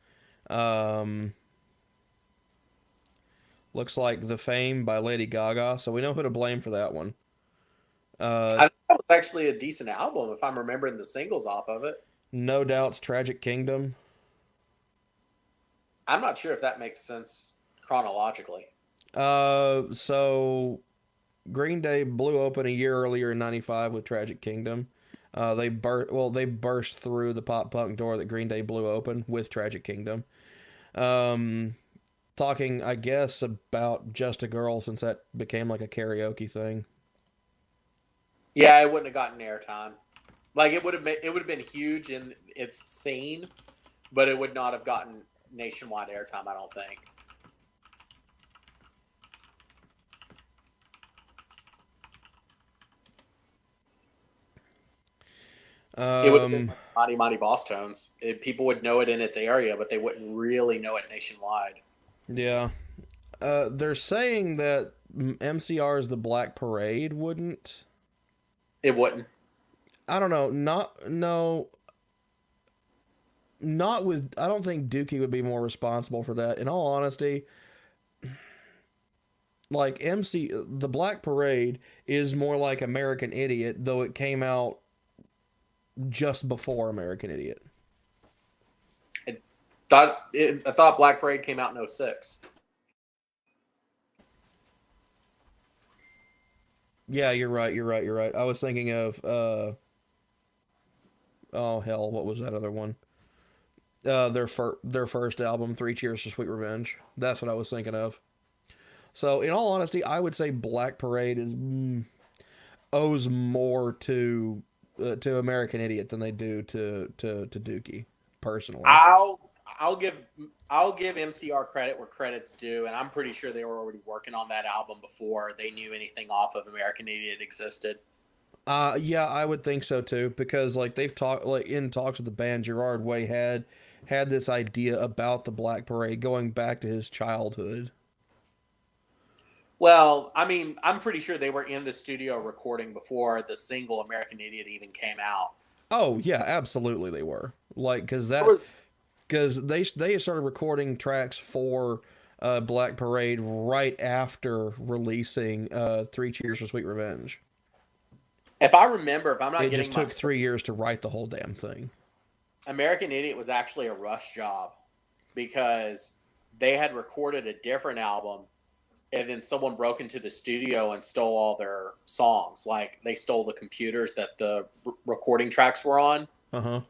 Looks like "The Fame" by Lady Gaga. So we know who to blame for that one. I think that was actually a decent album if I'm remembering the singles off of it. No Doubt's "Tragic Kingdom." I'm not sure if that makes sense chronologically. So Green Day blew open a year earlier in '95 with "Tragic Kingdom." They burst through the pop punk door that Green Day blew open with "Tragic Kingdom." Talking, I guess, about "Just a Girl" since that became like a karaoke thing. Yeah, it wouldn't have gotten airtime. Like it would have been huge in its scene, but it would not have gotten nationwide airtime, I don't think. It would have been like Mighty Mighty Boss Tones. People would know it in its area, but they wouldn't really know it nationwide. Yeah. They're saying that MCR's The Black Parade wouldn't. It wouldn't. I don't know. Not with. I don't think Dookie would be more responsible for that. In all honesty, like The Black Parade is more like American Idiot, though it came out just before American Idiot. I thought Black Parade came out in 06. Yeah, you're right. I was thinking of oh hell, what was that other one? Their first album, Three Cheers for Sweet Revenge. That's what I was thinking of. So, in all honesty, I would say Black Parade owes more to American Idiot than they do to Dookie, personally. I'll give MCR credit where credit's due, and I'm pretty sure they were already working on that album before they knew anything off of American Idiot existed. Yeah, I would think so too, because like they've talked, like in talks with the band, Gerard Way had this idea about the Black Parade going back to his childhood. Well, I mean, I'm pretty sure they were in the studio recording before the single American Idiot even came out. Oh yeah, absolutely they were. Like because they started recording tracks for Black Parade right after releasing Three Cheers for Sweet Revenge. If I remember, if I'm not It getting just took 3 years to write the whole damn thing. American Idiot was actually a rush job because they had recorded a different album and then someone broke into the studio and stole all their songs. Like they stole the computers that the recording tracks were on. Uh-huh.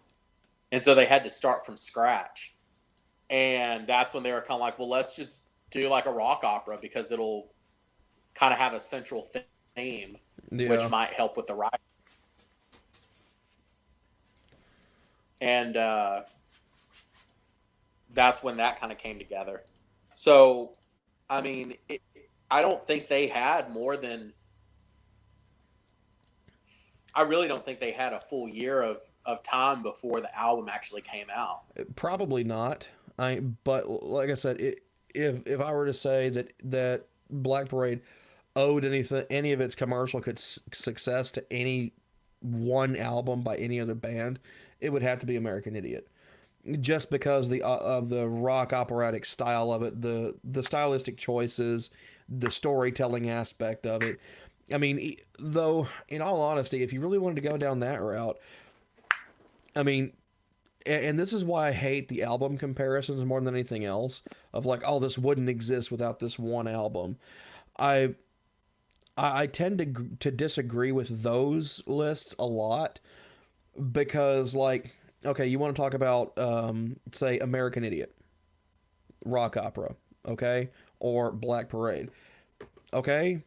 And so they had to start from scratch. And that's when they were kind of like, well, let's just do like a rock opera because it'll kind of have a central theme, which might help with the writing. And that's when that kind of came together. So, I mean, I don't think they had more than. I really don't think they had a full year of time before the album actually came out. Probably not. But like I said, if I were to say that Black Parade owed any of its commercial success to any one album by any other band, it would have to be American Idiot. Just because of the rock operatic style of it, the stylistic choices, the storytelling aspect of it. I mean, though, in all honesty, if you really wanted to go down that route, I mean, and this is why I hate the album comparisons more than anything else, of like, oh, this wouldn't exist without this one album. I tend to disagree with those lists a lot because, like, okay, you want to talk about, say, American Idiot, rock opera, okay, or Black Parade, okay?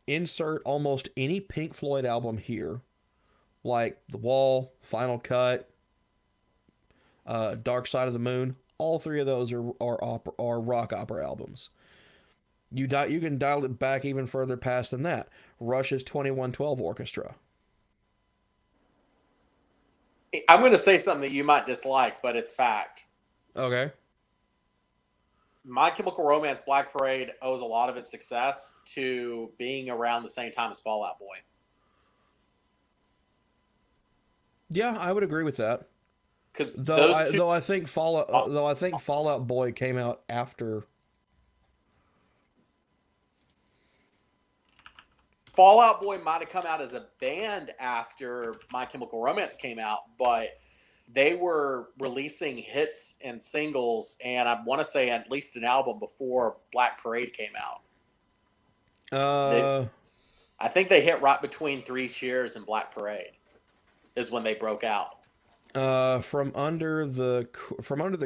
Insert almost any Pink Floyd album here, like The Wall, Final Cut, Dark Side of the Moon. All three of those are rock opera albums. You can dial it back even further past than that. Rush's 2112 Orchestra. I'm going to say something that you might dislike, but it's fact. Okay. My Chemical Romance Black Parade owes a lot of its success to being around the same time as Fall Out Boy. Yeah, I would agree with that. Because though I think Fall Out Boy came out after. Fall Out Boy might have come out as a band after My Chemical Romance came out, but they were releasing hits and singles, and I want to say at least an album before Black Parade came out. I think they hit right between Three Cheers and Black Parade is when they broke out. From under the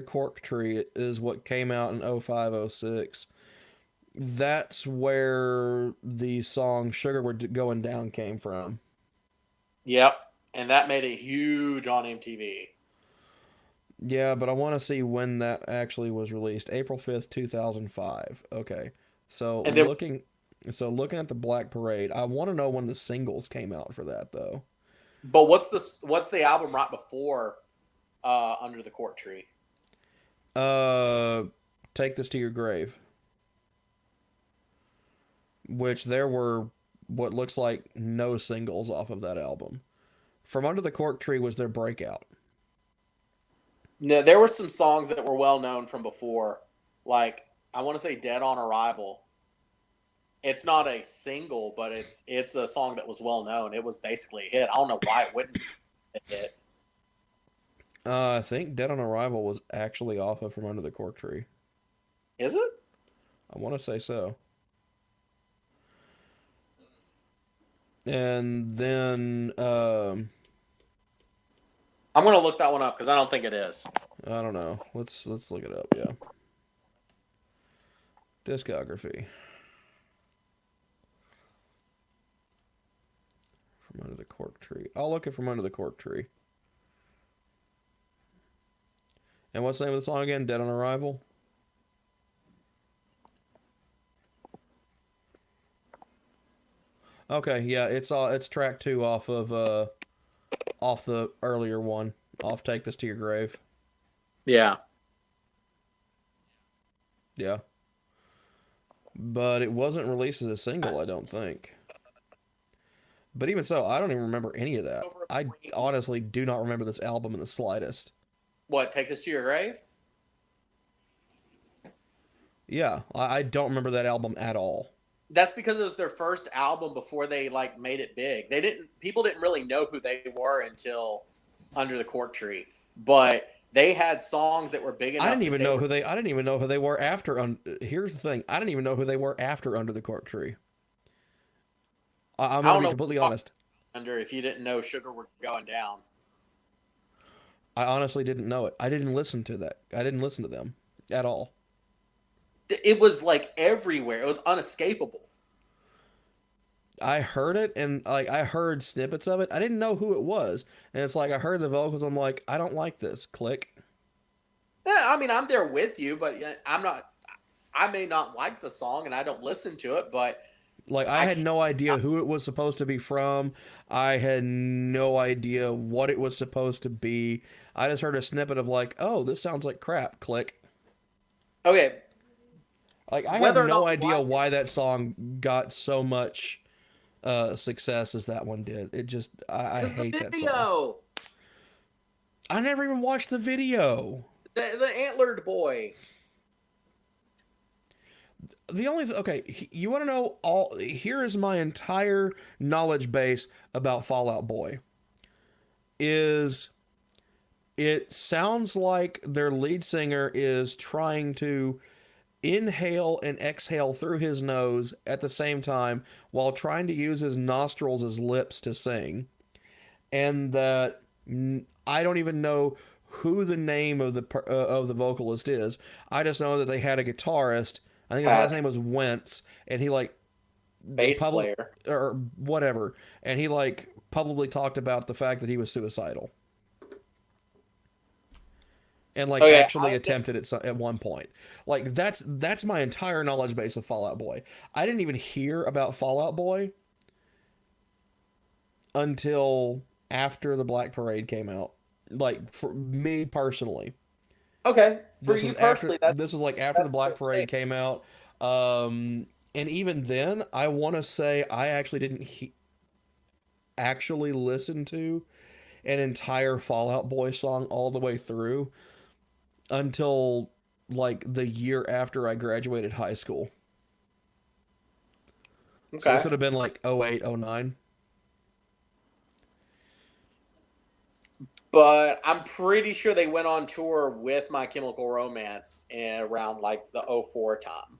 Cork Tree is what came out in 05-06. That's where the song Sugar We're Going Down came from. Yep. And that made it huge on MTV. Yeah, but I want to see when that actually was released. April 5th, 2005. Okay. So looking at the Black Parade, I want to know when the singles came out for that though. But what's the album right before Under the Cork Tree? Take This to Your Grave. Which there were what looks like no singles off of that album. From Under the Cork Tree was their breakout. No, there were some songs that were well known from before. Like, I want to say Dead on Arrival. It's not a single, but it's a song that was well known. It was basically a hit. I don't know why it wouldn't be a hit. I think Dead on Arrival was actually off of From Under the Cork Tree. Is it? I want to say so. And then I'm gonna look that one up because I don't think it is. I don't know. Let's look it up. Yeah. Discography. From Under the Cork Tree. I'll look at From Under the Cork Tree. And what's the name of the song again? Dead on Arrival? Okay, yeah, it's track 2 off of off the earlier one. Off Take This to Your Grave. Yeah. Yeah. But it wasn't released as a single, I don't think. But even so, I don't even remember any of that. I honestly do not remember this album in the slightest. What, Take This to Your Grave? Yeah, I don't remember that album at all. That's because it was their first album before they like made it big. People didn't really know who they were until Under the Cork Tree. But they had songs that were big enough. I didn't even know who they were after. Here's the thing. I didn't even know who they were after Under the Cork Tree. I'm going to be completely honest. If you didn't know Sugar We're Going Down. I honestly didn't know it. I didn't listen to that. I didn't listen to them at all. It was like everywhere. It was unescapable. I heard it, and like I heard snippets of it. I didn't know who it was, and it's like I heard the vocals. I'm like, I don't like this. Click. Yeah, I mean, I'm there with you, but I'm not. I may not like the song, and I don't listen to it, but Like I had no idea who it was supposed to be from. I had no idea what it was supposed to be. I just heard a snippet of like, oh, this sounds like crap. Click. okay. Like I have Whether or no not we idea liked it. why that song got so much success as that one did. It just I Because the hate that song. video, I never even watched the video. the antlered boy. The only okay, you want to know all? Here is my entire knowledge base about Fallout Boy. Is it sounds like their lead singer is trying to inhale and exhale through his nose at the same time while trying to use his nostrils as lips to sing, and that I don't even know who the name of the vocalist is. I just know that they had a guitarist. I think his last name was Wentz, and he like Bass player. or whatever, and he like publicly talked about the fact that he was suicidal, and like actually attempted it at one point. Like that's my entire knowledge base of Fallout Boy. I didn't even hear about Fallout Boy until after the Black Parade came out. Like for me personally. Okay, for This you was personally, after this was like after the Black fair to Parade say. came out, and even then, I want to say I actually didn't actually listen to an entire Fallout Boy song all the way through until like the year after I graduated high school. So Okay. this would have been like 08, 09. But I'm pretty sure they went on tour with My Chemical Romance around like the 04 time.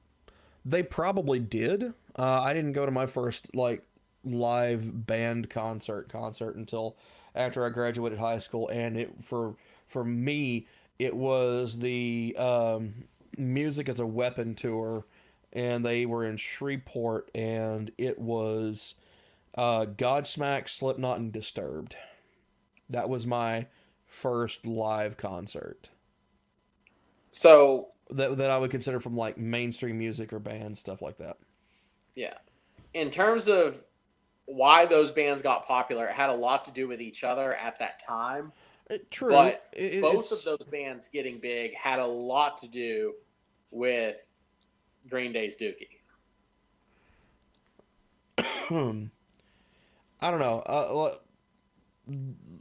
They probably did. I didn't go to my first like live band concert until after I graduated high school, and it for me it was the Music as a Weapon tour, and they were in Shreveport, and it was Godsmack, Slipknot, and Disturbed. That was my first live concert. So That I would consider from like mainstream music or bands, stuff like that. yeah, in terms of why those bands got popular, it had a lot to do with each other at that time. True. But both of those bands getting big had a lot to do with Green Day's Dookie. I don't know.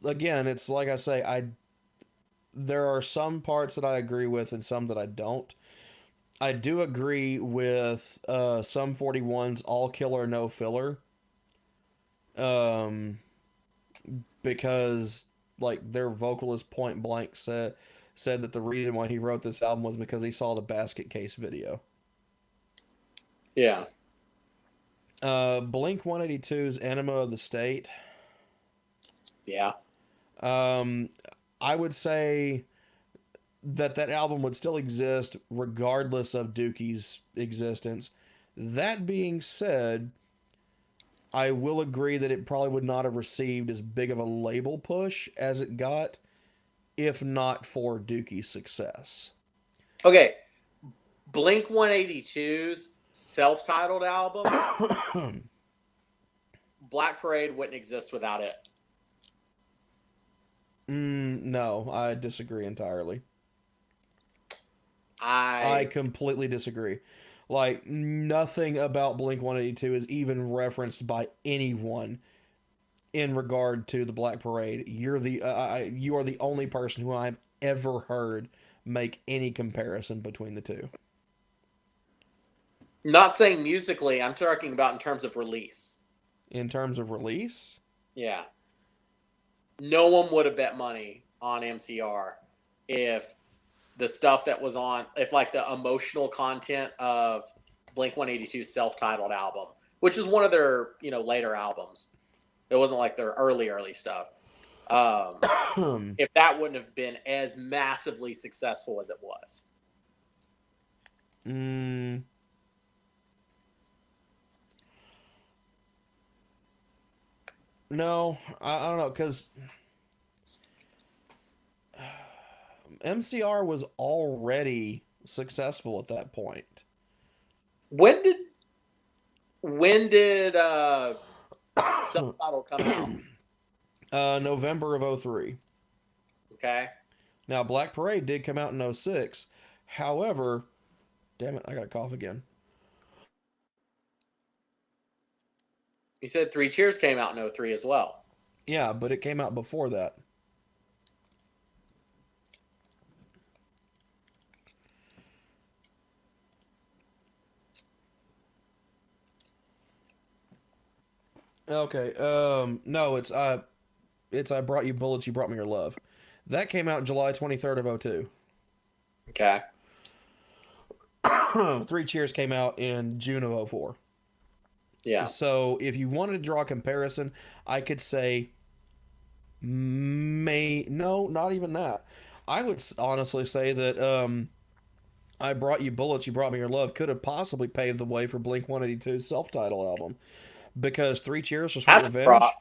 Again, it's like I say, there are some parts that I agree with and some that I don't. I do agree with Sum 41's All Killer No Filler. Because like their vocalist point blank said that the reason why he wrote this album was because he saw the Basket Case video. Yeah. Blink 182's Enema of the State. Yeah. I would say that album would still exist regardless of Dookie's existence. That being said, I will agree that it probably would not have received as big of a label push as it got if not for Dookie's success. Okay. Blink 182's self-titled album, Black Parade wouldn't exist without it. No, I disagree entirely. I completely disagree. Like, nothing about Blink 182 is even referenced by anyone in regard to the Black Parade. You are the only person who I've ever heard make any comparison between the two. Not saying musically, I'm talking about in terms of release. In terms of release? Yeah. No one would have bet money on MCR if the stuff that was on, if like the emotional content of Blink 182's self-titled album, which is one of their, later albums. It wasn't like their early stuff. If that wouldn't have been as massively successful as it was. Mm, no, I don't know, because MCR was already successful at that point. When did Self-Titled come out? November of 03. Okay. Now, Black Parade did come out in 06. However, damn it, I got to cough again. You said Three Cheers came out in 03 as well. Yeah, but it came out before that. Okay. No, it's I Brought You Bullets, You Brought Me Your Love. That came out July 23rd of 02. Okay. Three Cheers came out in June of 04. Yeah. So if you wanted to draw a comparison, I could say no, not even that. I would honestly say that I Brought You Bullets, You Brought Me Your Love could have possibly paved the way for Blink 182's self-titled album, because Three Cheers for Sweet That's Revenge. prop.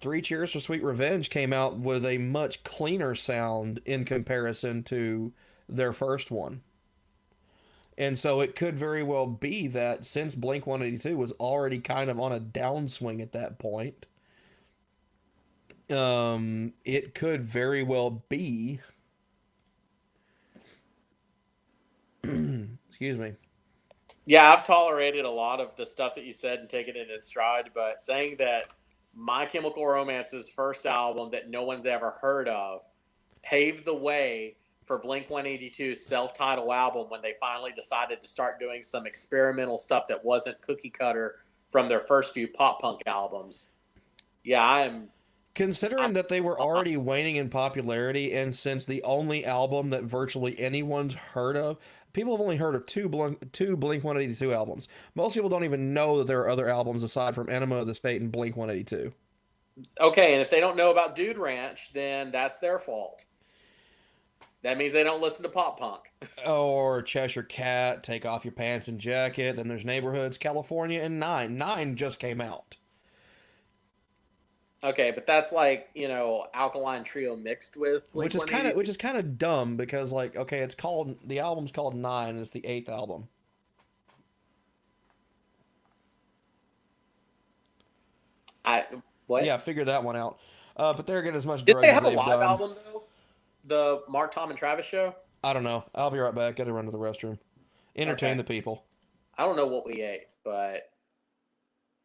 Three Cheers for Sweet Revenge came out with a much cleaner sound in comparison to their first one. And so it could very well be that since Blink 182 was already kind of on a downswing at that point, it could very well be. Excuse me. Yeah, I've tolerated a lot of the stuff that you said and taken it in stride, but saying that My Chemical Romance's first album that no one's ever heard of paved the way for Blink 182's self-titled album when they finally decided to start doing some experimental stuff that wasn't cookie cutter from their first few pop punk albums. Yeah, Considering that they were already waning in popularity, and since the only album that virtually anyone's heard of, people have only heard of two Blink 182 albums. Most people don't even know that there are other albums aside from Enema of the State and Blink 182. Okay, and if they don't know about Dude Ranch, then that's their fault. That means they don't listen to pop punk. Or Cheshire Cat, Take Off Your Pants and Jacket. Then there's Neighborhoods, California, and Nine. Nine just came out. Okay, but that's like, Alkaline Trio mixed with Blink Which is kind of dumb, because the album's called Nine, and it's the 8th album. What? Yeah, figure that one out. But they're getting as much Did drugs they as have a they've live done. album though? The Mark, Tom, and Travis show? I don't know. I'll be right back. Got to run to the restroom. Entertain the people. I don't know what we ate, but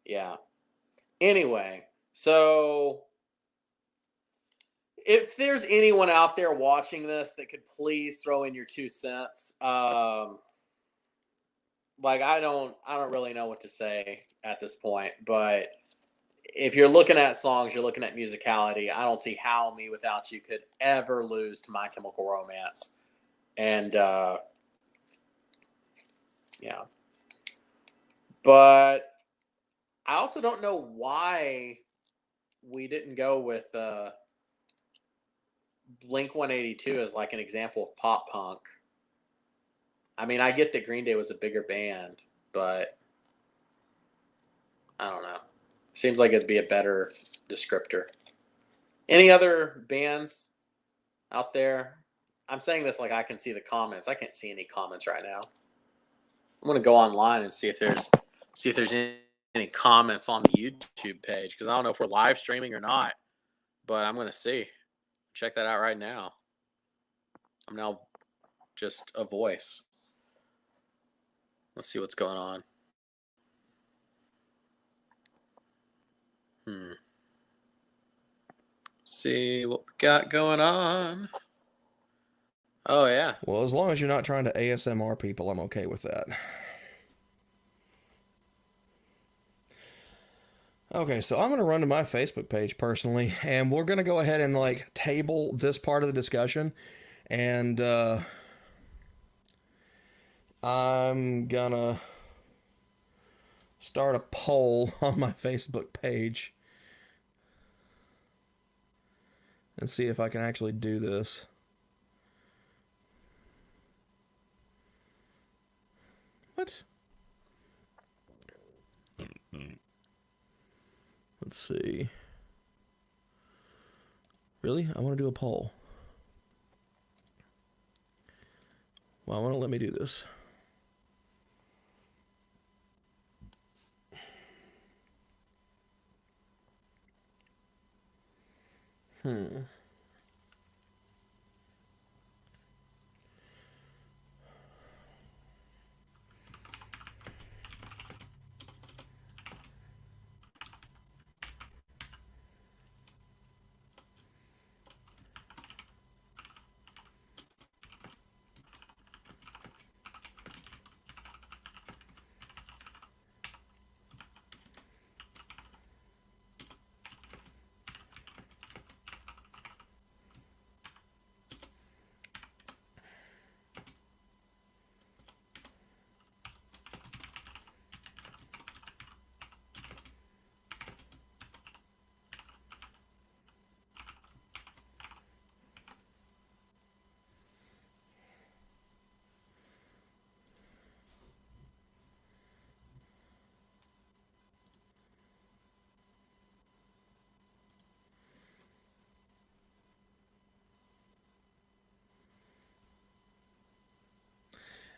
yeah. Anyway, so if there's anyone out there watching this that could please throw in your 2 cents, I don't really know what to say at this point, but if you're looking at songs, you're looking at musicality. I don't see how Me Without You could ever lose to My Chemical Romance. And yeah. But I also don't know why we didn't go with Blink 182 as like an example of pop punk. I mean, I get that Green Day was a bigger band, but I don't know. Seems like it'd be a better descriptor. Any other bands out there? I'm saying this like I can see the comments. I can't see any comments right now. I'm gonna go online and see if there's any comments on the YouTube page, because I don't know if we're live streaming or not. But I'm gonna see. Check that out right now. I'm now just a voice. Let's see what's going on. See what we got going on. Oh, yeah. Well, as long as you're not trying to ASMR people, I'm okay with that. Okay, so I'm going to run to my Facebook page personally, and we're going to go ahead and table this part of the discussion, and I'm going to start a poll on my Facebook page and see if I can actually do this. What? Let's see. Really? I want to do a poll. Well, why don't let me do this?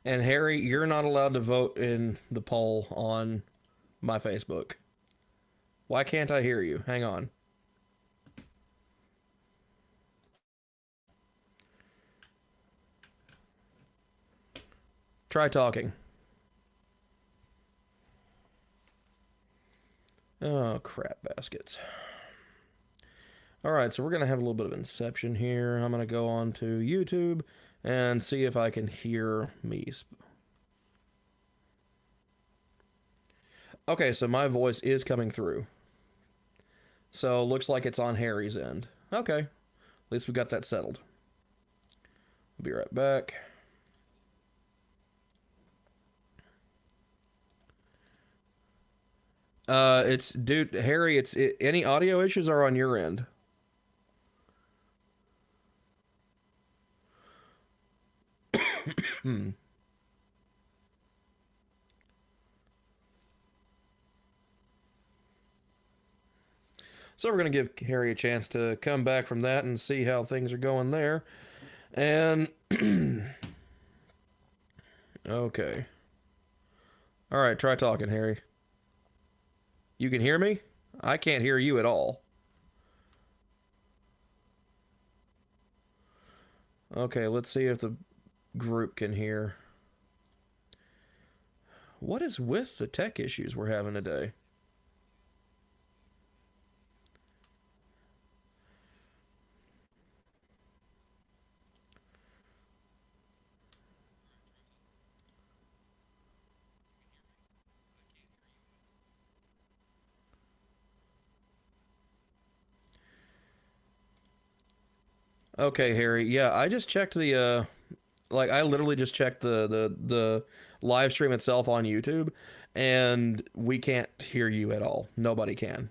And Harry, you're not allowed to vote in the poll on my Facebook. Why can't I hear you? Hang on. Try talking. Oh, crap baskets. All right, so we're going to have a little bit of inception here. I'm going to go on to YouTube and see if I can hear me. Okay, so my voice is coming through. So looks like it's on Harry's end. Okay, at least we got that settled. We'll be right back. Dude, Harry, any audio issues are on your end. So we're going to give Harry a chance to come back from that and see how things are going there. And okay. All right, try talking, Harry. You can hear me? I can't hear you at all. Okay, let's see if the group can hear. What is with the tech issues we're having today? Okay, Harry. Yeah, I just checked the like I literally just checked the live stream itself on YouTube, and we can't hear you at all. Nobody can.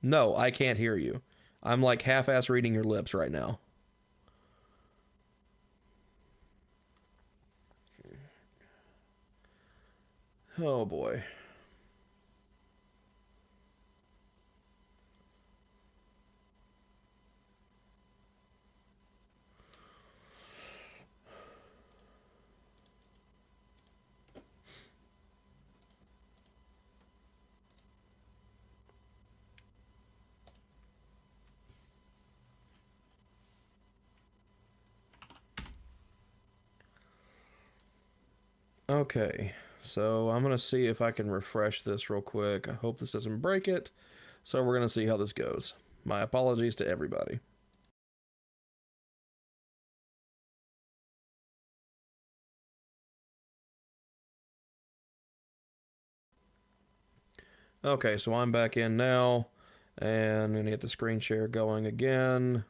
No, I can't hear you. I'm like half-ass reading your lips right now. Oh boy. Okay, so I'm going to see if I can refresh this real quick. I hope this doesn't break it. So we're going to see how this goes. My apologies to everybody. Okay, so I'm back in now, and I'm going to get the screen share going again.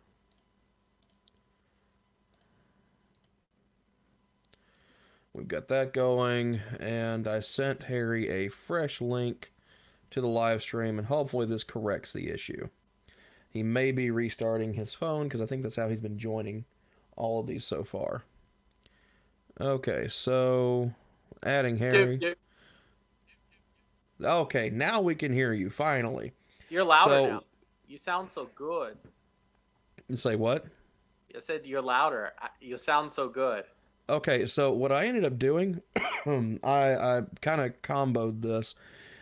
We've got that going, and I sent Harry a fresh link to the live stream, and hopefully this corrects the issue. He may be restarting his phone, because I think that's how he's been joining all of these so far. Okay, so adding Harry. Dude, Okay, now we can hear you finally. you're louder So- now. You sound so good. You say what? I said you're louder. You sound so good. Okay, so what I ended up doing, I kind of comboed this.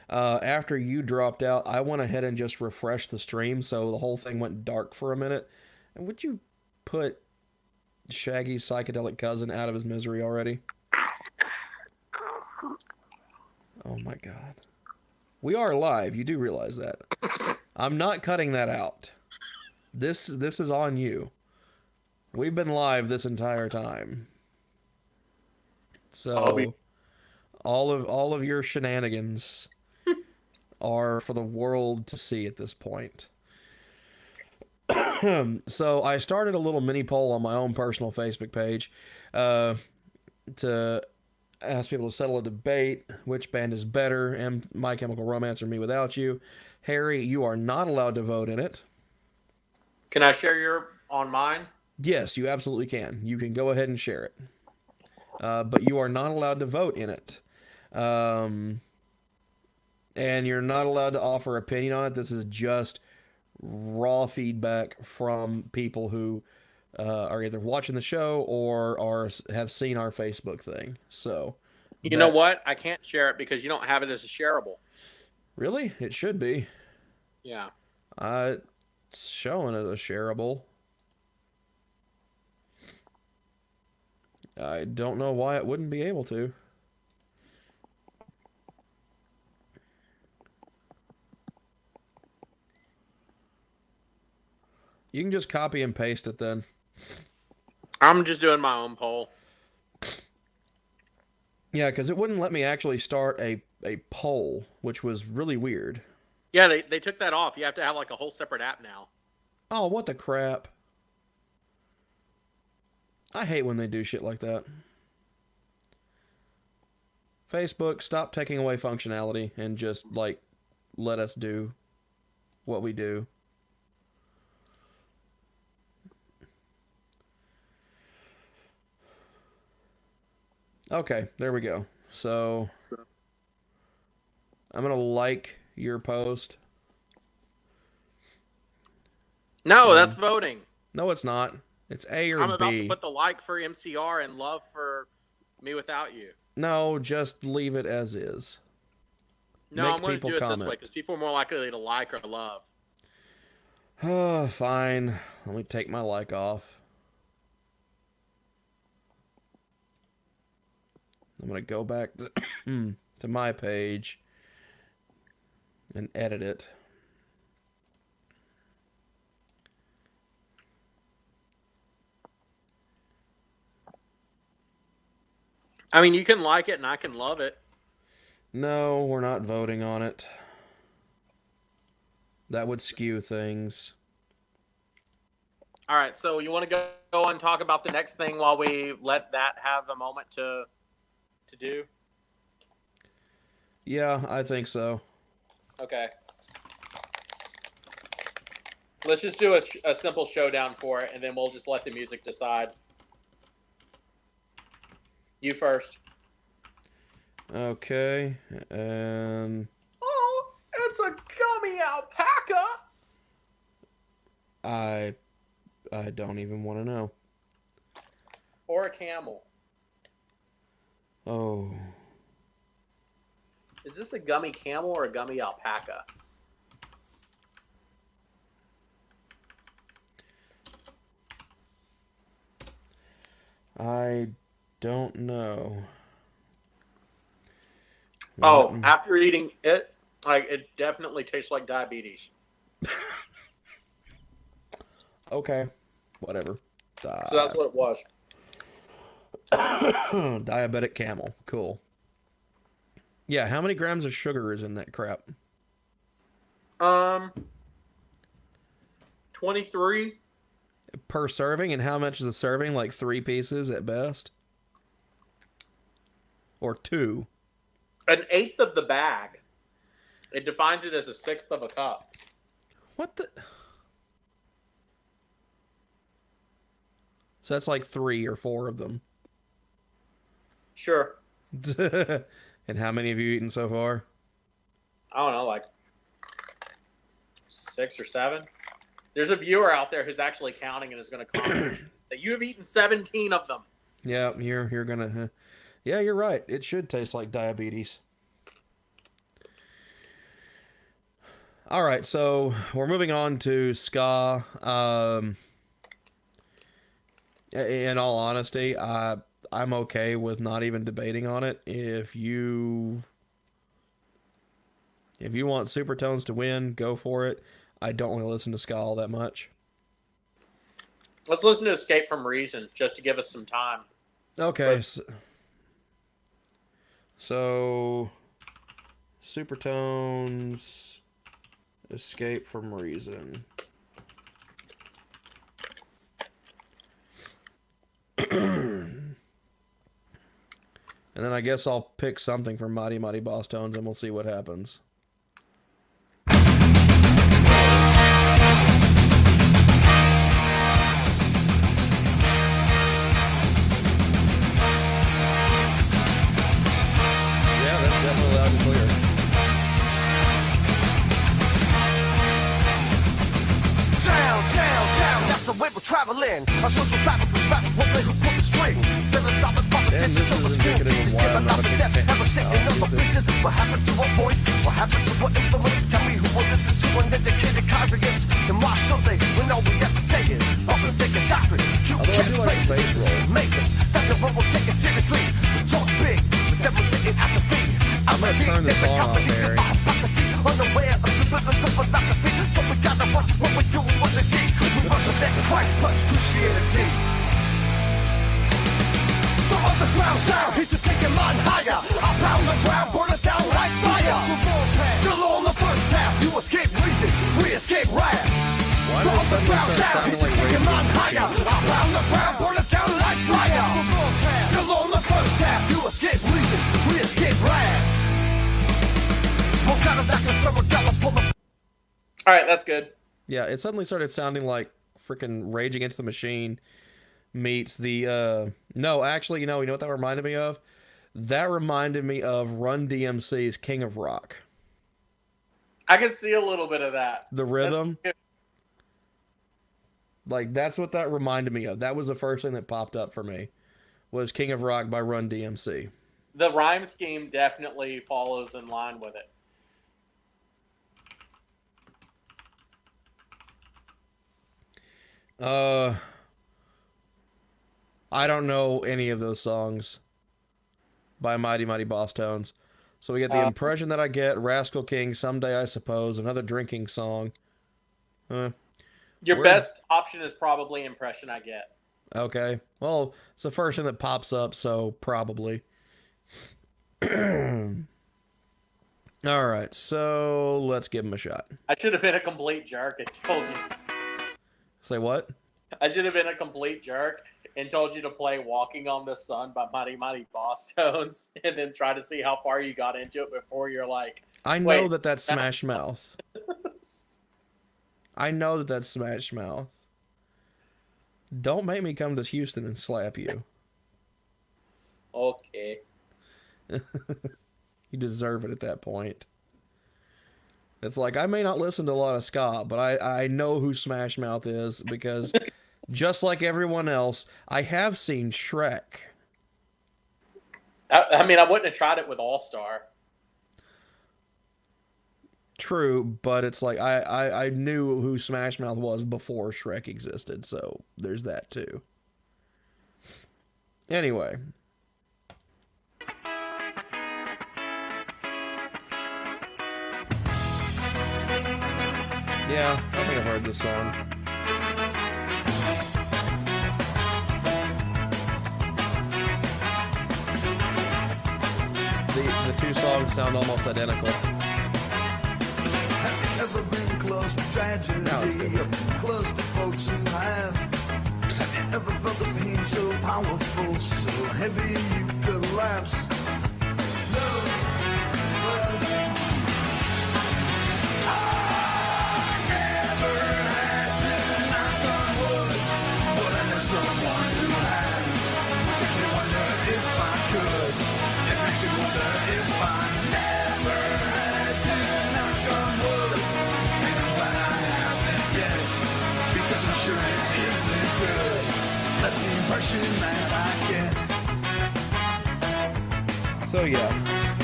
After you dropped out, I went ahead and just refreshed the stream, so the whole thing went dark for a minute. And would you put Shaggy's psychedelic cousin out of his misery already? Oh my god. We are live, you do realize that. I'm not cutting that out. This is on you. We've been live this entire time. So all of your shenanigans are for the world to see at this point. So I started a little mini poll on my own personal Facebook page to ask people to settle a debate. Which band is better, My Chemical Romance or Me Without You? Harry, you are not allowed to vote in it. Can I share your on mine? Yes, you absolutely can. You can go ahead and share it. But you are not allowed to vote in it. And you're not allowed to offer opinion on it. This is just raw feedback from people who are either watching the show or have seen our Facebook thing. So, You know what? I can't share it because you don't have it as a shareable. Really? It should be. Yeah. It's showing as a shareable. I don't know why it wouldn't be able to. You can just copy and paste it then. I'm just doing my own poll. Yeah, because it wouldn't let me actually start a poll, which was really weird. Yeah, they took that off. You have to have like a whole separate app now. Oh, what the crap. I hate when they do shit like that. Facebook, stop taking away functionality and just, like, let us do what we do. Okay, there we go. So, I'm going to like your post. No, that's voting. No, it's not. It's A or I'm about B. to put the like for MCR and love for Me Without You. No, just leave it as is. No, Make I'm going to people do it this comment. way because people are more likely to like or love. Oh, fine. Let me take my like off. I'm going to go back to, to my page and edit it. I mean, you can like it and I can love it. No, we're not voting on it. That would skew things. All right, so you want to go and talk about the next thing while we let that have a moment to do? Yeah, I think so. Okay. Let's just do a simple showdown for it, and then we'll just let the music decide. You first. Okay, and Oh, it's a gummy alpaca. I don't even want to know. Or a camel. Oh. Is this a gummy camel or a gummy alpaca? I don't know. Oh, after eating it, it definitely tastes like diabetes. Okay, whatever. So that's what it was. Diabetic camel. Cool. Yeah, how many grams of sugar is in that crap? 23. Per serving, and how much is a serving? Like 3 pieces at best? Or 2? An eighth of the bag. It defines it as a sixth of a cup. What the? So that's like 3 or 4 of them. Sure. And how many have you eaten so far? I don't know, like 6 or 7. There's a viewer out there who's actually counting and is going to comment that you have eaten 17 of them. Yeah, you're gonna. Yeah, you're right. It should taste like diabetes. All right, so we're moving on to ska. In all honesty, I'm okay with not even debating on it. If you want Supertones to win, go for it. I don't want to listen to ska all that much. Let's listen to Escape from Reason just to give us some time. Okay. So Supertones, Escape from Reason. And then I guess I'll pick something from Mighty Mighty Boss Tones and we'll see what happens. Yeah, that's definitely loud and clear. Town, that's the way we're traveling. A social battle with rap, one way who pull the string. Philosophical politicians, this is over school indicative of teachers, why I'm giving not out a the big death, fan never of sitting ska on the music. preachers. What happened to our voice? What happened to our influence? Tell me who will listen to uneducated congregants. And why should they, when all we have to say is, all mistaken doctrine, you Although I can't do like the face bass this roll. is amazing. That the world will take it seriously. We talk big, but then we're sitting at the feet. I'm gonna turn this song off, Harry. Unaware of subliminal philosophy, so we gotta watch what we do and what they see. We represent Christ plus Christianity. The underground sound, here to take your mind higher. I pound the ground, burn it down like fire. Still on the first half, you escape reason, we escape rap. Why The does it suddenly underground start sound, sounding here to like take your Radio mind higher. I pound the ground, burn it down like fire. Still on the first half, you escape reason, we escape rap. All right, that's good. Yeah, it suddenly started sounding like freaking Rage Against the Machine meets the no, actually, you know what that reminded me of? That reminded me of Run DMC's King of Rock. I can see a little bit of that. The rhythm, That's like that's what that reminded me of. That was the first thing that popped up for me. Was King of Rock by Run DMC. the rhyme scheme definitely follows in line with it. I don't know any of those songs by Mighty Mighty Boss Tones. So we get the impression that I get, Rascal King, Someday I Suppose, another drinking song. Your Where- best option is probably Impression I Get. Okay. Well, it's the first thing that pops up, so probably. All right, so let's give him a shot. I should have been a complete jerk and told you. Say what? I should have been a complete jerk and told you to play Walking on the Sun by Mighty Mighty Boss Tones and then try to see how far you got into it before you're like, I know Wait, that that's Smash Mouth. I know that that's Smash Mouth. Don't make me come to Houston and slap you. okay. You deserve it at that point. It's like, I may not listen to a lot of ska, but I know who Smash Mouth is because just like everyone else, I have seen Shrek. I mean, I wouldn't have tried it with All Star. True, but it's like I knew who Smash Mouth was before Shrek existed, so there's that too. Anyway. Yeah, I think I've heard this song. The two songs sound almost identical. Have you ever been close to tragedy? Now it's good. Close to folks who have. Have you ever felt the pain so powerful, so heavy you collapse? No. Well, I never had to knock on wood, but I know someone who has. Makes me wonder if I could. So yeah,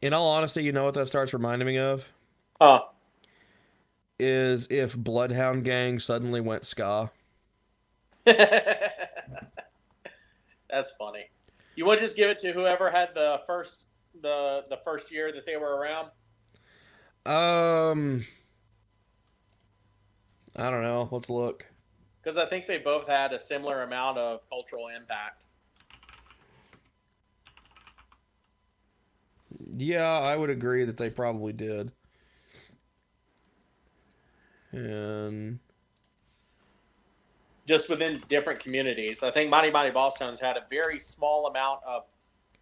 in all honesty, you know what that starts reminding me of Huh. is if Bloodhound Gang suddenly went ska. That's funny. You want to just give it to whoever had the first year that they were around? I don't know. Let's look. Because I think they both had a similar amount of cultural impact. Yeah, I would agree that they probably did. And Just within different communities. I think Mighty Mighty Boss Tones had a very small amount of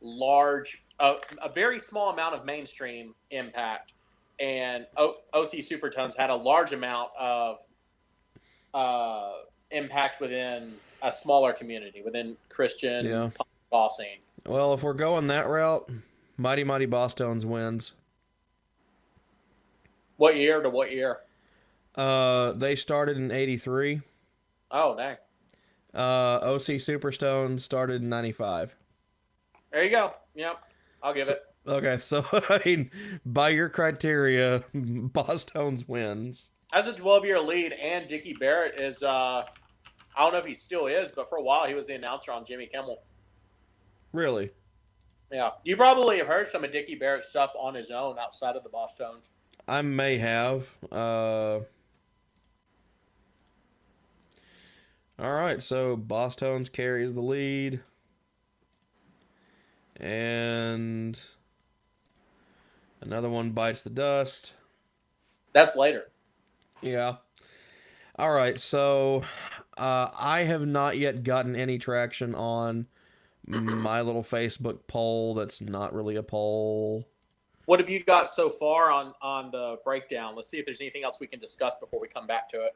a very small amount of mainstream impact, and OC Supertones had a large amount of impact within a smaller community, within Christian boss scene. well, if we're going that route, Mighty Mighty Boss Tones wins. What year to what year? They started in 83. Oh, dang. OC Superstones started in 95. There you go. Yep. I'll give it. Okay, so I mean, by your criteria, Boss Tones wins. As a 12-year lead, and Dickie Barrett is, I don't know if he still is, but for a while he was the announcer on Jimmy Kimmel. Really? Yeah. You probably have heard some of Dickie Barrett's stuff on his own outside of the Boss Tones. I may have. All right, so Boss Tones carries the lead. And another one bites the dust. That's later. Yeah. All right, so I have not yet gotten any traction on my little Facebook poll that's not really a poll. What have you got so far on the breakdown? Let's see if there's anything else we can discuss before we come back to it.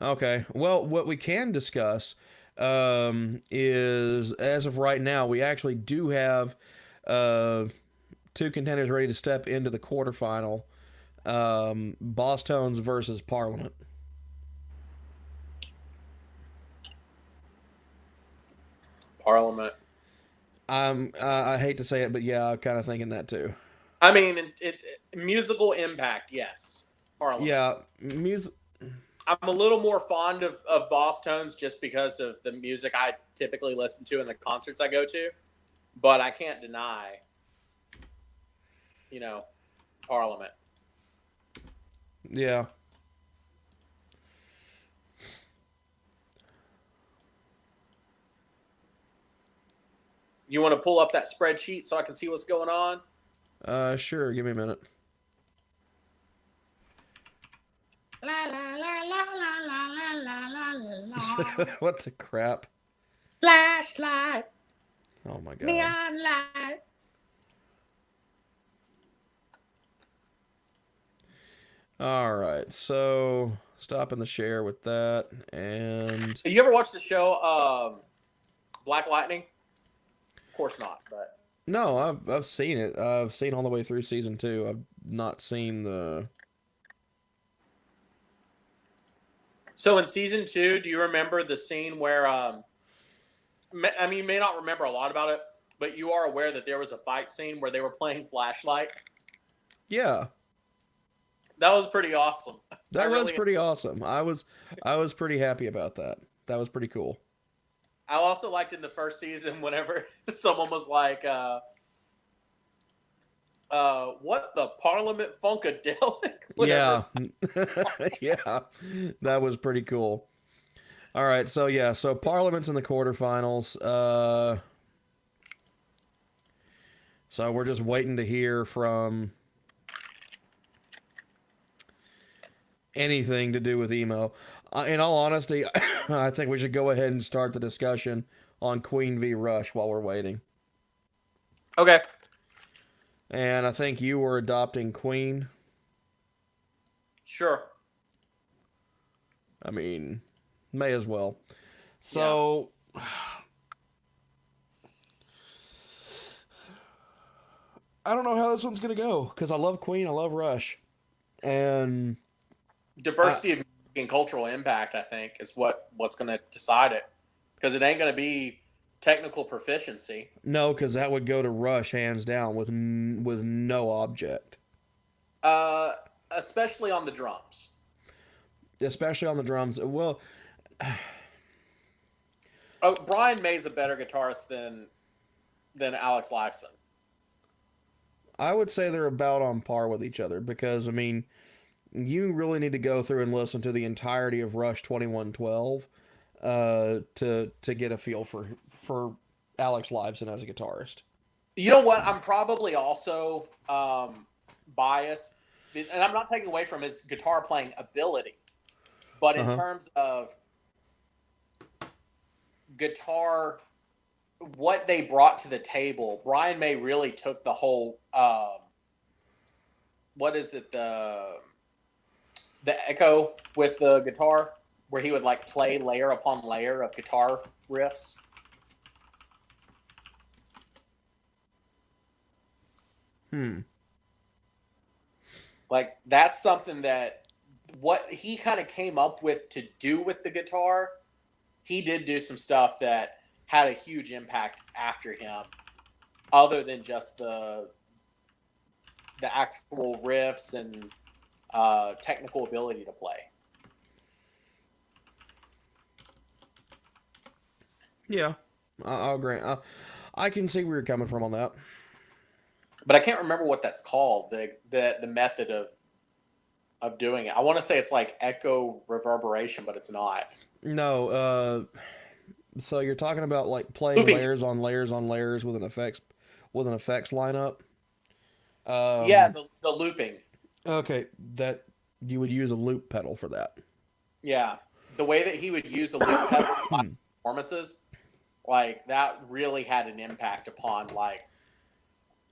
Okay. Well, what we can discuss is, as of right now, we actually do have two contenders ready to step into the quarterfinal. Boss Tones versus Parliament. Parliament. I hate to say it, but yeah, I'm kind of thinking that too. I mean, musical impact, yes. Parliament. Yeah, I'm a little more fond of Boss Tones just because of the music I typically listen to and the concerts I go to. But I can't deny, Parliament. Yeah. You want to pull up that spreadsheet so I can see what's going on? Sure. Give me a minute. What the crap? Flashlight, Oh my god. neon light. All right, so stopping the share with that, and You ever watch the show Black Lightning? Of course not, but no, I've seen it. I've seen all the way through season 2. I've not seen the. So in season 2, do you remember the scene where, I mean, you may not remember a lot about it, but you are aware that there was a fight scene where they were playing Flashlight? Yeah, That was pretty awesome. that was pretty awesome. I was pretty happy about that. That was pretty cool. I also liked in the first season whenever someone was like, what the Parliament Funkadelic? Yeah. Yeah, that was pretty cool. All right, so yeah, so Parliament's in the quarterfinals. So we're just waiting to hear from anything to do with emo. In all honesty, I think we should go ahead and start the discussion on Queen v. Rush while we're waiting. Okay. And I think you were adopting Queen. Sure. I mean, may as well. So, I don't know how this one's going to go, because I love Queen, I love Rush. And Diversity of music and cultural impact, I think, is what's going to decide it. Because it ain't going to be technical proficiency. No, because that would go to Rush hands down with no object. Especially on the drums. Especially on the drums. Well, Oh, Brian May's a better guitarist than Alex Lifeson. I would say they're about on par with each other because, I mean, you really need to go through and listen to the entirety of Rush 2112 to get a feel for Alex Lifeson as a guitarist. You know what? I'm probably also biased, and I'm not taking away from his guitar playing ability, but in terms of guitar, what they brought to the table, Brian May really took the whole what is it, the echo with the guitar, where he would like play layer upon layer of guitar riffs. Like, that's something that what he kind of came up with to do with the guitar. He did do some stuff that had a huge impact after him, other than just the actual riffs and technical ability to play. Yeah, I'll agree. I can see where you're coming from on that. But I can't remember what that's called. The method of doing it. I want to say it's like echo reverberation, but it's not. No. So you're talking about like playing Looping. layers on layers on layers with an effects lineup. Yeah, the looping. Okay, that you would use a loop pedal for that. Yeah, the way that he would use a loop pedal in performances, like that really had an impact upon like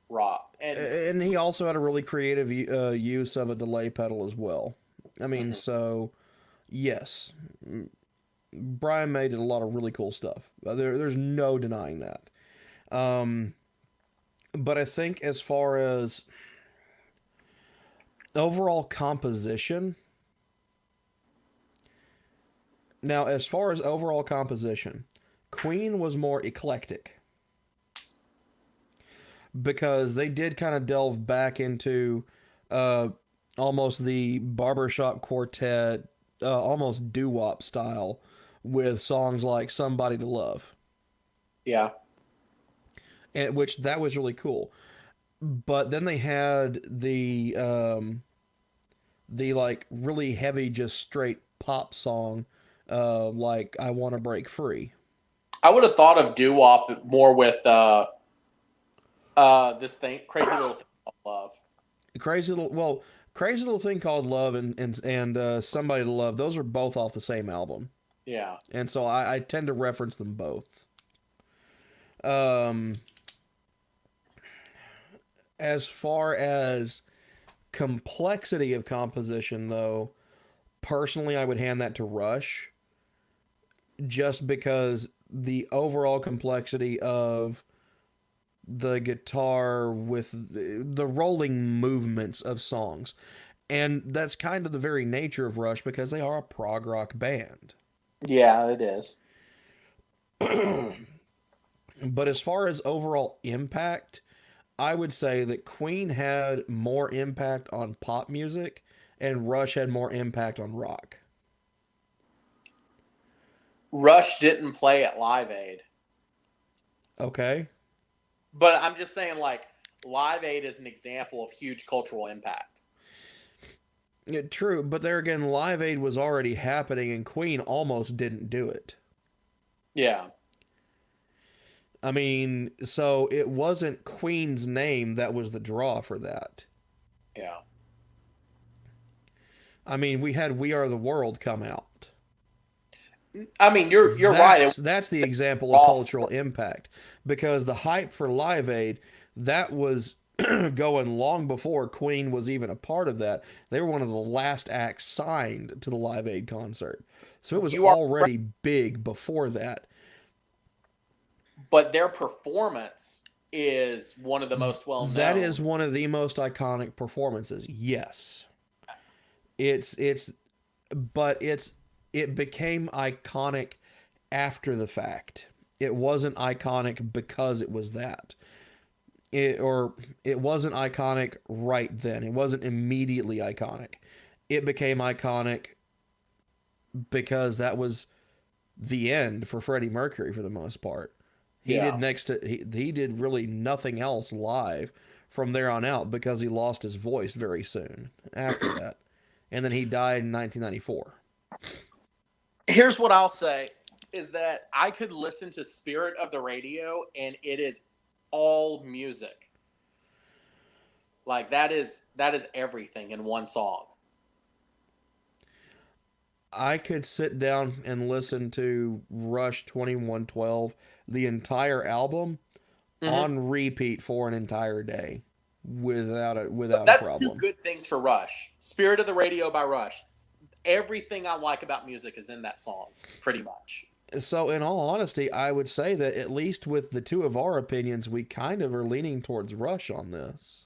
rock. And he also had a really creative use of a delay pedal as well. I mean, so yes, Brian May did a lot of really cool stuff. There's no denying that. But I think as far as overall composition, Queen was more eclectic. Because they did kind of delve back into almost the barbershop quartet, almost doo-wop style, with songs like Somebody to Love. Yeah. And which that was really cool. But then they had the like really heavy, just straight pop song, like I Want to Break Free. I would have thought of doo-wop more with this thing, Crazy Little Thing Called Love. Crazy Little Thing Called Love and Somebody to Love. Those are both off the same album. Yeah. And so I tend to reference them both. As far as complexity of composition, though, personally, I would hand that to Rush. Just because the overall complexity of the guitar with the rolling movements of songs. And that's kind of the very nature of Rush because they are a prog rock band. Yeah, it is. But as far as overall impact, I would say that Queen had more impact on pop music and Rush had more impact on rock. Rush didn't play at Live Aid. Okay. But I'm just saying, like, Live Aid is an example of huge cultural impact. Yeah, true, but there again, Live Aid was already happening and Queen almost didn't do it. Yeah. I mean, so it wasn't Queen's name that was the draw for that. Yeah. I mean, we had We Are the World come out. I mean, you're right. That's the example of cultural impact. Because the hype for Live Aid, that was going long before Queen was even a part of that. They were one of the last acts signed to the Live Aid concert. So it was already big before that. But their performance is one of the most well-known. That is one of the most iconic performances, yes. It became iconic after the fact. It wasn't iconic because it was that. It wasn't iconic right then. It wasn't immediately iconic. It became iconic because that was the end for Freddie Mercury for the most part. He did really nothing else live from there on out because he lost his voice very soon after that. And then he died in 1994. Here's what I'll say is that I could listen to Spirit of the Radio and it is all music. Like that is everything in one song. I could sit down and listen to Rush 2112, the entire album, on repeat for an entire day without a problem. That's two good things for Rush. Spirit of the Radio by Rush. Everything I like about music is in that song, pretty much. So, in all honesty, I would say that at least with the two of our opinions, we kind of are leaning towards Rush on this.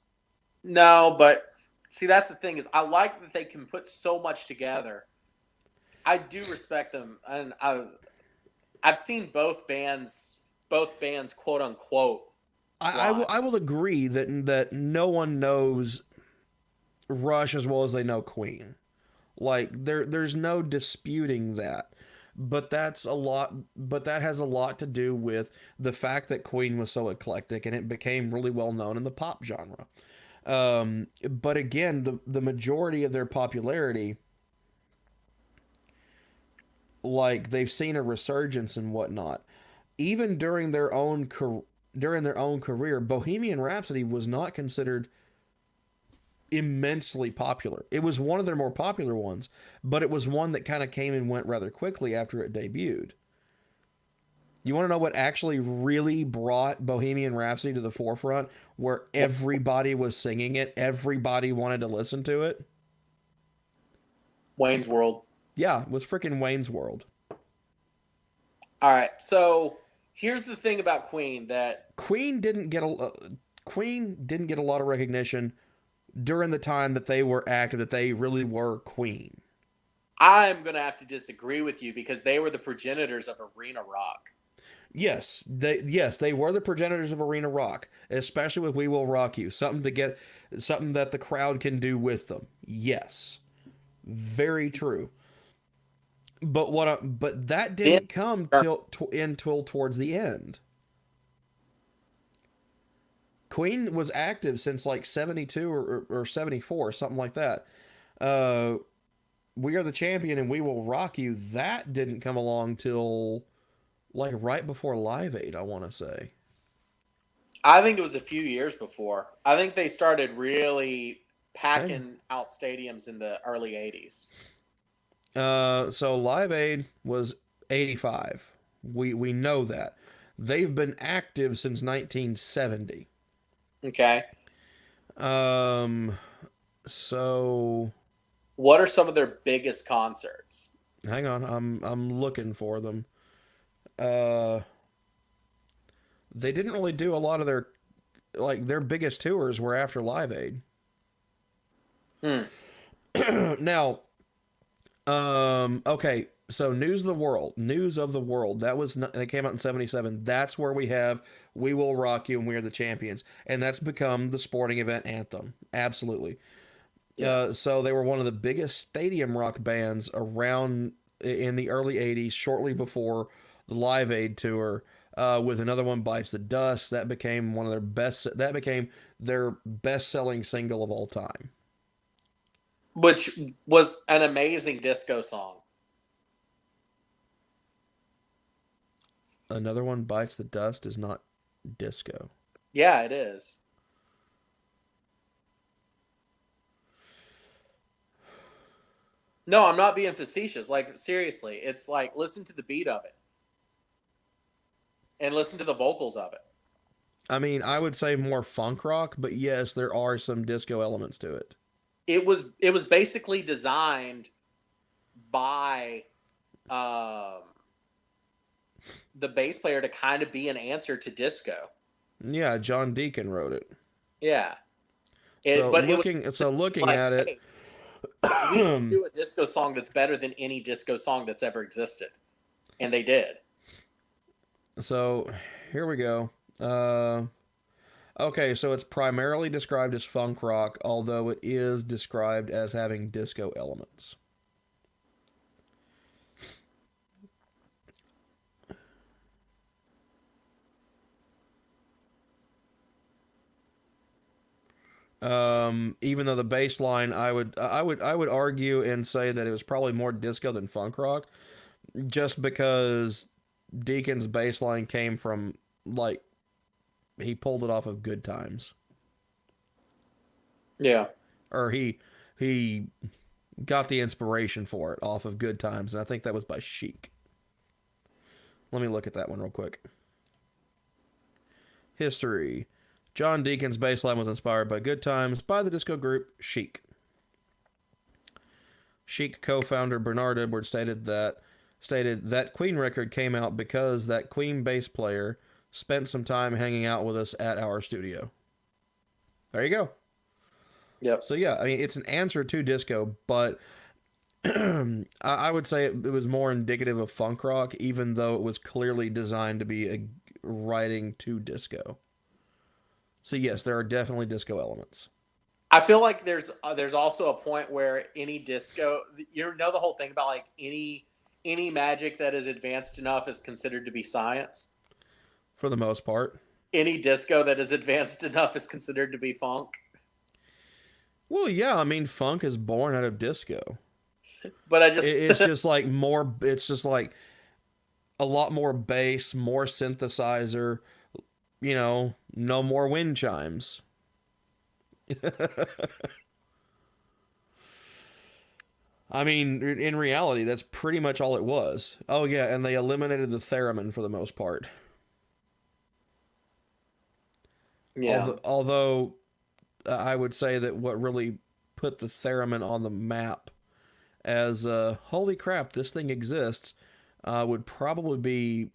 No, but see, that's the thing is I like that they can put so much together. I do respect them, and I've seen both bands, quote unquote. I will agree that no one knows Rush as well as they know Queen. Like there's no disputing that. But that has a lot to do with the fact that Queen was so eclectic and it became really well known in the pop genre. But again, the majority of their popularity, like they've seen a resurgence and whatnot. Even during their own career, Bohemian Rhapsody was not considered immensely popular. It was one of their more popular ones, but it was one that kind of came and went rather quickly after it debuted. You want to know what actually really brought Bohemian Rhapsody to the forefront, where everybody was singing it, everybody wanted to listen to it? Wayne's World. Yeah, it was freaking Wayne's World. All right, so here's the thing about Queen that Queen didn't get a lot of recognition during the time that they were active, that they really were Queen. I'm going to have to disagree with you because they were the progenitors of arena rock. Yes, they were the progenitors of arena rock, especially with "We Will Rock You," something that the crowd can do with them. Yes, very true. But that didn't come until towards the end. Queen was active since like 72 or 74, something like that. We Are the Champion and We Will Rock You, that didn't come along till like right before Live Aid, I want to say. I think it was a few years before. I think they started really packing out stadiums in the early 80s. So Live Aid was 85. We know that. They've been active since 1970. Okay. So what are some of their biggest concerts? Hang on, I'm looking for them. They didn't really do a lot of their biggest tours were after Live Aid. Now, okay, so News of the World, that came out in 77. That's where we have We Will Rock You and We Are the Champions, and that's become the sporting event anthem. Absolutely. Yeah. So they were one of the biggest stadium rock bands around in the early 80s, shortly before the Live Aid tour, with Another One Bites the Dust. That became their best-selling single of all time. Which was an amazing disco song. Another One Bites the Dust is not disco. Yeah, it is. No, I'm not being facetious. Like, seriously, it's like, listen to the beat of it. And listen to the vocals of it. I mean, I would say more funk rock, but yes, there are some disco elements to it. It was basically designed by the bass player to kind of be an answer to disco. Yeah, John Deacon wrote it. Yeah. Looking like, at it, hey, we can do a disco song that's better than any disco song that's ever existed. And they did. So here we go. Okay, so it's primarily described as funk rock, although it is described as having disco elements. Even though the bass line, I would argue and say that it was probably more disco than funk rock, just because Deacon's bass line came from, like, he pulled it off of Good Times, Yeah. or he got the inspiration for it off of Good Times, and I think that was by Chic. Let me look at that one real quick. History. John Deacon's bass line was inspired by Good Times by the disco group Chic. Chic co-founder Bernard Edwards stated that Queen record came out because that Queen bass player spent some time hanging out with us at our studio. There you go. Yep. So yeah, I mean, it's an answer to disco, but I would say it was more indicative of funk rock, even though it was clearly designed to be a writing to disco. So yes, there are definitely disco elements. I feel like there's also a point where any disco, you know, the whole thing about like any magic that is advanced enough is considered to be science. For the most part. Any disco that is advanced enough is considered to be funk. Well, yeah, I mean, funk is born out of disco. But I just It's just like more. It's just like a lot more bass, more synthesizer. You know, no more wind chimes. I mean, in reality, that's pretty much all it was. Oh yeah, and they eliminated the theremin for the most part. yeah. Although I would say that what really put the theremin on the map as holy crap, this thing exists, would probably be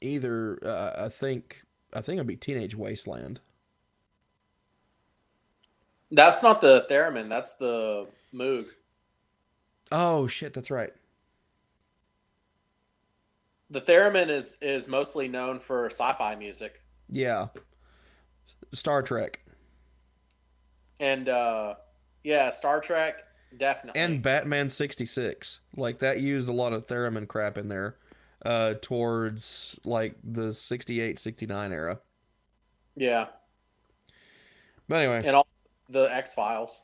either I think it'd be Teenage Wasteland. That's not the theremin. That's the Moog. Oh shit, that's right. The theremin is mostly known for sci-fi music. Yeah, Star Trek And yeah, Star Trek definitely. and Batman 66. Like that used a lot of theremin crap in there towards like the 68, 69 era. yeah. But anyway, And all the X-Files.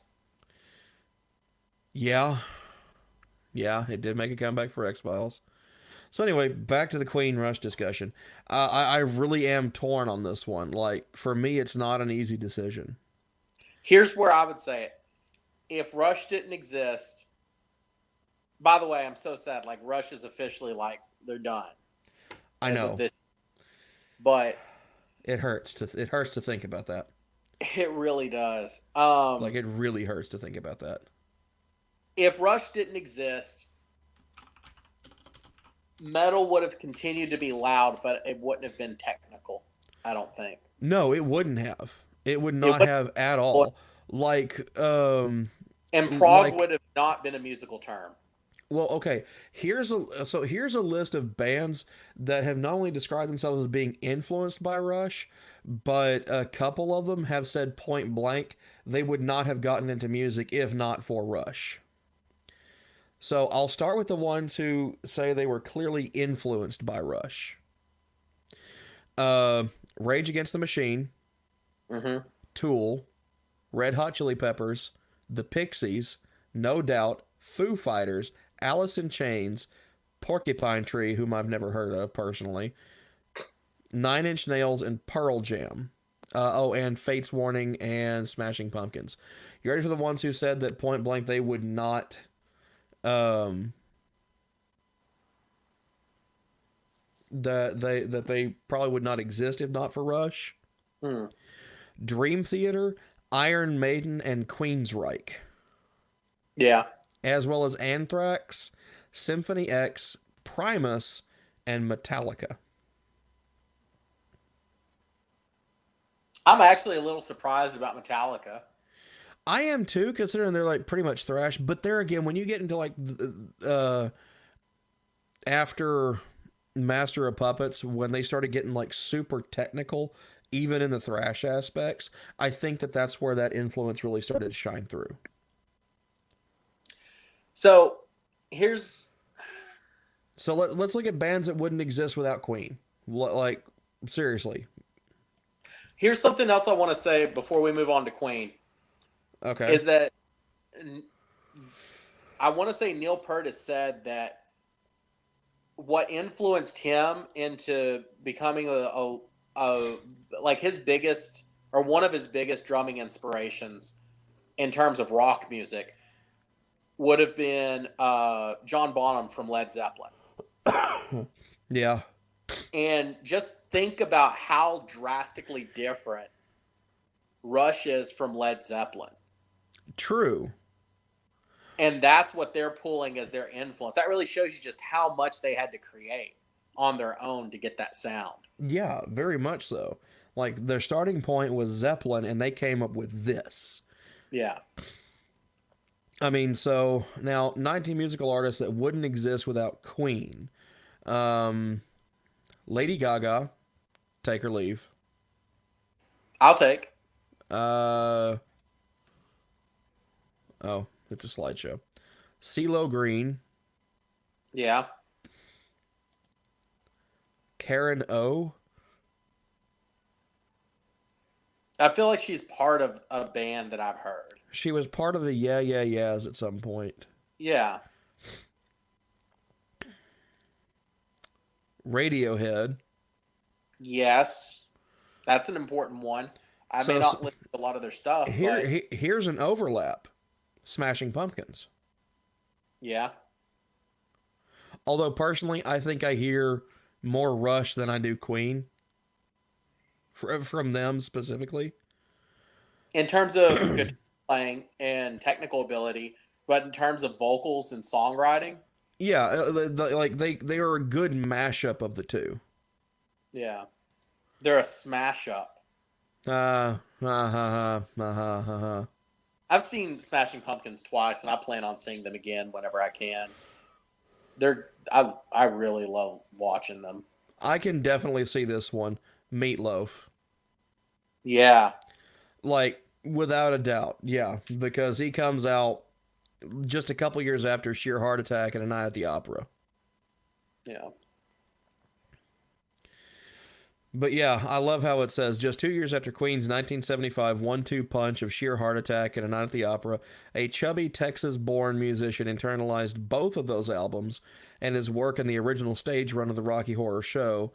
yeah, it did make a comeback for X-Files. So anyway, back to the Queen Rush discussion. I really am torn on this one. Like, for me, it's not an easy decision. Here's where I would say it. If Rush didn't exist, by the way, I'm so sad. Like Rush is officially like they're done. I as of know. this. But It hurts to think about that. it really does. Like, it really hurts to think about that. If Rush didn't exist, metal would have continued to be loud, but it wouldn't have been technical. I don't think. No, it wouldn't have. It would not have at all. Like, And prog like- would have not been a musical term. well, okay. Here's a list of bands that have not only described themselves as being influenced by Rush, but a couple of them have said point blank they would not have gotten into music if not for Rush. So I'll start with the ones who say they were clearly influenced by Rush. Rage Against the Machine, Mm-hmm. Tool, Red Hot Chili Peppers, The Pixies, No Doubt, Foo Fighters, Alice in Chains, Porcupine Tree, whom I've never heard of personally, Nine Inch Nails, and Pearl Jam. And Fate's Warning and Smashing Pumpkins. You ready for the ones who said that point blank they would not that they probably would not exist if not for Rush? Dream Theater, Iron Maiden, and Queensryche, Yeah. as well as Anthrax, Symphony X, Primus, and Metallica. I'm actually a little surprised about Metallica. I am too, considering they're like pretty much thrash. But there again, when you get into like after Master of Puppets, when they started getting like super technical, even in the thrash aspects, I think that that's where that influence really started to shine through. So let's look at bands that wouldn't exist without Queen. Like, seriously. here's something else I want to say before we move on to Queen. Okay. Is that I want to say Neil Peart has said that what influenced him into becoming a like his biggest or one of his biggest drumming inspirations in terms of rock music would have been John Bonham from Led Zeppelin. Yeah. And just think about how drastically different Rush is from Led Zeppelin. True. And that's what they're pulling as their influence. That really shows you just how much they had to create on their own to get that sound. Yeah, very much so. Like, their starting point was Zeppelin, and they came up with this. Yeah. I mean, so now 19 musical artists that wouldn't exist without Queen. Lady Gaga, take or leave. I'll take. Oh, it's a slideshow. CeeLo Green, Yeah. Karen O. I feel like she's part of a band that I've heard. She was part of the Yeah Yeah Yeahs at some point. Yeah. Radiohead. Yes. That's an important one. I may not listen to a lot of their stuff. Here's an overlap. Smashing Pumpkins. Yeah. Although personally, I think I hear more Rush than I do Queen. From them specifically. In terms of guitar playing and technical ability, but in terms of vocals and songwriting. Yeah, like they are a good mashup of the two. Yeah. They're a smash up. I've seen Smashing Pumpkins twice, and I plan on seeing them again whenever I can. I really love watching them. I can definitely see this one. Meatloaf. Yeah. Like, without a doubt, yeah. Because he comes out just a couple years after Sheer Heart Attack and A Night at the Opera. Yeah. But yeah, I love how it says, just 2 years after Queen's 1975 1-2 punch of Sheer Heart Attack and A Night at the Opera, a chubby Texas-born musician internalized both of those albums and his work in the original stage run of the Rocky Horror Show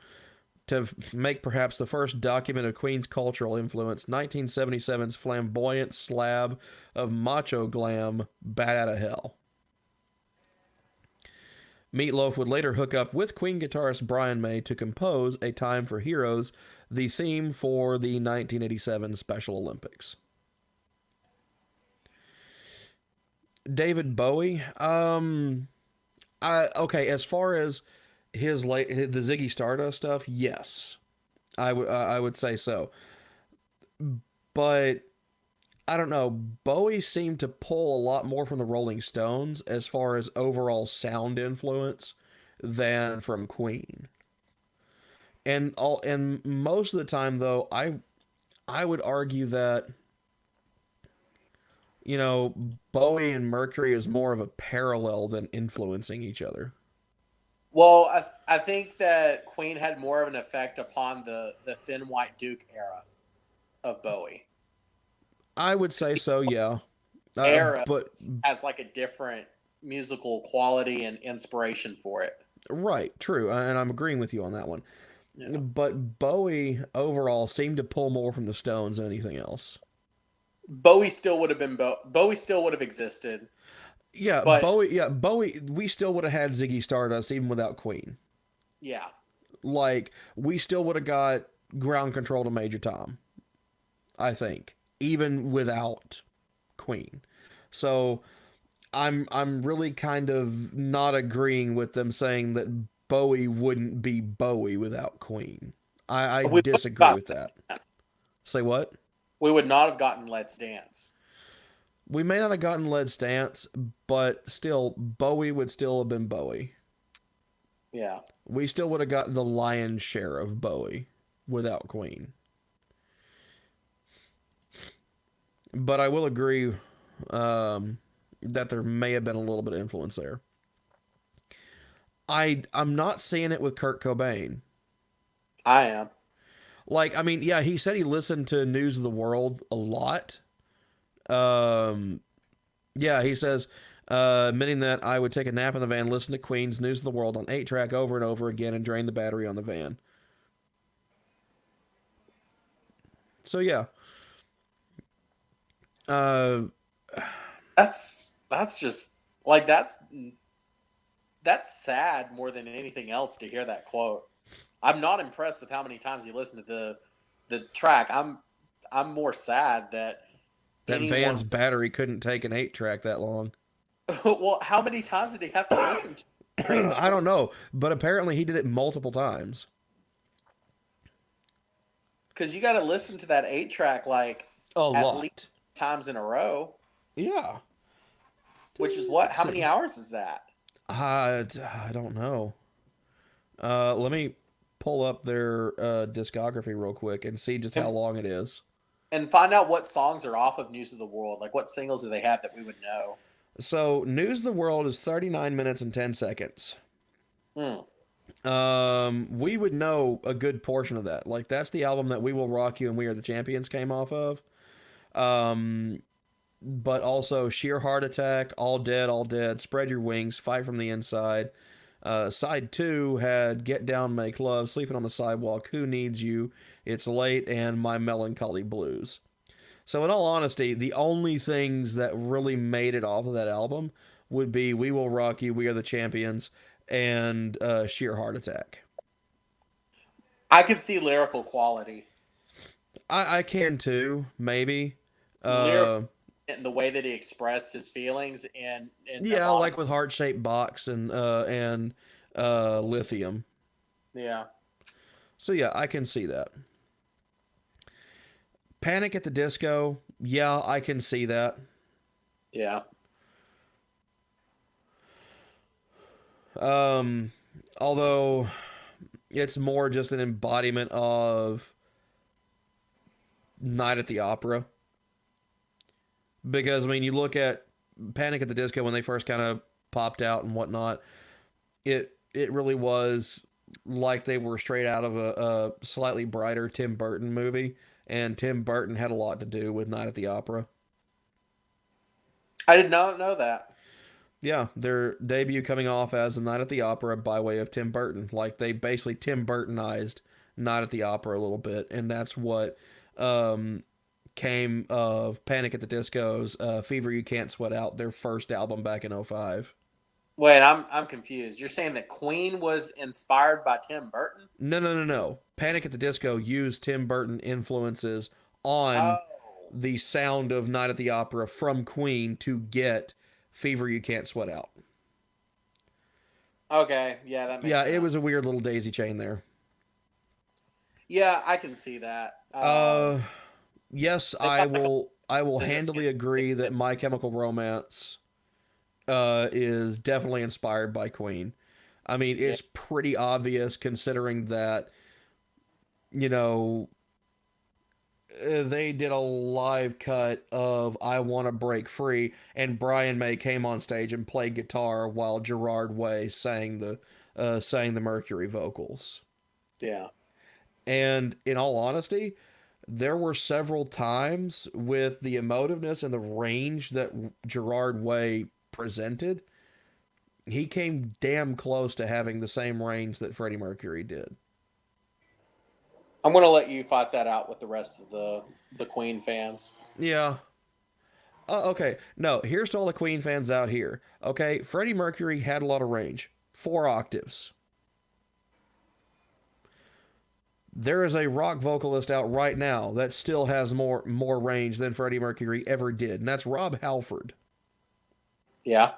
to make perhaps the first document of Queen's cultural influence, 1977's flamboyant slab of macho glam, Bat Outta Hell. Meatloaf would later hook up with Queen guitarist Brian May to compose A Time for Heroes, the theme for the 1987 Special Olympics. David Bowie, okay, as far as the Ziggy Stardust stuff, yes, I would say so. But I don't know, Bowie seemed to pull a lot more from the Rolling Stones as far as overall sound influence than from Queen. And most of the time though, I would argue that, you know, Bowie and Mercury is more of a parallel than influencing each other. Well, I think that Queen had more of an effect upon the Thin White Duke era of Bowie. I would say so, yeah. Era but has like a different musical quality and inspiration for it. Right, true, and I'm agreeing with you on that one. Yeah. But Bowie overall seemed to pull more from the Stones than anything else. Bowie still would have been Bowie still would have existed. Yeah, but, Bowie, we still would have had Ziggy Stardust even without Queen. Yeah. Like, we still would have got Ground Control to Major Tom, I think, even without Queen. So I'm really kind of not agreeing with them saying that Bowie wouldn't be Bowie without Queen. I disagree with that. Say what? We would not have gotten Let's Dance. We may not have gotten Let's Dance, but still, Bowie would still have been Bowie. Yeah. we still would have got the lion's share of Bowie without Queen. But I will agree that there may have been a little bit of influence there. I'm not seeing it with Kurt Cobain. I am. Like, I mean, yeah, he said he listened to News of the World a lot. Yeah, he says, admitting that I would take a nap in the van, listen to Queen's News of the World on 8-track over and over again, and drain the battery on the van. So, yeah. That's just like that's sad more than anything else to hear that quote. I'm not impressed with how many times you listen to the track. I'm more sad that Van's battery couldn't take an 8-track that long. Well, how many times did he have to listen to? I don't know, but apparently he did it multiple times. Because you got to listen to that 8-track like A at lot. least times in a row. Yeah. Which is what? How many hours is that? I don't know. Let me pull up their discography real quick and see just how long it is. And find out what songs are off of News of the World. Like, what singles do they have that we would know? So, News of the World is 39 minutes and 10 seconds. We would know a good portion of that. Like, that's the album that We Will Rock You and We Are the Champions came off of. But also Sheer Heart Attack, All Dead, Spread Your Wings, Fight from the Inside. Side 2 had Get Down, Make Love, Sleeping on the Sidewalk, Who Needs You, It's Late, and My Melancholy Blues. So in all honesty, the only things that really made it off of that album would be We Will Rock You, We Are the Champions, and Sheer Heart Attack. I could see lyrical quality. I can too, maybe. And the way that he expressed his feelings in yeah, like with Heart-Shaped Box and Lithium. Yeah. So yeah, I can see that. Panic at the Disco, yeah, I can see that. Yeah. Although it's more just an embodiment of Night at the Opera. Because, I mean, you look at Panic at the Disco when they first kind of popped out and whatnot, it really was like they were straight out of a slightly brighter Tim Burton movie, and Tim Burton had a lot to do with Night at the Opera. I did not know that. Yeah, their debut coming off as a Night at the Opera by way of Tim Burton. Like, they basically Tim Burtonized Night at the Opera a little bit, and that's what came of Panic at the Disco's Fever You Can't Sweat Out, their first album back in 2005. Wait, I'm confused. You're saying that Queen was inspired by Tim Burton? No. Panic at the Disco used Tim Burton influences on the sound of Night at the Opera from Queen to get Fever You Can't Sweat Out. Okay, yeah, that makes sense. Yeah, it was a weird little daisy chain there. Yeah, I can see that. Yes, I will handily agree that My Chemical Romance is definitely inspired by Queen. I mean, it's pretty obvious considering that, you know, they did a live cut of I Want to Break Free, and Brian May came on stage and played guitar while Gerard Way sang the Mercury vocals. Yeah. And in all honesty, there were several times with the emotiveness and the range that Gerard Way presented, he came damn close to having the same range that Freddie Mercury did. I'm going to let you fight that out with the rest of the Queen fans. Yeah. Okay. No, here's to all the Queen fans out here. Okay, Freddie Mercury had a lot of range. 4 octaves. There is a rock vocalist out right now that still has more range than Freddie Mercury ever did, and that's Rob Halford. Yeah.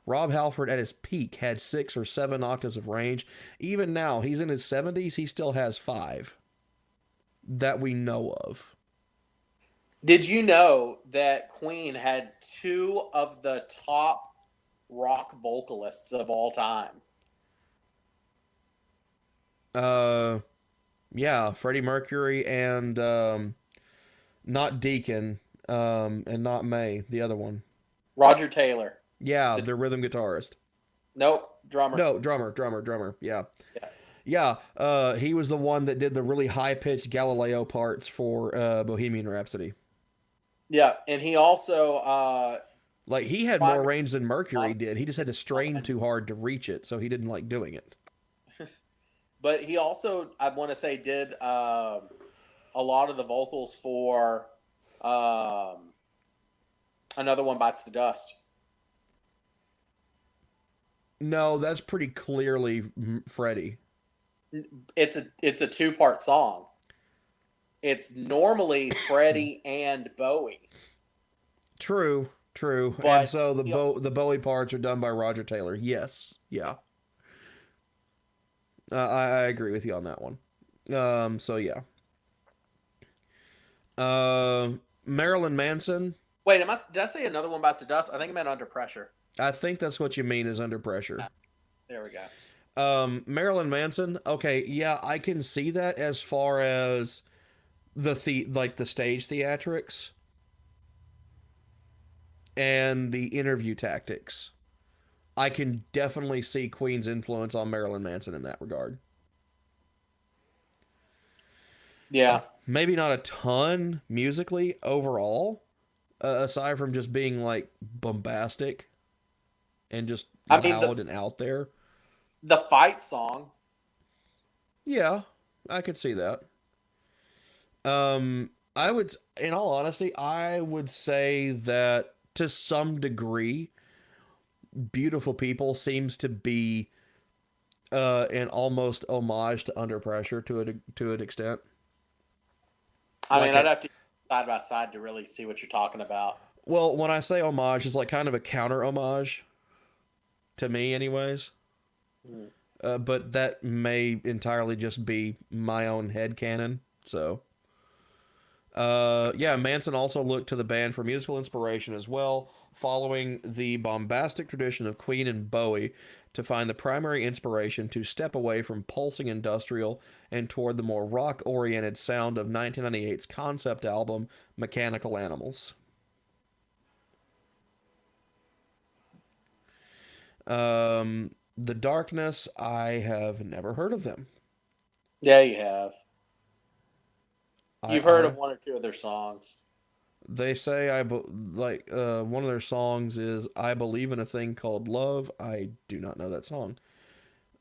Rob Halford at his peak had 6 or 7 octaves of range. Even now, he's in his 70s, he still has 5 that we know of. Did you know that Queen had 2 of the top rock vocalists of all time? Yeah, Freddie Mercury and not Deacon, and not May, the other one. Roger Taylor. Yeah, The, the rhythm guitarist. nope, drummer. No, drummer. Yeah. Yeah. Yeah, he was the one that did the really high-pitched Galileo parts for Bohemian Rhapsody. Yeah, and he also Like, he had more range than Mercury um, did. He just had to strain too hard to reach it, so he didn't like doing it. but he also, I want to say, did a lot of the vocals for Another One Bites the Dust. No, that's pretty clearly Freddie. It's a two-part song. It's normally Freddie and Bowie. True. But And so the Bowie parts are done by Roger Taylor. Yes. Yeah. I agree with you on that one. So yeah. Marilyn Manson. Wait, did I say Another One Bites the Dust? I think I meant Under Pressure. I think that's what you mean is Under Pressure. There we go. Marilyn Manson. Okay, yeah, I can see that as far as the stage theatrics and the interview tactics. I can definitely see Queen's influence on Marilyn Manson in that regard. Yeah. Maybe not a ton musically overall, aside from just being like bombastic and just loud and out there. The fight song. Yeah, I could see that. I would, in all honesty, I would say that to some degree, Beautiful People seems to be an almost homage to Under Pressure to an extent. I mean, I'd have to side by side to really see what you're talking about. Well, when I say homage, it's like kind of a counter homage to me, anyways. But that may entirely just be my own headcanon. So, yeah, Manson also looked to the band for musical inspiration as well, following the bombastic tradition of Queen and Bowie to find the primary inspiration to step away from pulsing industrial and toward the more rock-oriented sound of 1998's concept album, Mechanical Animals. The Darkness, I have never heard of them. Yeah, you have. You've heard of one or two of their songs. They say one of their songs is "I Believe in a Thing Called Love." I do not know that song.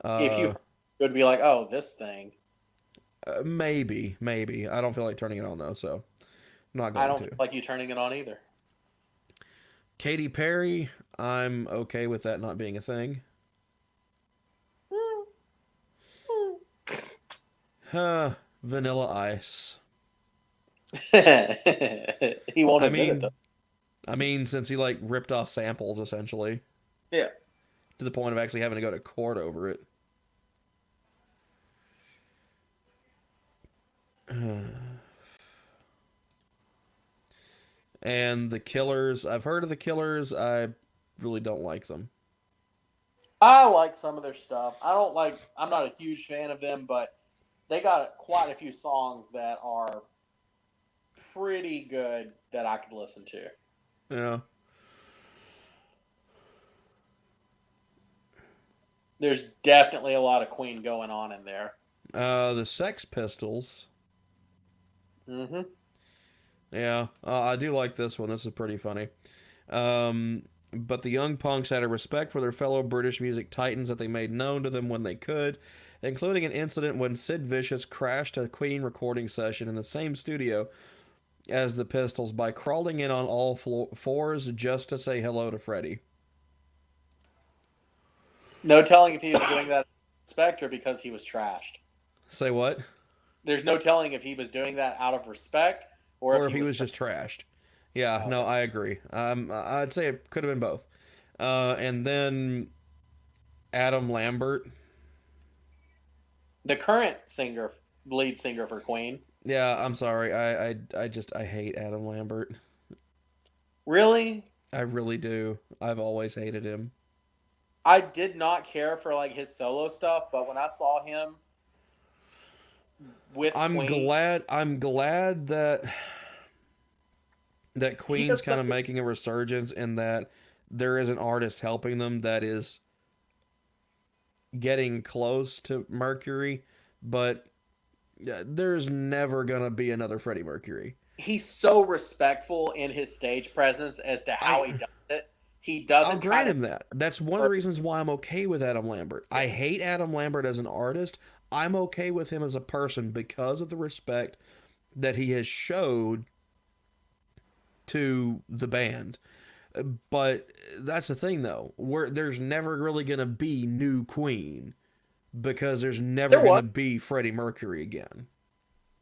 If you would be like, oh, this thing. Maybe. I don't feel like turning it on though, so I'm not going to. I don't feel like you turning it on either. Katy Perry, I'm okay with that not being a thing. Vanilla Ice. He won't admit it though. I mean, since he like ripped off samples essentially. Yeah. To the point of actually having to go to court over it. And the Killers, I've heard of the Killers. I really don't like them. I like some of their stuff. I'm not a huge fan of them, but they got quite a few songs that are pretty good that I could listen to. Yeah. There's definitely a lot of Queen going on in there. The Sex Pistols. Mm-hmm. Yeah, I do like this one. This is pretty funny. But the Young Punks had a respect for their fellow British music titans that they made known to them when they could, including an incident when Sid Vicious crashed a Queen recording session in the same studio as the Pistols by crawling in on all fours just to say hello to Freddie. No telling if he was doing that out of respect or because he was trashed. Say what? There's no telling if he was doing that out of respect or if he was just trashed. Yeah, okay. No, I agree. I'd say it could have been both. And then Adam Lambert. The current lead singer for Queen. Yeah, I'm sorry. I hate Adam Lambert. Really? I really do. I've always hated him. I did not care for like his solo stuff, but when I saw him with I'm Queen. glad that Queen's does kind of such a- making a resurgence, and that there is an artist helping them that is getting close to Mercury, but there's never gonna be another Freddie Mercury. He's so respectful in his stage presence as to how he does it. He doesn't I'll try grant to. him that. That's one of the reasons why I'm okay with Adam Lambert. I hate Adam Lambert as an artist. I'm okay with him as a person because of the respect that he has showed to the band. But that's the thing, though. There's never really going to be new Queen because there's never There going was. to be Freddie Mercury again.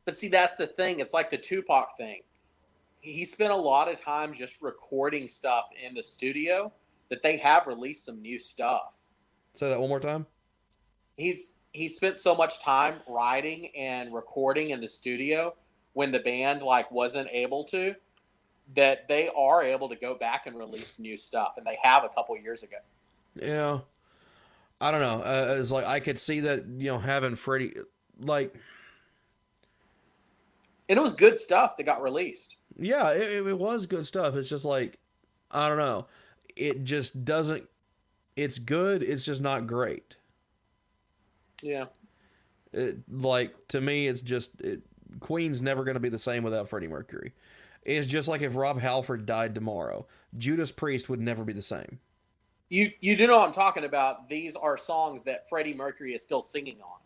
But see, that's the thing. It's like the Tupac thing. He spent a lot of time just recording stuff in the studio that they have released some new stuff. Say that one more time. He spent so much time writing and recording in the studio when the band like wasn't able to, that they are able to go back and release new stuff, and they have a couple years ago. Yeah. I don't know. It's like I could see that, having Freddie, like, And it was good stuff that got released. yeah, it was good stuff. It's just like, I don't know. It just doesn't, it's good. It's just not great. Yeah. To me, it's just, Queen's never going to be the same without Freddie Mercury. It's just like if Rob Halford died tomorrow. Judas Priest would never be the same. You do know what I'm talking about. These are songs that Freddie Mercury is still singing on.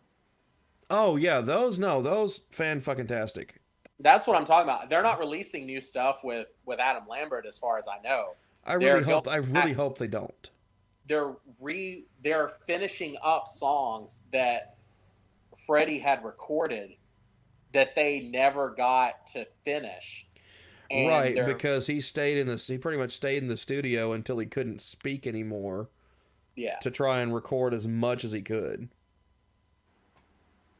Oh, yeah, those fan-fucking-tastic. That's what I'm talking about. They're not releasing new stuff with Adam Lambert, as far as I know. I really hope they don't. They're finishing up songs that Freddie had recorded that they never got to finish. And Right, because he pretty much stayed in the studio until he couldn't speak anymore. Yeah. To try and record as much as he could.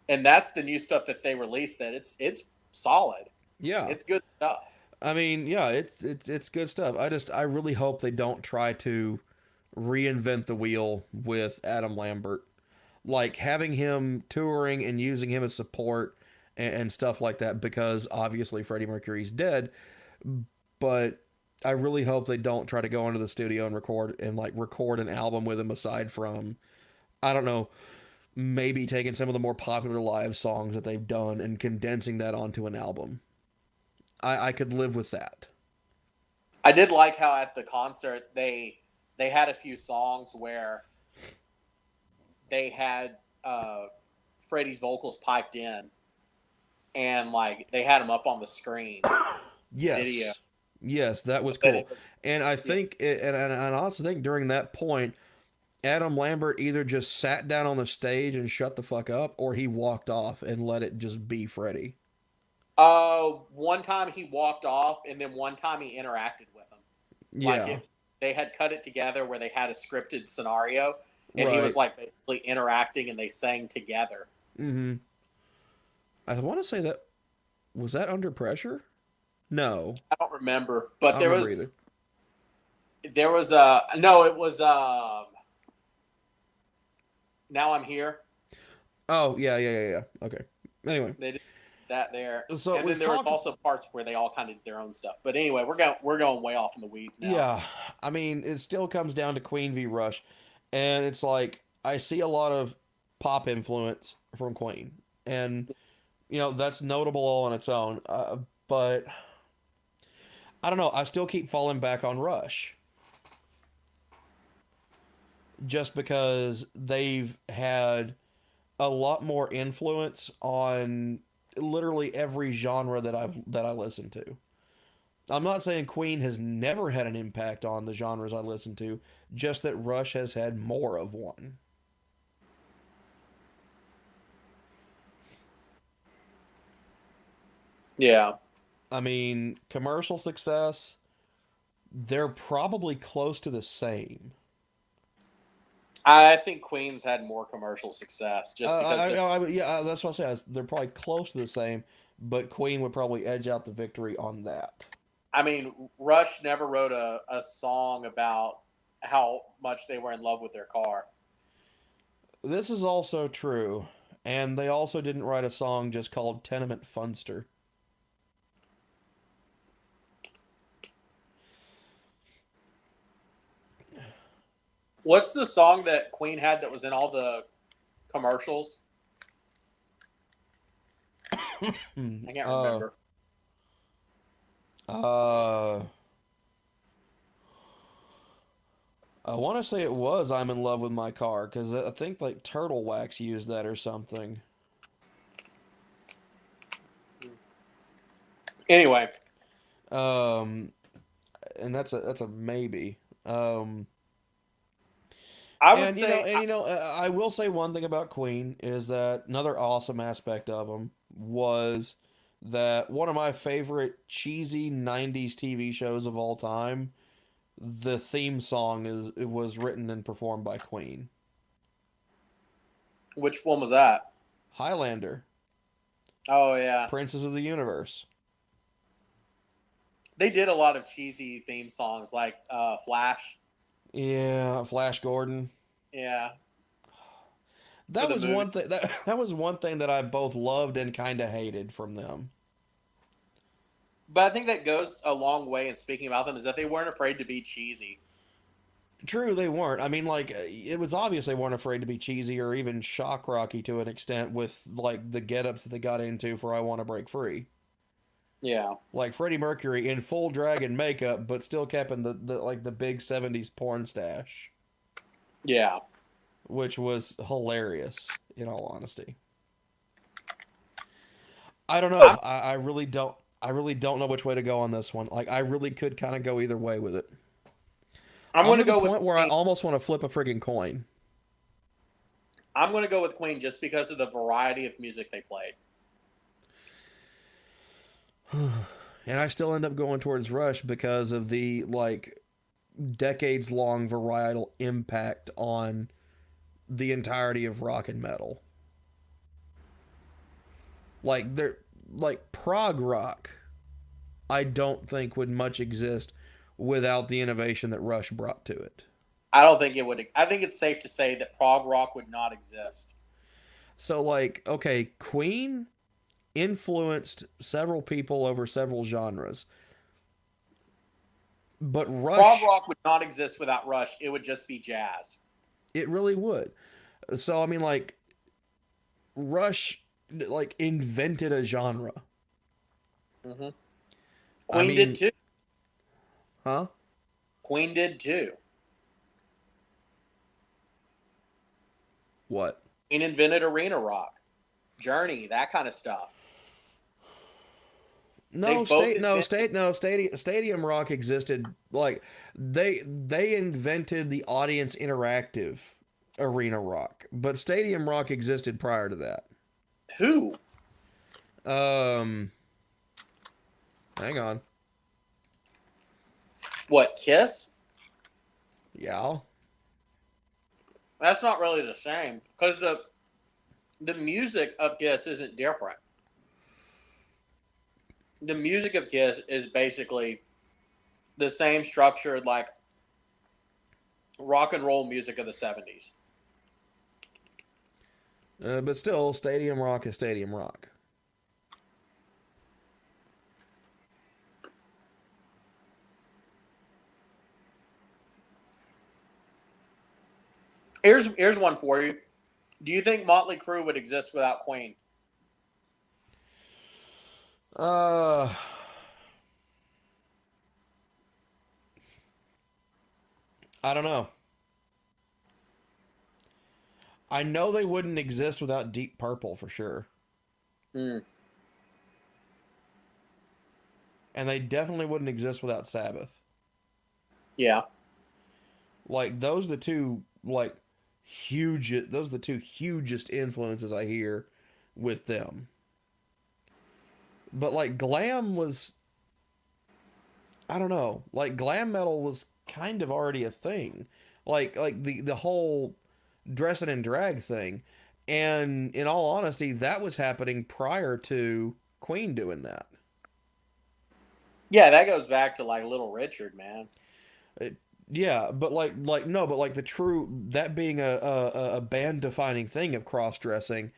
And that's the new stuff that they released. That it's solid. Yeah, It's good stuff. I mean, yeah, it's good stuff. I really hope they don't try to reinvent the wheel with Adam Lambert, like having him touring and using him as support and stuff like that. Because obviously Freddie Mercury's dead, but I really hope they don't try to go into the studio and record an album with him aside from, I don't know, maybe taking some of the more popular live songs that they've done and condensing that onto an album. I could live with that. I did like how at the concert they had a few songs where they had Freddie's vocals piped in, and like they had him up on the screen. Yes. Video. Yes, that was cool. And I think, and I also think during that point, Adam Lambert either just sat down on the stage and shut the fuck up, or he walked off and let it just be Freddie. One time he walked off, and then one time he interacted with him. Yeah. They had cut it together where they had a scripted scenario, and he Right. was like basically interacting, and they sang together. Mm-hmm. I want to say was that Under Pressure? No. I don't remember, but I there don't was remember there was no, it was Now I'm Here. Oh, yeah. Okay. Anyway. They did that there. So and we've then there were talked- also parts where they all kind of did their own stuff. But anyway, we're going way off in the weeds now. Yeah. I mean, it still comes down to Queen v. Rush. And it's like, I see a lot of pop influence from Queen. And, that's notable all on its own. But, I don't know. I still keep falling back on Rush. Just because they've had a lot more influence on literally every genre that I listen to. I'm not saying Queen has never had an impact on the genres I listen to, just that Rush has had more of one. Yeah. I mean, commercial success, they're probably close to the same. I think Queen's had more commercial success just because. That's what I say. They're probably close to the same, but Queen would probably edge out the victory on that. I mean, Rush never wrote a song about how much they were in love with their car. This is also true. And they also didn't write a song just called Tenement Funster. What's the song that Queen had that was in all the commercials? I can't remember. I want to say it was I'm in Love with My Car, because I think like Turtle Wax used that or something. Anyway. And that's a maybe. I would And say, I will say one thing about Queen is that another awesome aspect of them was that one of my favorite cheesy 90s TV shows of all time, the theme song was written and performed by Queen. which one was that? Highlander, Oh, yeah. Princes of the Universe. They did a lot of cheesy theme songs like Flash. Yeah, Flash Gordon. Yeah. That For the was movie. one thing that was one thing that I both loved and kind of hated from them. But I think that goes a long way in speaking about them is that they weren't afraid to be cheesy. True, they weren't. I mean, like, it was obvious they weren't afraid to be cheesy or even shock rocky to an extent with, like, the get-ups that they got into for I Want to Break Free. Yeah. Like, Freddie Mercury in full drag and makeup, but still kept in the big 70s porn stash. Yeah. Which was hilarious, in all honesty. I don't know. I really don't know which way to go on this one. Like, I really could kind of go either way with it. I'm going to to go the with point where I Queen. almost want to flip a friggin' coin. I'm going to go with Queen just because of the variety of music they played. And I still end up going towards Rush because of the, like, decades-long varietal impact on the entirety of rock and metal. Like, prog rock, I don't think would much exist without the innovation that Rush brought to it. I don't think it would. I think it's safe to say that prog rock would not exist. So, like, okay, Queen influenced several people over several genres. But Rush... Prog rock would not exist without Rush. It would just be jazz. It really would. So, I mean, like, Rush, like, invented a genre. Mm-hmm. Queen did too. Huh? Queen did too. What? Queen invented arena rock, Journey, that kind of stuff. Stadium rock existed. Like, they invented the audience interactive arena rock, but stadium rock existed prior to that. Who? Hang on. What, Kiss? Yeah. That's not really the same because the music of Kiss isn't different. The music of Kiss is basically the same structured like rock and roll music of the 70s. But still, stadium rock is stadium rock. Here's one for you. Do you think Motley Crue would exist without Queen? I don't know. I know they wouldn't exist without Deep Purple for sure. Mm. And they definitely wouldn't exist without Sabbath. Yeah. Like, those are the two, like, those are the two hugest influences I hear with them. But, like, glam was, I don't know, like, glam metal was kind of already a thing. Like the whole dressing in drag thing. And in all honesty, that was happening prior to Queen doing that. Yeah, that goes back to like Little Richard, man. Yeah, but the true, that being a band defining thing of cross dressing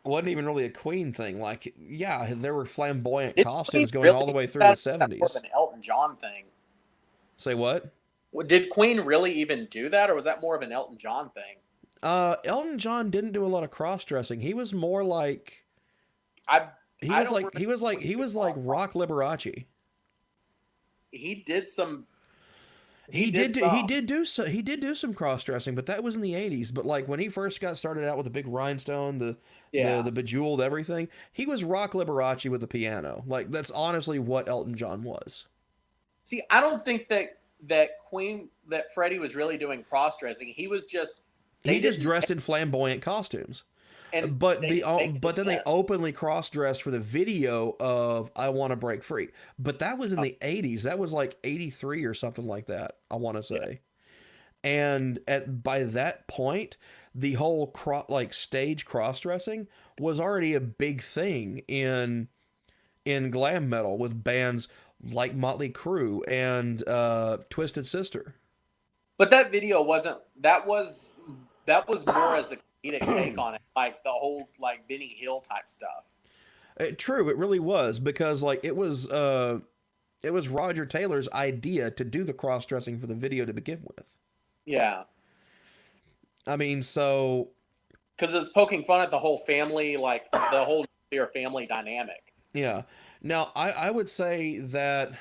wasn't even really a Queen thing. Like, yeah, there were flamboyant Did costumes Queen going all really the way do through that? the Or was that more of 70s. an Elton John thing? Say what? Did Queen really even do that, or was that more of an Elton John thing? Elton John didn't do a lot of cross-dressing. He was more like I he I was don't like he was like remember he was like rock Liberace. he did some. He did do some cross-dressing, but that was in the 80s. But like when he first got started out with the big rhinestone, Yeah. the bejeweled everything, he was rock Liberace with the piano. Like that's honestly what Elton John was. See, I don't think that Freddie was really doing cross dressing. He was just He just didn't- dressed in flamboyant costumes. and But they didn't make but then it they yet. openly cross-dressed for the video of "I Want to Break Free." But that was in the 80s. That was like 83 or something like that, I want to say. And by that point, the whole stage cross-dressing was already a big thing in glam metal with bands like Motley Crue and Twisted Sister. But that video wasn't. That was more as a comedic take on it, like the whole like Benny Hill type stuff. True, it really was, because like it was Roger Taylor's idea to do the cross-dressing for the video to begin with. Yeah, I mean, so because it was poking fun at the whole family, like the whole nuclear family dynamic. yeah. Now I would say that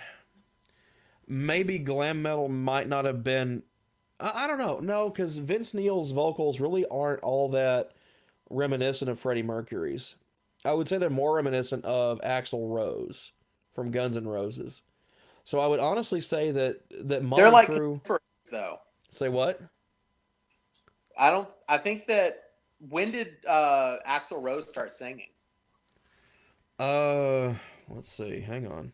maybe glam metal might not have been. I don't know, no, because Vince Neil's vocals really aren't all that reminiscent of Freddie Mercury's. I would say they're more reminiscent of Axl Rose from Guns N' Roses. So I would honestly say that Motley They're like Crue. contemporaries, though. Say what? I think that when did Axl Rose start singing? Let's see. Hang on.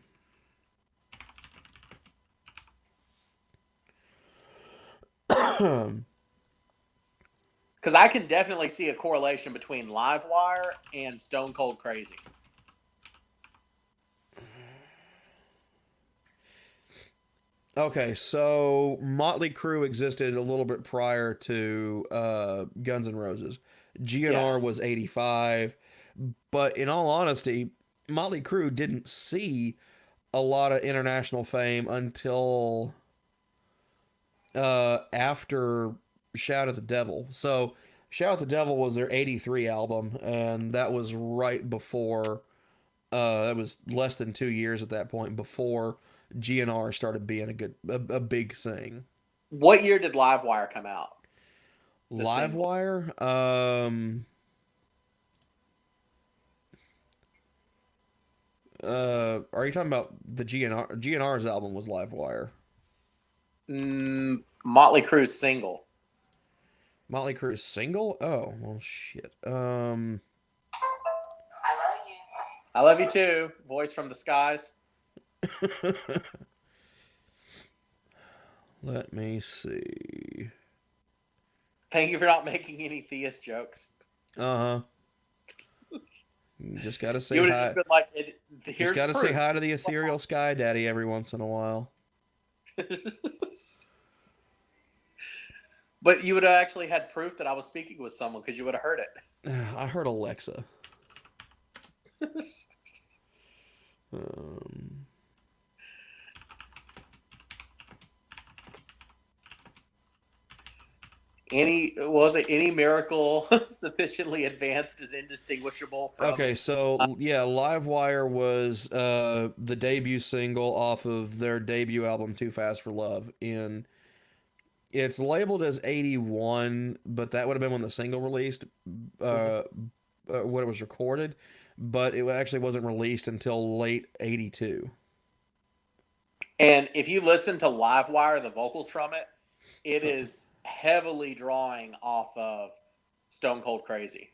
Because I can definitely see a correlation between Livewire and Stone Cold Crazy. Okay, so Motley Crue existed a little bit prior to Guns N' Roses. GNR was 85, but in all honesty, Motley Crue didn't see a lot of international fame until after Shout at the Devil. So Shout at the Devil was their 83 album, and that was right before, that was less than 2 years at that point, before GNR started being a big thing. What year did Livewire come out? Livewire? Are you talking about the GNR? GNR's album was Livewire. Motley Crue's single. Motley Crue's single? Oh, well, shit. I love you too. Voice from the skies. Let me see. Thank you for not making any theist jokes. You just gotta say You would have hi. just been like, Just here's gotta proof. say hi to the ethereal sky daddy every once in a while. But you would have actually had proof that I was speaking with someone because you would have heard it. I heard Alexa. Any miracle sufficiently advanced is indistinguishable from Okay, so yeah, Livewire was the debut single off of their debut album Too Fast for Love. It's labeled as 81, but that would have been when the single released, when it was recorded, but it actually wasn't released until late 82. And if you listen to Livewire, the vocals from it, it is heavily drawing off of Stone Cold Crazy.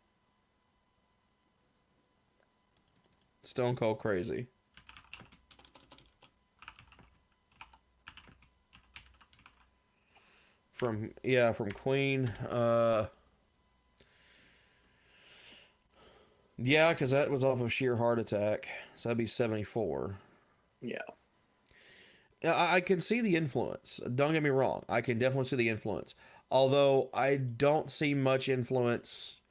Stone Cold Crazy. From Queen. Yeah, because that was off of Sheer Heart Attack. So that'd be 74. Yeah. I can see the influence. Don't get me wrong. I can definitely see the influence. Although I don't see much influence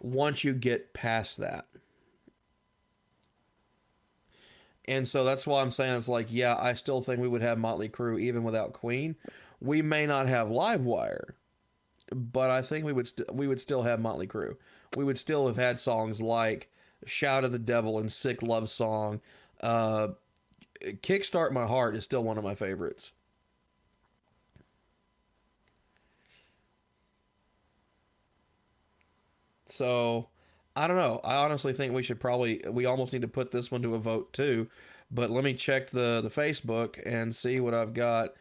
once you get past that. And so that's why I'm saying it's like, yeah, I still think we would have Motley Crue even without Queen. We may not have Livewire, but I think we would still have Motley Crue. We would still have had songs like Shout of the Devil and Sick Love Song. Kickstart My Heart is still one of my favorites. So, I don't know. I honestly think we almost need to put this one to a vote too. But let me check the Facebook and see what I've got.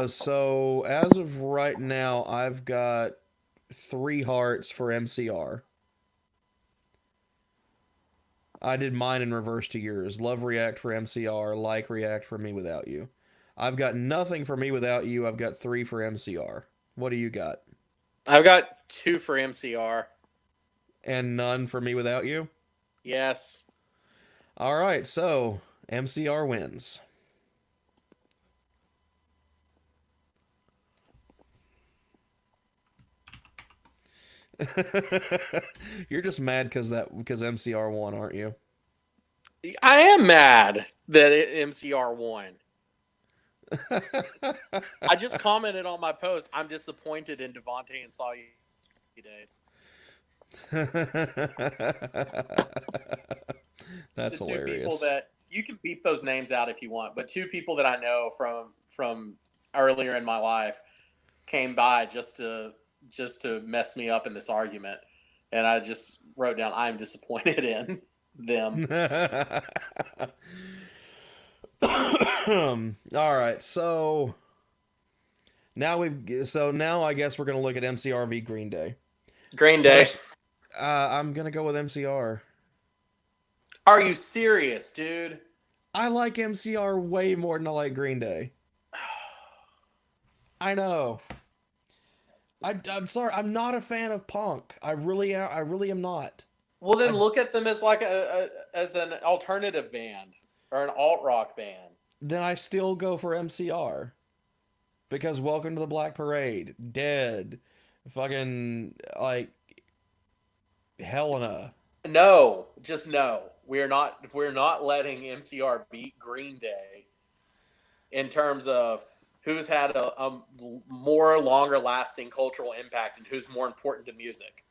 So as of right now, I've got 3 hearts for MCR. I did mine in reverse to yours. Love React for MCR, like React for Me Without You. I've got nothing for Me Without You. I've got 3 for MCR. What do you got? I've got 2 for MCR. And none for Me Without You? Yes. All right, so MCR wins. You're just mad because MCR won, aren't you? I am mad that MCR won. I just commented on my post. I'm disappointed in Devontae and Saw You today. That's the hilarious. 2 people that you can beep those names out if you want, but 2 people that I know from earlier in my life came by just to mess me up in this argument, and I just wrote down I'm disappointed in them. All right, so now I guess we're gonna look at MCR v Green Day. Green Day. I'm gonna go with MCR. Are you serious, dude? I like MCR way more than I like Green Day. I know. I'm sorry. I'm not a fan of punk. I really am not. Well, then look at them as like as an alternative band or an alt rock band. Then I still go for MCR because Welcome to the Black Parade, Dead, fucking like Helena. No, just no. We're not letting MCR beat Green Day in terms of who's had a more longer lasting cultural impact and who's more important to music.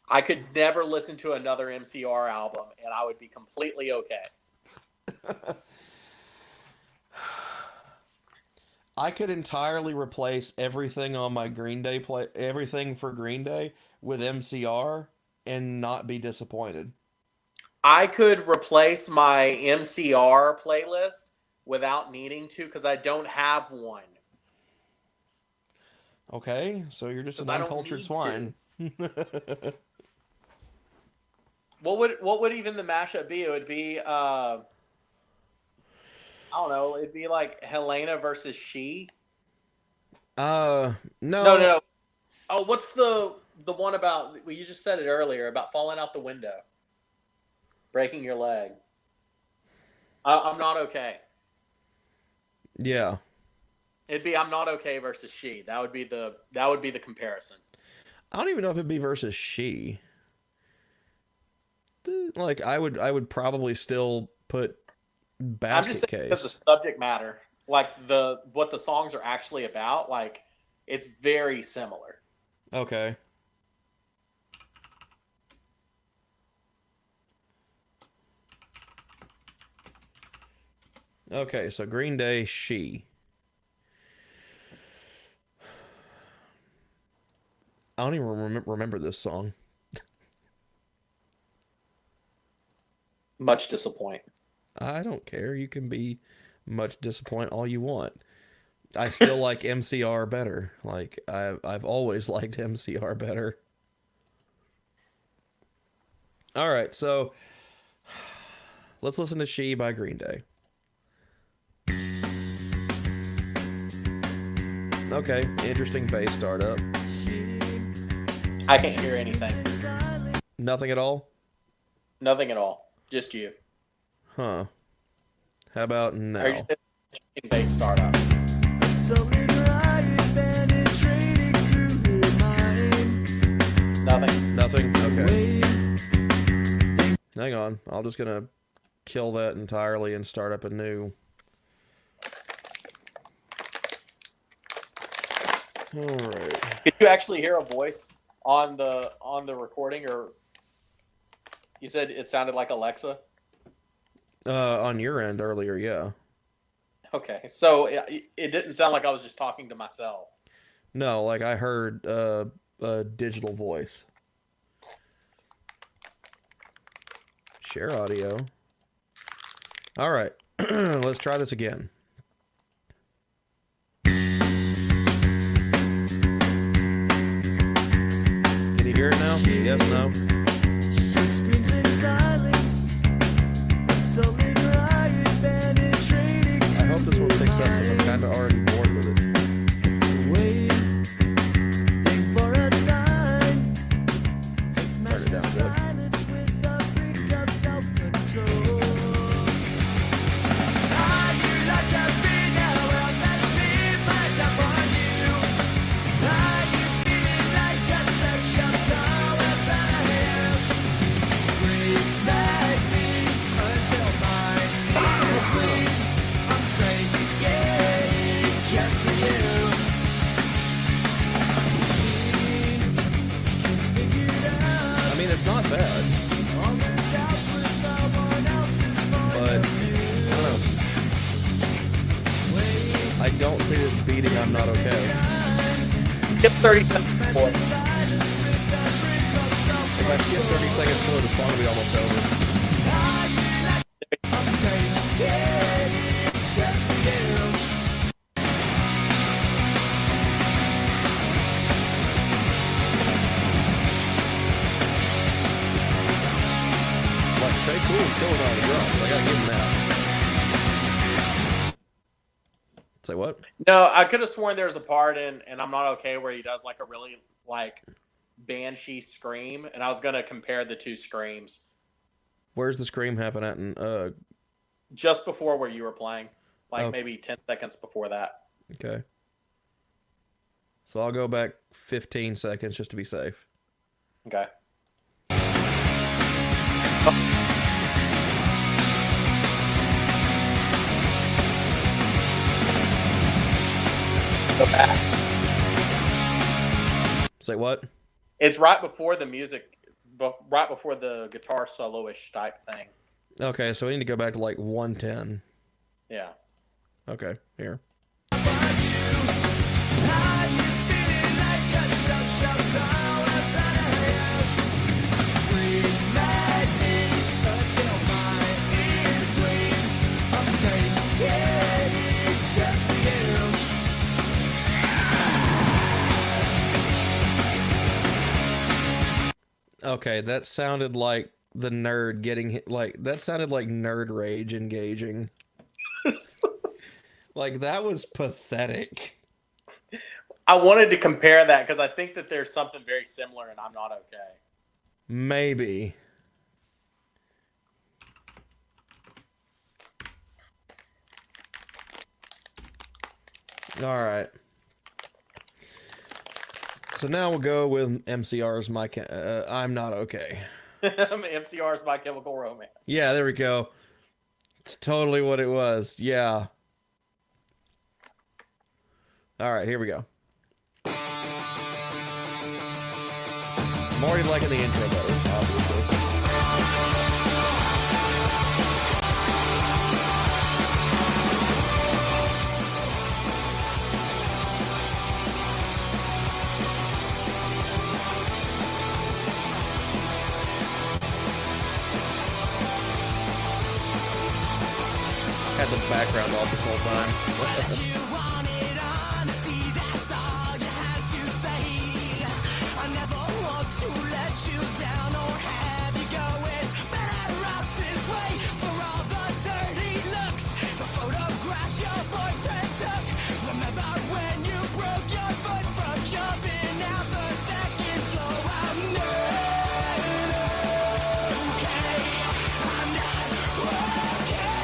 I could never listen to another MCR album and I would be completely okay. I could entirely replace everything on my Green Day everything for Green Day with MCR and not be disappointed. I could replace my MCR playlist without needing to because I don't have one. Okay, so you're just an I don't uncultured need swine. What would even the mashup be? It would be I don't know. It'd be like Helena versus She. No. No. Oh, what's the one about? Well, you just said it earlier about falling out the window, breaking your leg. I'm not okay. Yeah. It'd be I'm not okay versus She. That would be the comparison. I don't even know if it'd be versus She. Like I would probably still put Basket I'm just saying Case. because the subject matter, like what the songs are actually about, like it's very similar. Okay. Okay, so Green Day, She. I don't even remember this song. Much disappoint. I don't care. You can be much disappoint all you want. I still like MCR better. Like I've always liked MCR better. All right, so let's listen to She by Green Day. Okay, interesting bass startup. I can't hear anything. Nothing at all? Nothing at all. Just you. Huh. How about now? Or you said bass startup. Something right penetrating through your mind. Nothing. Hang on. I'm just going to kill that entirely and start up a new. All right. Did you actually hear a voice on the recording, or you said it sounded like Alexa? On your end earlier, yeah. Okay, so it didn't sound like I was just talking to myself. No, like I heard a digital voice. Share audio. All right, let's try this again. Can you hear it now? Yes, no? Screams in silence, a solid riot penetrating I hope this one picks up because I'm kind of already bored with it. waiting for a sign to smash Turn it down the a bit. silence with a freak of self-control. Are you like a free now? Well, that's me, my job on you. Are you feeling like a social tower that I have? Scream at me until my ears bleed. I'm taking it just for you. She's figured out I mean, it's not bad, all the doubts with someone else's point but of view. I don't know. I don't see this beating I'm Not Okay. Skip 30 seconds before. If I skip 30 seconds forward, the song will be almost over. I'm taking it just for you. Like, Trey Cool's killing all the drums. I gotta give him that. Say what? No, I could have sworn there was a part in And I'm Not Okay where he does like a really like banshee scream, and I was gonna compare the two screams Where's the scream happen at? And just before where you were playing, like Oh. maybe 10 seconds before that. okay. So I'll go back 15 seconds just to be safe. Okay. Go back. Say what? It's right before the music, right before the guitar soloish type thing. Okay, so we need to go back to like 110. Yeah. Okay, here. Are you feeling like a social tower that I have? Scream at me until my ears bleed. I'm taking it just for you. Okay, that sounded like the nerd getting hit. Like, that sounded like nerd rage engaging. Like, that was pathetic. I wanted to compare that because I think that there's something very similar and I'm Not Okay. Maybe. All right. So now we'll go with MCR's I'm Not Okay. MCR's My Chemical Romance. Yeah, there we go. It's totally what it was. Yeah. All right, here we go. I'm already liking the intro better, obviously. Had the background off this whole time. You wanted honesty, that's all you had to say. I never want to let you down or have you go. It's better off this way for all the dirty looks, the photographs your boyfriend took. Remember when you broke your foot from jumping out the second floor? I'm not okay. I'm not okay.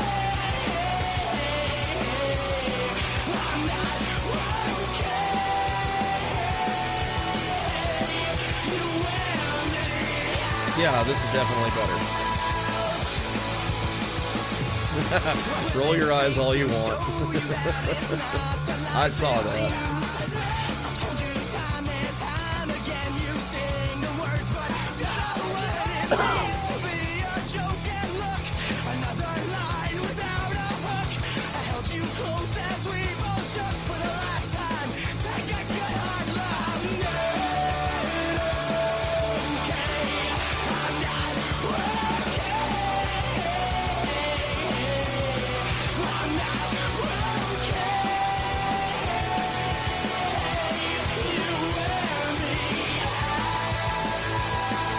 I'm not okay. You and me. Yeah, this is definitely better. Roll your eyes all you want. I saw that.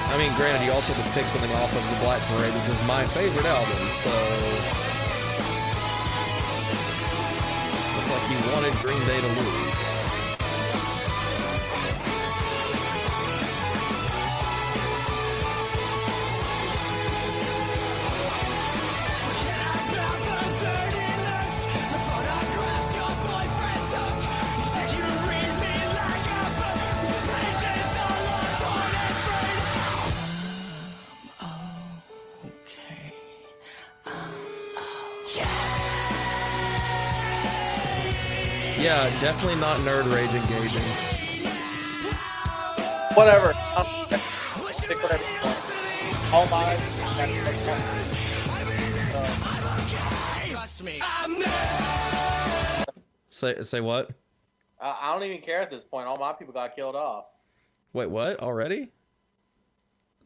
I mean, granted, you also could pick something off of the Black Parade, which is my favorite album, so... It's like you wanted Green Day to lose. Yeah, definitely not nerd rage engaging. Whatever. Pick whatever you want. All mine. Say what? I don't even care at this point. All my people got killed off. Wait, what? Already?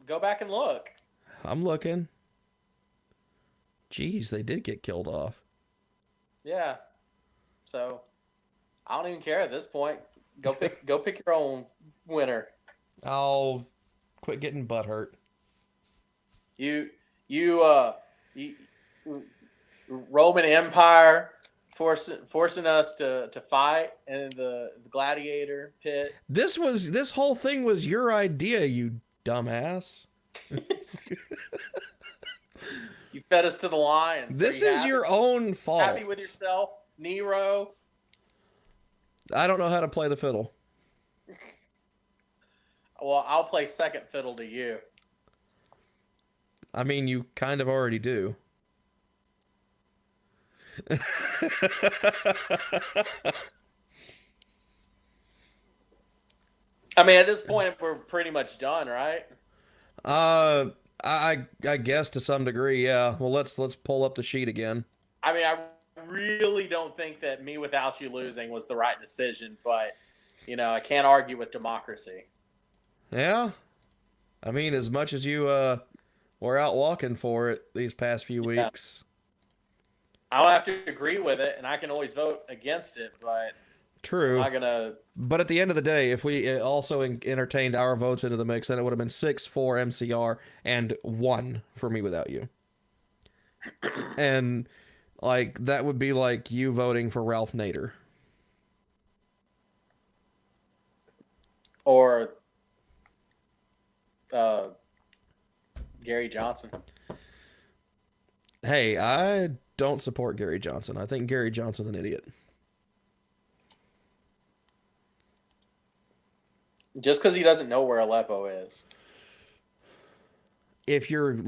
Go back and look. I'm looking. Jeez, they did get killed off. Yeah. So I don't even care at this point. Go pick your own winner. I'll quit getting butthurt. You Roman Empire forcing us to fight in the gladiator pit. This whole thing was your idea, you dumbass. You fed us to the lions. This is your own fault. Happy with yourself, Nero? I don't know how to play the fiddle. Well, I'll play second fiddle to you. I mean, you kind of already do. I mean, at this point, we're pretty much done, right? I guess to some degree, yeah. Well, let's pull up the sheet again. I mean, I really don't think that me without you losing was the right decision, but you know, I can't argue with democracy. Yeah. I mean, as much as you were out walking for it these past few weeks. I don't have to agree with it, and I can always vote against it, but true. I'm not gonna. But at the end of the day, if we also entertained our votes into the mix, then it would have been 6 for MCR and 1 for Me Without You. And like that would be like you voting for Ralph Nader. Or Gary Johnson. Hey, I don't support Gary Johnson. I think Gary Johnson's an idiot. Just because he doesn't know where Aleppo is. If you're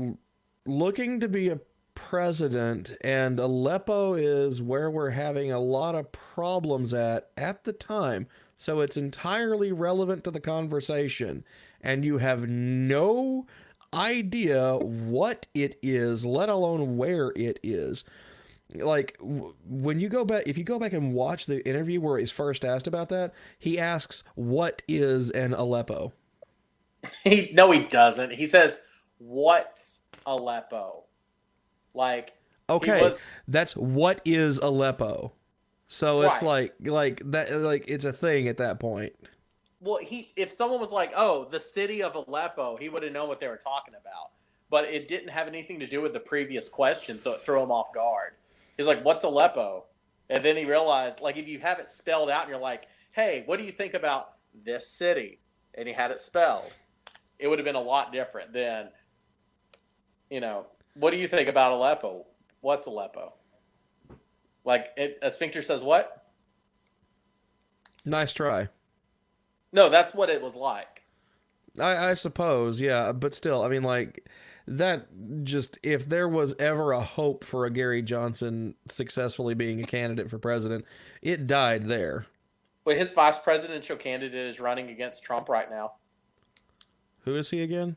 looking to be a president and Aleppo is where we're having a lot of problems at the time, so it's entirely relevant to the conversation, and you have no idea what it is, let alone where it is. Like, when you go back, if you go back and watch the interview where he's first asked about that, he asks, "What is an Aleppo?" No, he doesn't. He says, "What's Aleppo?" Like, okay, that's what is Aleppo. So it's right. like that, like it's a thing at that point. Well, if someone was like, "Oh, the city of Aleppo," he would have known what they were talking about. But it didn't have anything to do with the previous question, so it threw him off guard. He's like, "What's Aleppo?" And then he realized, like, if you have it spelled out and you're like, "Hey, what do you think about this city?" and he had it spelled, it would have been a lot different than, you know, "What do you think about Aleppo? What's Aleppo?" Like, a sphincter says what? Nice try. No, that's what it was like. I suppose, yeah, but still, I mean, like, that just, if there was ever a hope for a Gary Johnson successfully being a candidate for president, it died there. Well, his vice presidential candidate is running against Trump right now. Who is he again?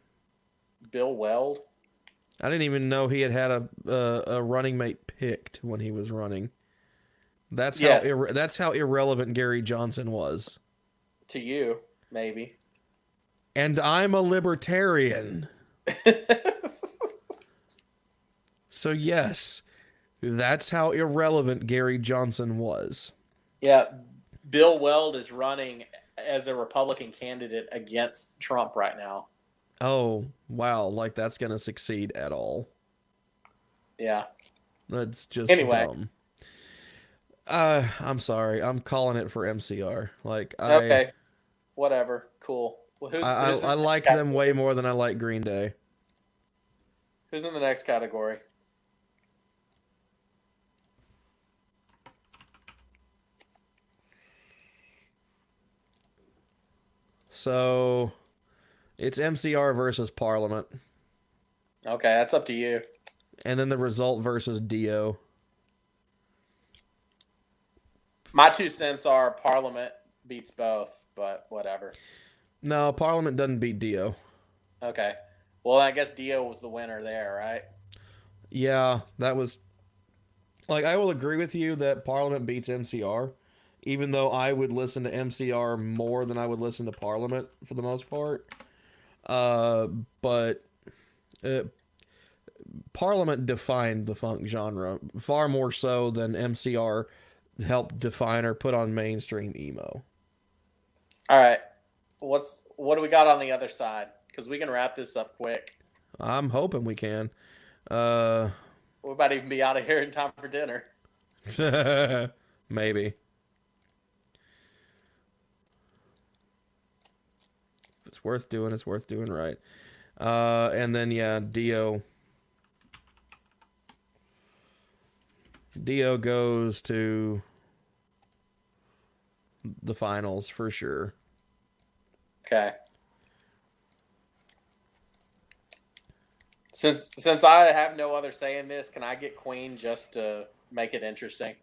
Bill Weld. I didn't even know he had a running mate picked when he was running. That's Yes. that's how irrelevant Gary Johnson was. To you, maybe. And I'm a libertarian. So yes, that's how irrelevant Gary Johnson was. Yeah, Bill Weld is running as a Republican candidate against Trump right now. Oh, wow, like that's going to succeed at all. Yeah. That's just Anyway. dumb. I'm sorry. I'm calling it for MCR. Like Okay. Whatever. Cool. Well, who's I like them way more than I like Green Day. Who's in the next category? So it's MCR versus Parliament. Okay, that's up to you. And then the result versus Dio. My 2 cents are Parliament beats both, but whatever. No, Parliament doesn't beat Dio. Okay. Well, I guess Dio was the winner there, right? Yeah, that was... Like, I will agree with you that Parliament beats MCR, even though I would listen to MCR more than I would listen to Parliament for the most part. But Parliament defined the funk genre far more so than MCR helped define or put on mainstream emo. All right. What do we got on the other side? Because we can wrap this up quick. I'm hoping we can. We might even be out of here in time for dinner. Maybe. If it's worth doing, it's worth doing right. And then, yeah, Dio. Dio goes to the finals for sure. Okay. Since I have no other say in this, can I get Queen just to make it interesting?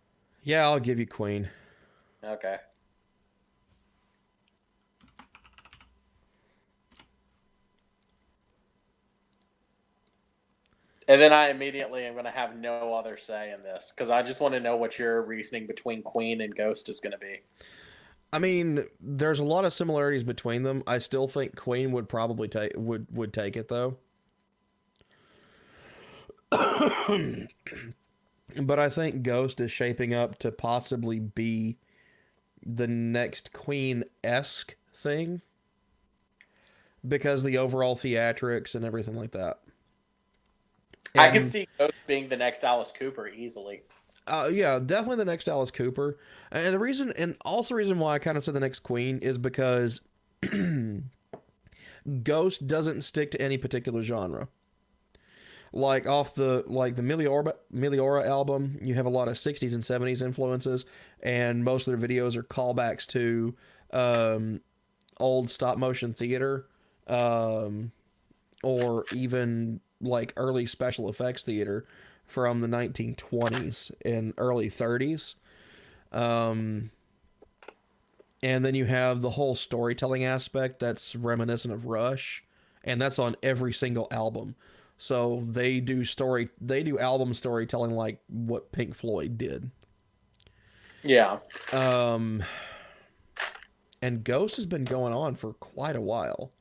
Yeah, I'll give you Queen. Okay. And then I immediately am going to have no other say in this because I just want to know what your reasoning between Queen and Ghost is going to be. I mean, there's a lot of similarities between them. I still think Queen would probably would take it though. But I think Ghost is shaping up to possibly be the next Queen-esque thing because the overall theatrics and everything like that. I can see Ghost being the next Alice Cooper easily. Yeah, definitely the next Alice Cooper. And the reason, and also the reason why I kind of said the next Queen is because Ghost doesn't stick to any particular genre. Like off the Meliora album, you have a lot of 60s and 70s influences, and most of their videos are callbacks to old stop motion theater, or even like early special effects theater from the 1920s and early 30s. And then you have the whole storytelling aspect that's reminiscent of Rush, and that's on every single album. So they do album storytelling like what Pink Floyd did. Yeah. And Ghost has been going on for quite a while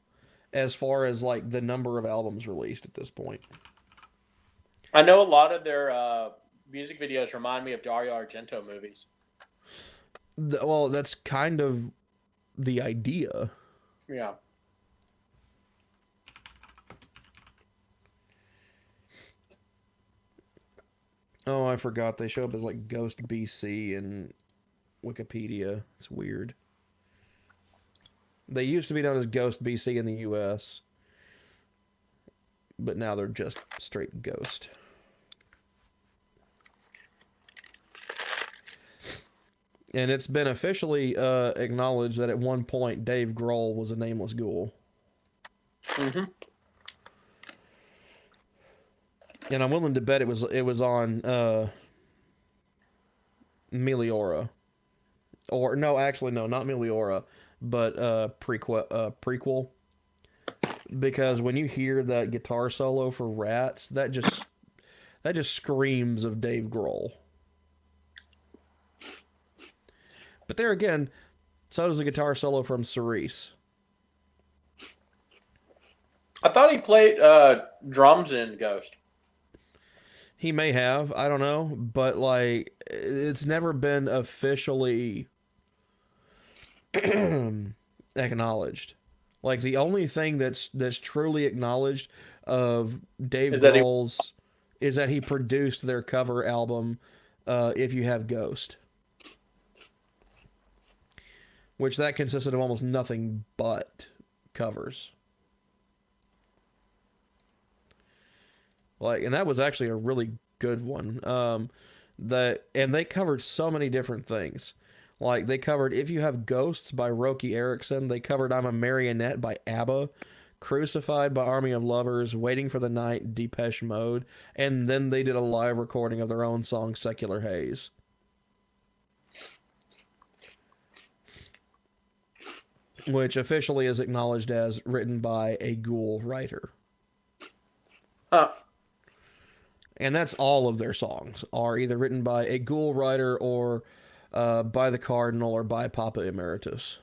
as far as like the number of albums released at this point. I know a lot of their music videos remind me of Dario Argento movies. Well, that's kind of the idea. Yeah. Oh, I forgot. They show up as like Ghost BC in Wikipedia. It's weird. They used to be known as Ghost BC in the US, but now they're just straight Ghost. And it's been officially acknowledged that at one point Dave Grohl was a nameless ghoul. Mm-hmm. And I'm willing to bet it was on Meliora. Or no, actually no, not Meliora, but prequel. Because when you hear that guitar solo for Rats, that just screams of Dave Grohl. But there again, so does the guitar solo from Cerise. I thought he played drums in Ghost. He may have, I don't know, but like it's never been officially acknowledged. Like the only thing that's truly acknowledged of Dave Grohl's is that he produced their cover album, If You Have Ghost, which that consisted of almost nothing but covers. Like, and that was actually a really good one. And they covered so many different things. Like, they covered If You Have Ghosts by Roky Erickson. They covered I'm a Marionette by ABBA. Crucified by Army of Lovers. Waiting for the Night, Depeche Mode. And then they did a live recording of their own song, Secular Haze. Which officially is acknowledged as written by a ghoul writer. Huh. And that's all of their songs are either written by a ghoul writer or by the Cardinal or by Papa Emeritus.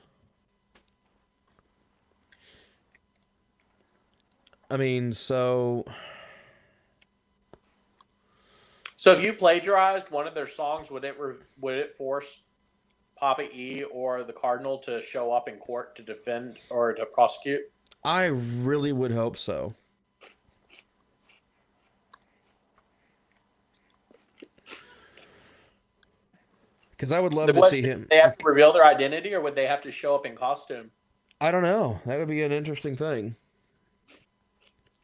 I mean, so if you plagiarized one of their songs, would it force Papa E or the Cardinal to show up in court to defend or to prosecute? I really would hope so. Because I would love to see him. They have to reveal their identity, or would they have to show up in costume? I don't know. That would be an interesting thing.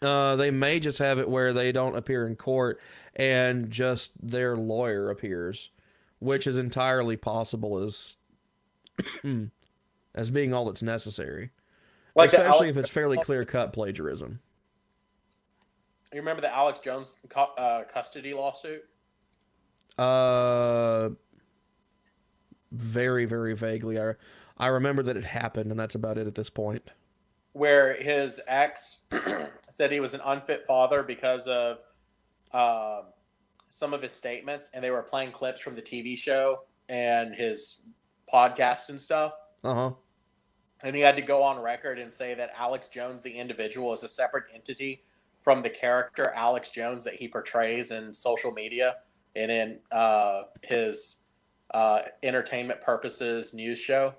They may just have it where they don't appear in court and just their lawyer appears, which is entirely possible as as being all that's necessary. Like especially if it's fairly clear-cut plagiarism. You remember the Alex Jones custody lawsuit? Very, very vaguely. I remember that it happened, and that's about it at this point. Where his ex said he was an unfit father because of some of his statements, and they were playing clips from the TV show and his podcast and stuff. Uh-huh. And he had to go on record and say that Alex Jones, the individual, is a separate entity from the character Alex Jones that he portrays in social media and in his entertainment purposes news show.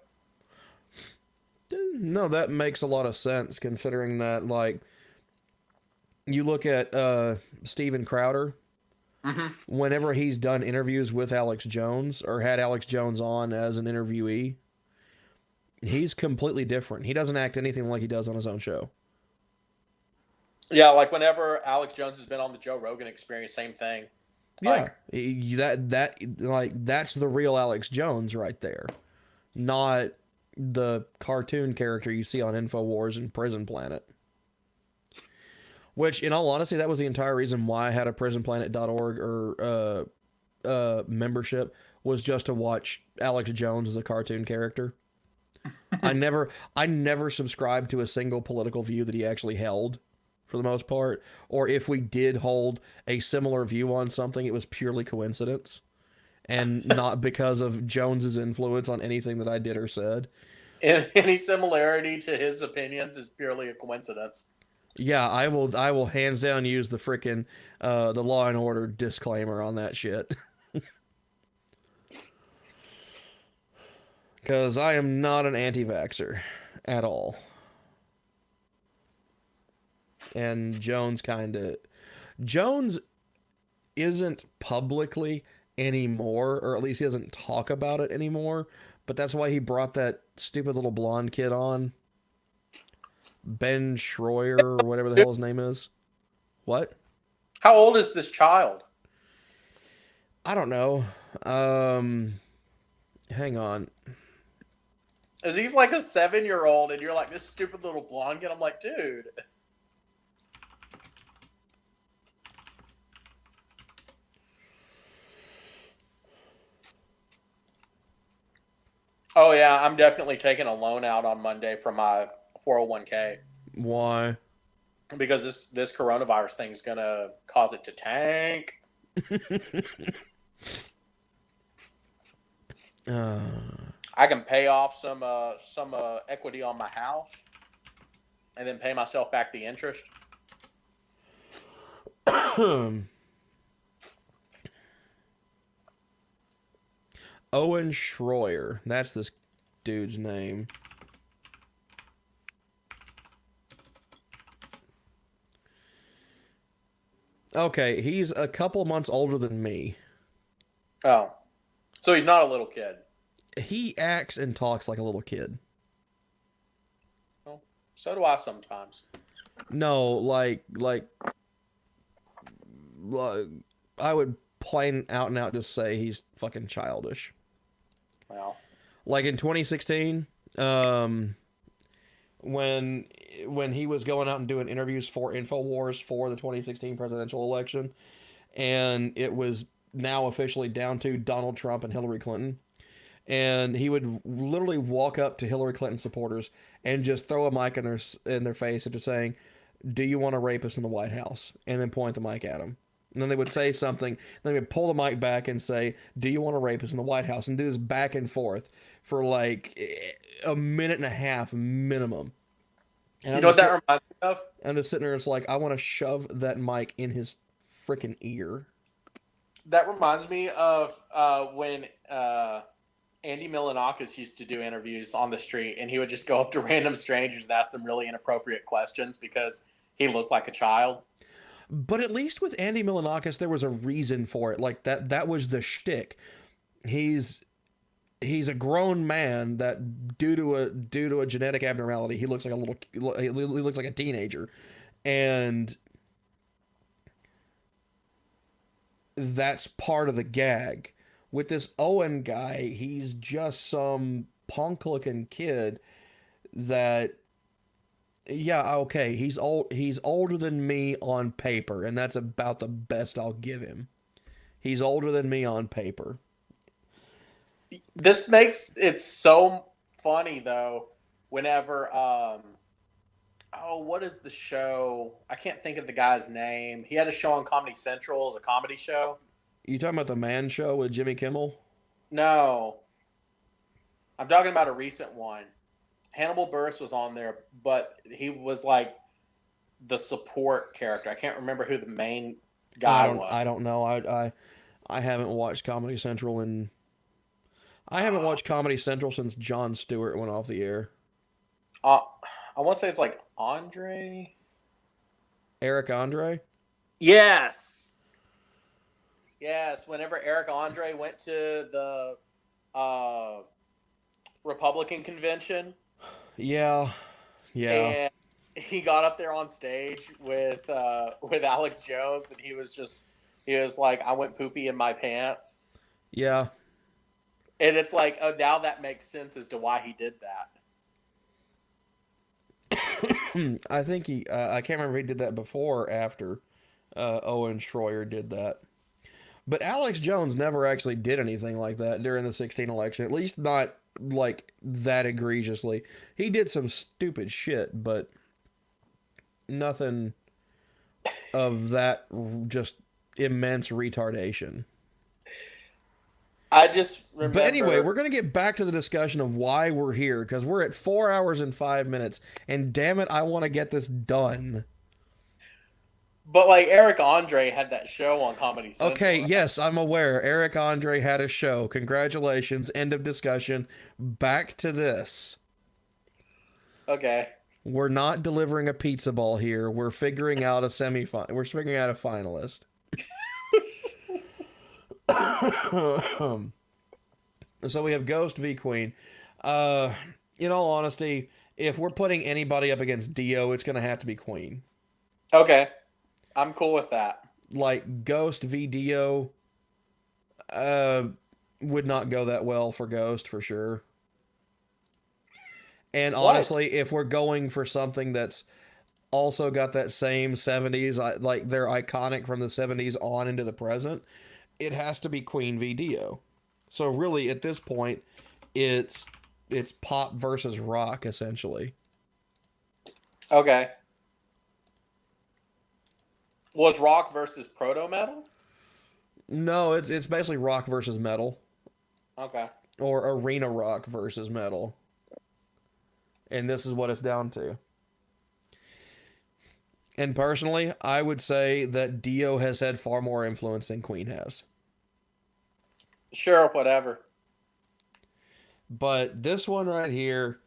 No, that makes a lot of sense considering that, like, you look at Steven Crowder. Mm-hmm. Whenever he's done interviews with Alex Jones or had Alex Jones on as an interviewee, he's completely different. He doesn't act anything like he does on his own show. Yeah, like whenever Alex Jones has been on the Joe Rogan Experience, same thing. Yeah, that's the real Alex Jones right there, not the cartoon character you see on InfoWars and Prison Planet. Which, in all honesty, that was the entire reason why I had a PrisonPlanet.org or membership, was just to watch Alex Jones as a cartoon character. I never subscribed to a single political view that he actually held, for the most part. Or if we did hold a similar view on something, it was purely coincidence. And not because of Jones's influence on anything that I did or said. Any similarity to his opinions is purely a coincidence. Yeah, I will hands down use the frickin' the Law and Order disclaimer on that shit. Because I am not an anti-vaxxer at all. And Jones isn't publicly anymore, or at least he doesn't talk about it anymore, but that's why he brought that stupid little blonde kid on. Ben Schroyer, or whatever the hell his name is. What? How old is this child? I don't know. Hang on. Is he's like a 7-year-old and you're like this stupid little blonde kid? I'm like, dude. Oh yeah, I'm definitely taking a loan out on Monday from my 401k Why? because this coronavirus thing is gonna cause it to tank. I can pay off some equity on my house, and then pay myself back the interest. Owen Schroyer. That's this dude's name. Okay, he's a couple months older than me. Oh, so he's not a little kid. He acts and talks like a little kid. Well, so do I sometimes. No, like I would plain out and out just say he's fucking childish. Well, Like in 2016, when he was going out and doing interviews for InfoWars for the 2016 presidential election, and it was now officially down to Donald Trump and Hillary Clinton, and he would literally walk up to Hillary Clinton supporters and just throw a mic in their face into saying, "Do you want to rape us in the White House?" and then point the mic at them. And then they would say something, then they would pull the mic back and say, "Do you want to rape us in the White House?" and do this back and forth for like a minute and a half minimum. And you know what that reminds me of? I'm just sitting there, it's like, I want to shove that mic in his freaking ear. That reminds me of when Andy Milonakis used to do interviews on the street, and he would just go up to random strangers and ask them really inappropriate questions because he looked like a child. But at least with Andy Milonakis, there was a reason for it. Like that was the shtick. He's a grown man that due to a genetic abnormality, he looks like he looks like a teenager, and that's part of the gag. With this Owen guy, he's just some punk-looking kid that, yeah, okay, he's older than me on paper, and that's about the best I'll give him. He's older than me on paper. This makes it so funny though. Whenever what is the show? I can't think of the guy's name. He had a show on Comedy Central as a comedy show. You talking about the Man Show with Jimmy Kimmel? No, I'm talking about a recent one. Hannibal Buress was on there, but he was like the support character. I can't remember who the main guy was. I don't know. I haven't watched Comedy Central since Jon Stewart went off the air. I want to say it's like Andre. Eric Andre? Yes. Whenever Eric Andre went to the Republican convention. Yeah. And he got up there on stage with Alex Jones, and he was like, "I went poopy in my pants." Yeah. And it's like, oh, now that makes sense as to why he did that. I think I can't remember if he did that before or after Owen Schroyer did that. But Alex Jones never actually did anything like that during the 2016 election, at least not like that egregiously. He did some stupid shit, but nothing of that just immense retardation. I just remember. But anyway, we're going to get back to the discussion of why we're here, because we're at 4 hours and 5 minutes, and damn it, I want to get this done. But like Eric Andre had that show on Comedy Central. Okay, yes, I'm aware. Eric Andre had a show. Congratulations. End of discussion. Back to this. Okay. We're not delivering a pizza ball here. We're figuring out a We're figuring out a finalist. So we have Ghost v. Queen. In all honesty, if we're putting anybody up against Dio, it's going to have to be Queen. Okay. I'm cool with that. Like, Ghost v. Dio would not go that well for Ghost, for sure. And honestly, if we're going for something that's also got that same 70s, like they're iconic from the 70s on into the present, it has to be Queen v. Dio. So really, at this point, it's it's pop versus rock essentially. Okay. Was rock versus proto metal? No, it's basically rock versus metal, Okay. or arena rock versus metal. And this is what it's down to. And personally, I would say that Dio has had far more influence than Queen has. Sure, whatever. But this one right here,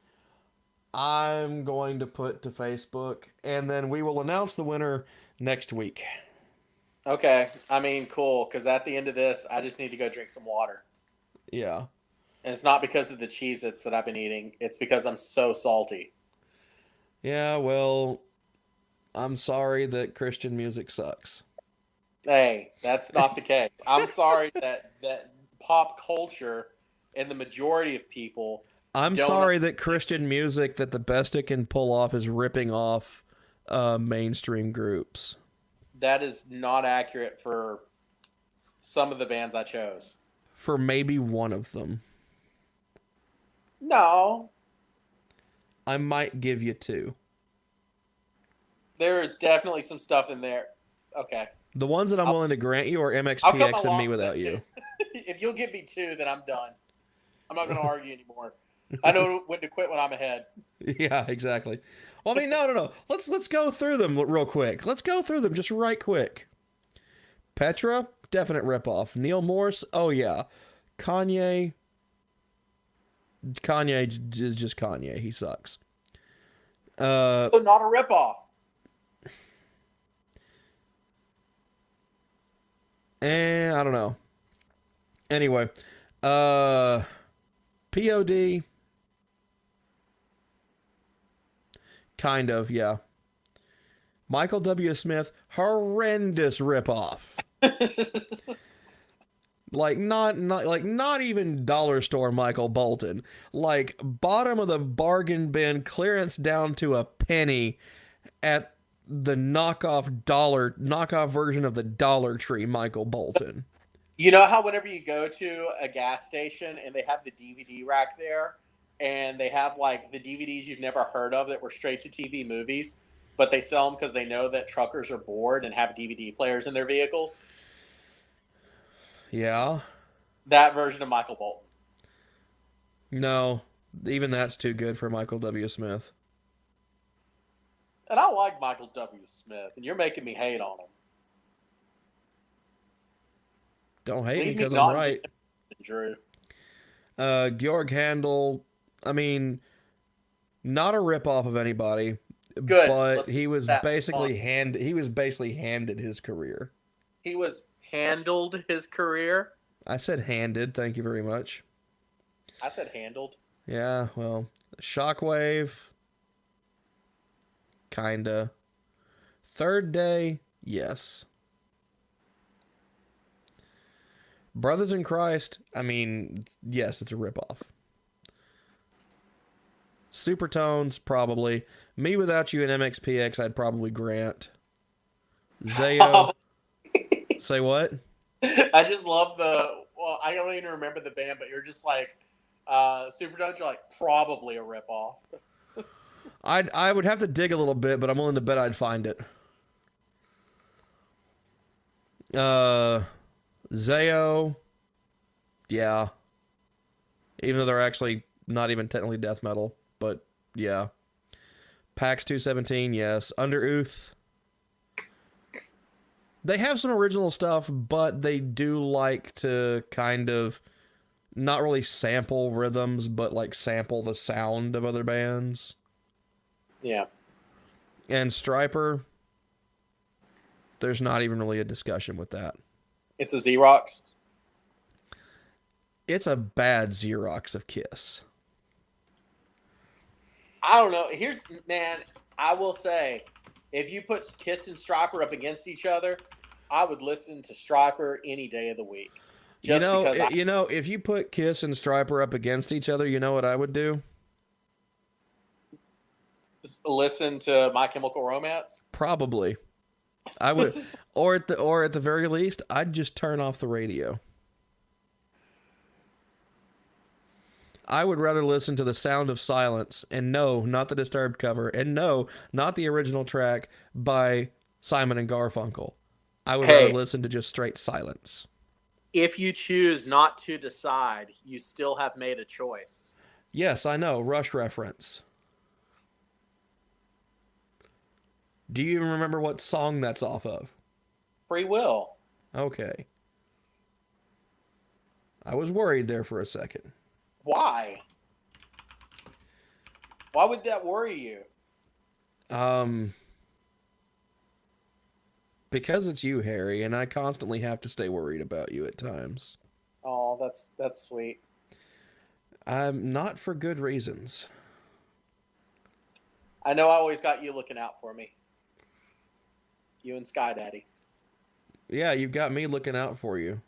I'm going to put to Facebook, and then we will announce the winner next week. Okay. I mean, cool, because at the end of this, I just need to go drink some water. Yeah. And it's not because of the Cheez-Its that I've been eating. It's because I'm so salty. Yeah, well, I'm sorry that Christian music sucks. Hey, that's not the case. I'm sorry that pop culture and the majority of people. I'm sorry that Christian music, that the best it can pull off is ripping off mainstream groups. That is not accurate for some of the bands I chose. For maybe one of them. No. I might give you two. There is definitely some stuff in there. Okay. The ones that I'm willing to grant you are I'll cut MXPX my and Me losses Without at You. two. If you'll give me two, then I'm done. I'm not going to argue anymore. I know when to quit when I'm ahead. Yeah, exactly. Well, I mean, no. Let's go through them real quick. Let's go through them just right quick. Petra, definite ripoff. Neil Morse, oh yeah. Kanye is just Kanye. He sucks. So not a ripoff. I don't know. Anyway, POD. Kind of, yeah. Michael W. Smith, horrendous ripoff. Not even dollar store Michael Bolton. Like bottom of the bargain bin, clearance down to a penny at the knockoff version of the Dollar Tree Michael Bolton. You know how whenever you go to a gas station and they have the DVD rack there and they have like the DVDs you've never heard of that were straight to TV movies, but they sell them because they know that truckers are bored and have DVD players in their vehicles? Yeah. That version of Michael Bolton. No, even that's too good for Michael W. Smith. And I like Michael W. Smith, and you're making me hate on him. Don't hate me Leave because I'm not right. Drew. Georg Handel, I mean, not a ripoff of anybody, Good. but he was that basically handed his career. He was handled his career. I said handed, thank you very much. I said handled. Yeah, well, Shockwave, kinda. Third Day, yes. Brothers in Christ, I mean, yes, it's a ripoff. Supertones, probably. Me Without You and MXPX, I'd probably grant. Zayo. Say what? I just love I don't even remember the band, but you're just like, Supertones, you're like, probably a ripoff. I would have to dig a little bit, but I'm willing to bet I'd find it. Zayo, yeah. Even though they're actually not even technically death metal, but yeah. PAX 217, yes. Under Oath. They have some original stuff, but they do like to kind of not really sample rhythms, but like sample the sound of other bands. Yeah. And Stryper, there's not even really a discussion with that. It's a Xerox. It's a bad Xerox of Kiss. I don't know. I will say, if you put Kiss and Stryper up against each other, I would listen to Stryper any day of the week. If you put Kiss and Stryper up against each other, you know what I would do? Listen to My Chemical Romance. Probably. I would, or at the very least, I'd just turn off the radio. I would rather listen to The Sound of Silence, and no, not the Disturbed cover, and no, not the original track by Simon and Garfunkel. I would rather listen to just straight silence. If you choose not to decide, you still have made a choice. Yes, I know. Rush reference. Do you even remember what song that's off of? Free will. Okay. I was worried there for a second. Why? Why would that worry you? Because it's you, Harry, and I constantly have to stay worried about you at times. Oh, that's sweet. Not for good reasons. I know I always got you looking out for me. You and Sky Daddy. Yeah, you've got me looking out for you.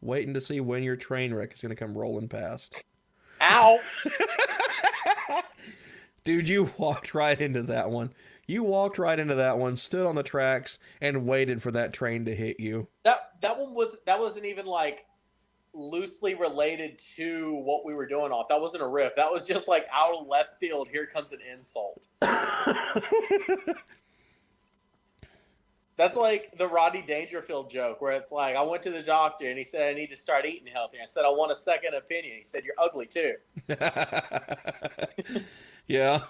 Waiting to see when your train wreck is going to come rolling past. Ouch! Dude, you walked right into that one. You walked right into that one, stood on the tracks, and waited for that train to hit you. That wasn't even like loosely related to what we were doing off. That wasn't a riff. That was just like out of left field. Here comes an insult. That's like the Rodney Dangerfield joke where it's like, I went to the doctor and he said I need to start eating healthy. I said I want a second opinion. He said you're ugly too. Yeah.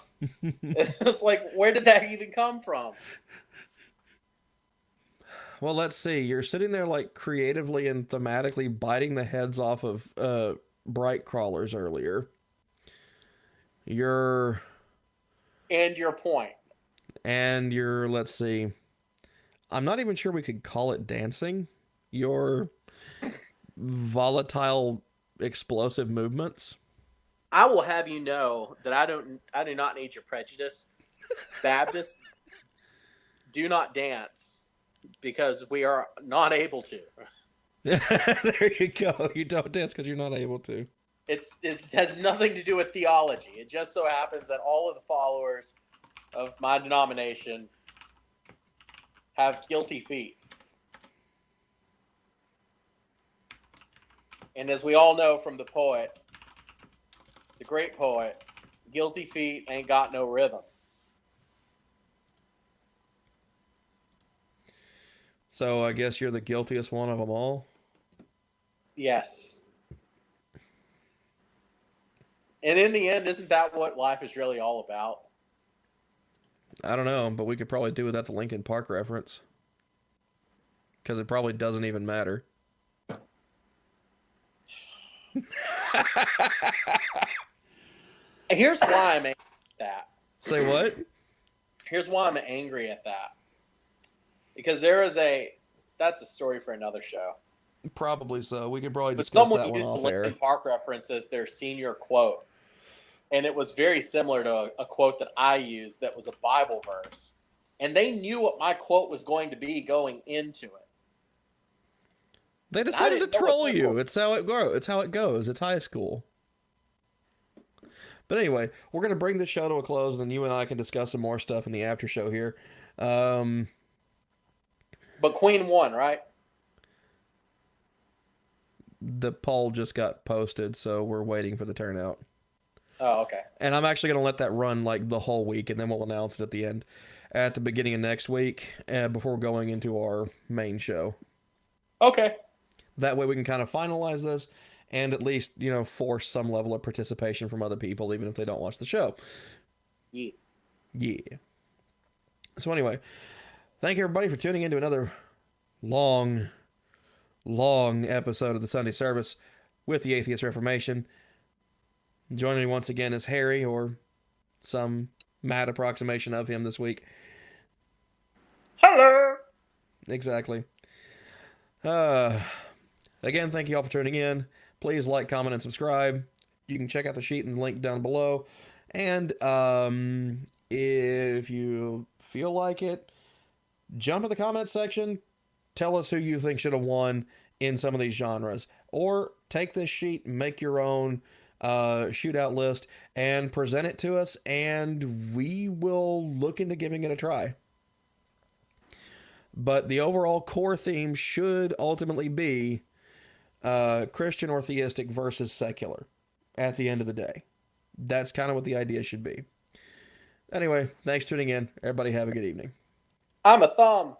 It's like, where did that even come from? Well, let's see. You're sitting there like creatively and thematically biting the heads off of bright crawlers earlier. And your point. And you're, let's see. I'm not even sure we could call it dancing. Your volatile, explosive movements. I will have you know that I do not need your prejudice. Baptists do not dance because we are not able to. There you go. You don't dance because you're not able to. It has nothing to do with theology. It just so happens that all of the followers of my denomination have guilty feet. And as we all know from the poet, the great poet, guilty feet ain't got no rhythm. So I guess you're the guiltiest one of them all? Yes. And in the end, isn't that what life is really all about? I don't know, but we could probably do without the Linkin Park reference. Because it probably doesn't even matter. Here's why I'm angry at that. Say what? Here's why I'm angry at that. Because that's a story for another show. Probably so. We could probably But discuss someone that one used the off air. Linkin Park reference as their senior quote. And it was very similar to a quote that I used that was a Bible verse. And they knew what my quote was going to be going into it. They decided to troll you. It's how it goes. It's how it goes. It's high school. But anyway, we're going to bring this show to a close, and then you and I can discuss some more stuff in the after show here. But Queen won, right? The poll just got posted, so we're waiting for the turnout. Oh, okay. And I'm actually going to let that run like the whole week, and then we'll announce it at the end, at the beginning of next week, before going into our main show. Okay. That way we can kind of finalize this and at least, force some level of participation from other people, even if they don't watch the show. Yeah. Yeah. So anyway, thank you everybody for tuning into another long episode of the Sunday Service with the Atheist Reformation. Joining me once again is Harry, or some mad approximation of him this week. Hello. Exactly. Again, thank you all for tuning in. Please like, comment, and subscribe. You can check out the sheet and the link down below. And if you feel like it, jump in the comment section. Tell us who you think should have won in some of these genres. Or take this sheet, make your own shootout list, and present it to us, and we will look into giving it a try. But the overall core theme should ultimately be Christian or theistic versus secular. at the end of the day. That's kind of what the idea should be. Anyway, thanks for tuning in. Everybody have a good evening. I'm a thumb.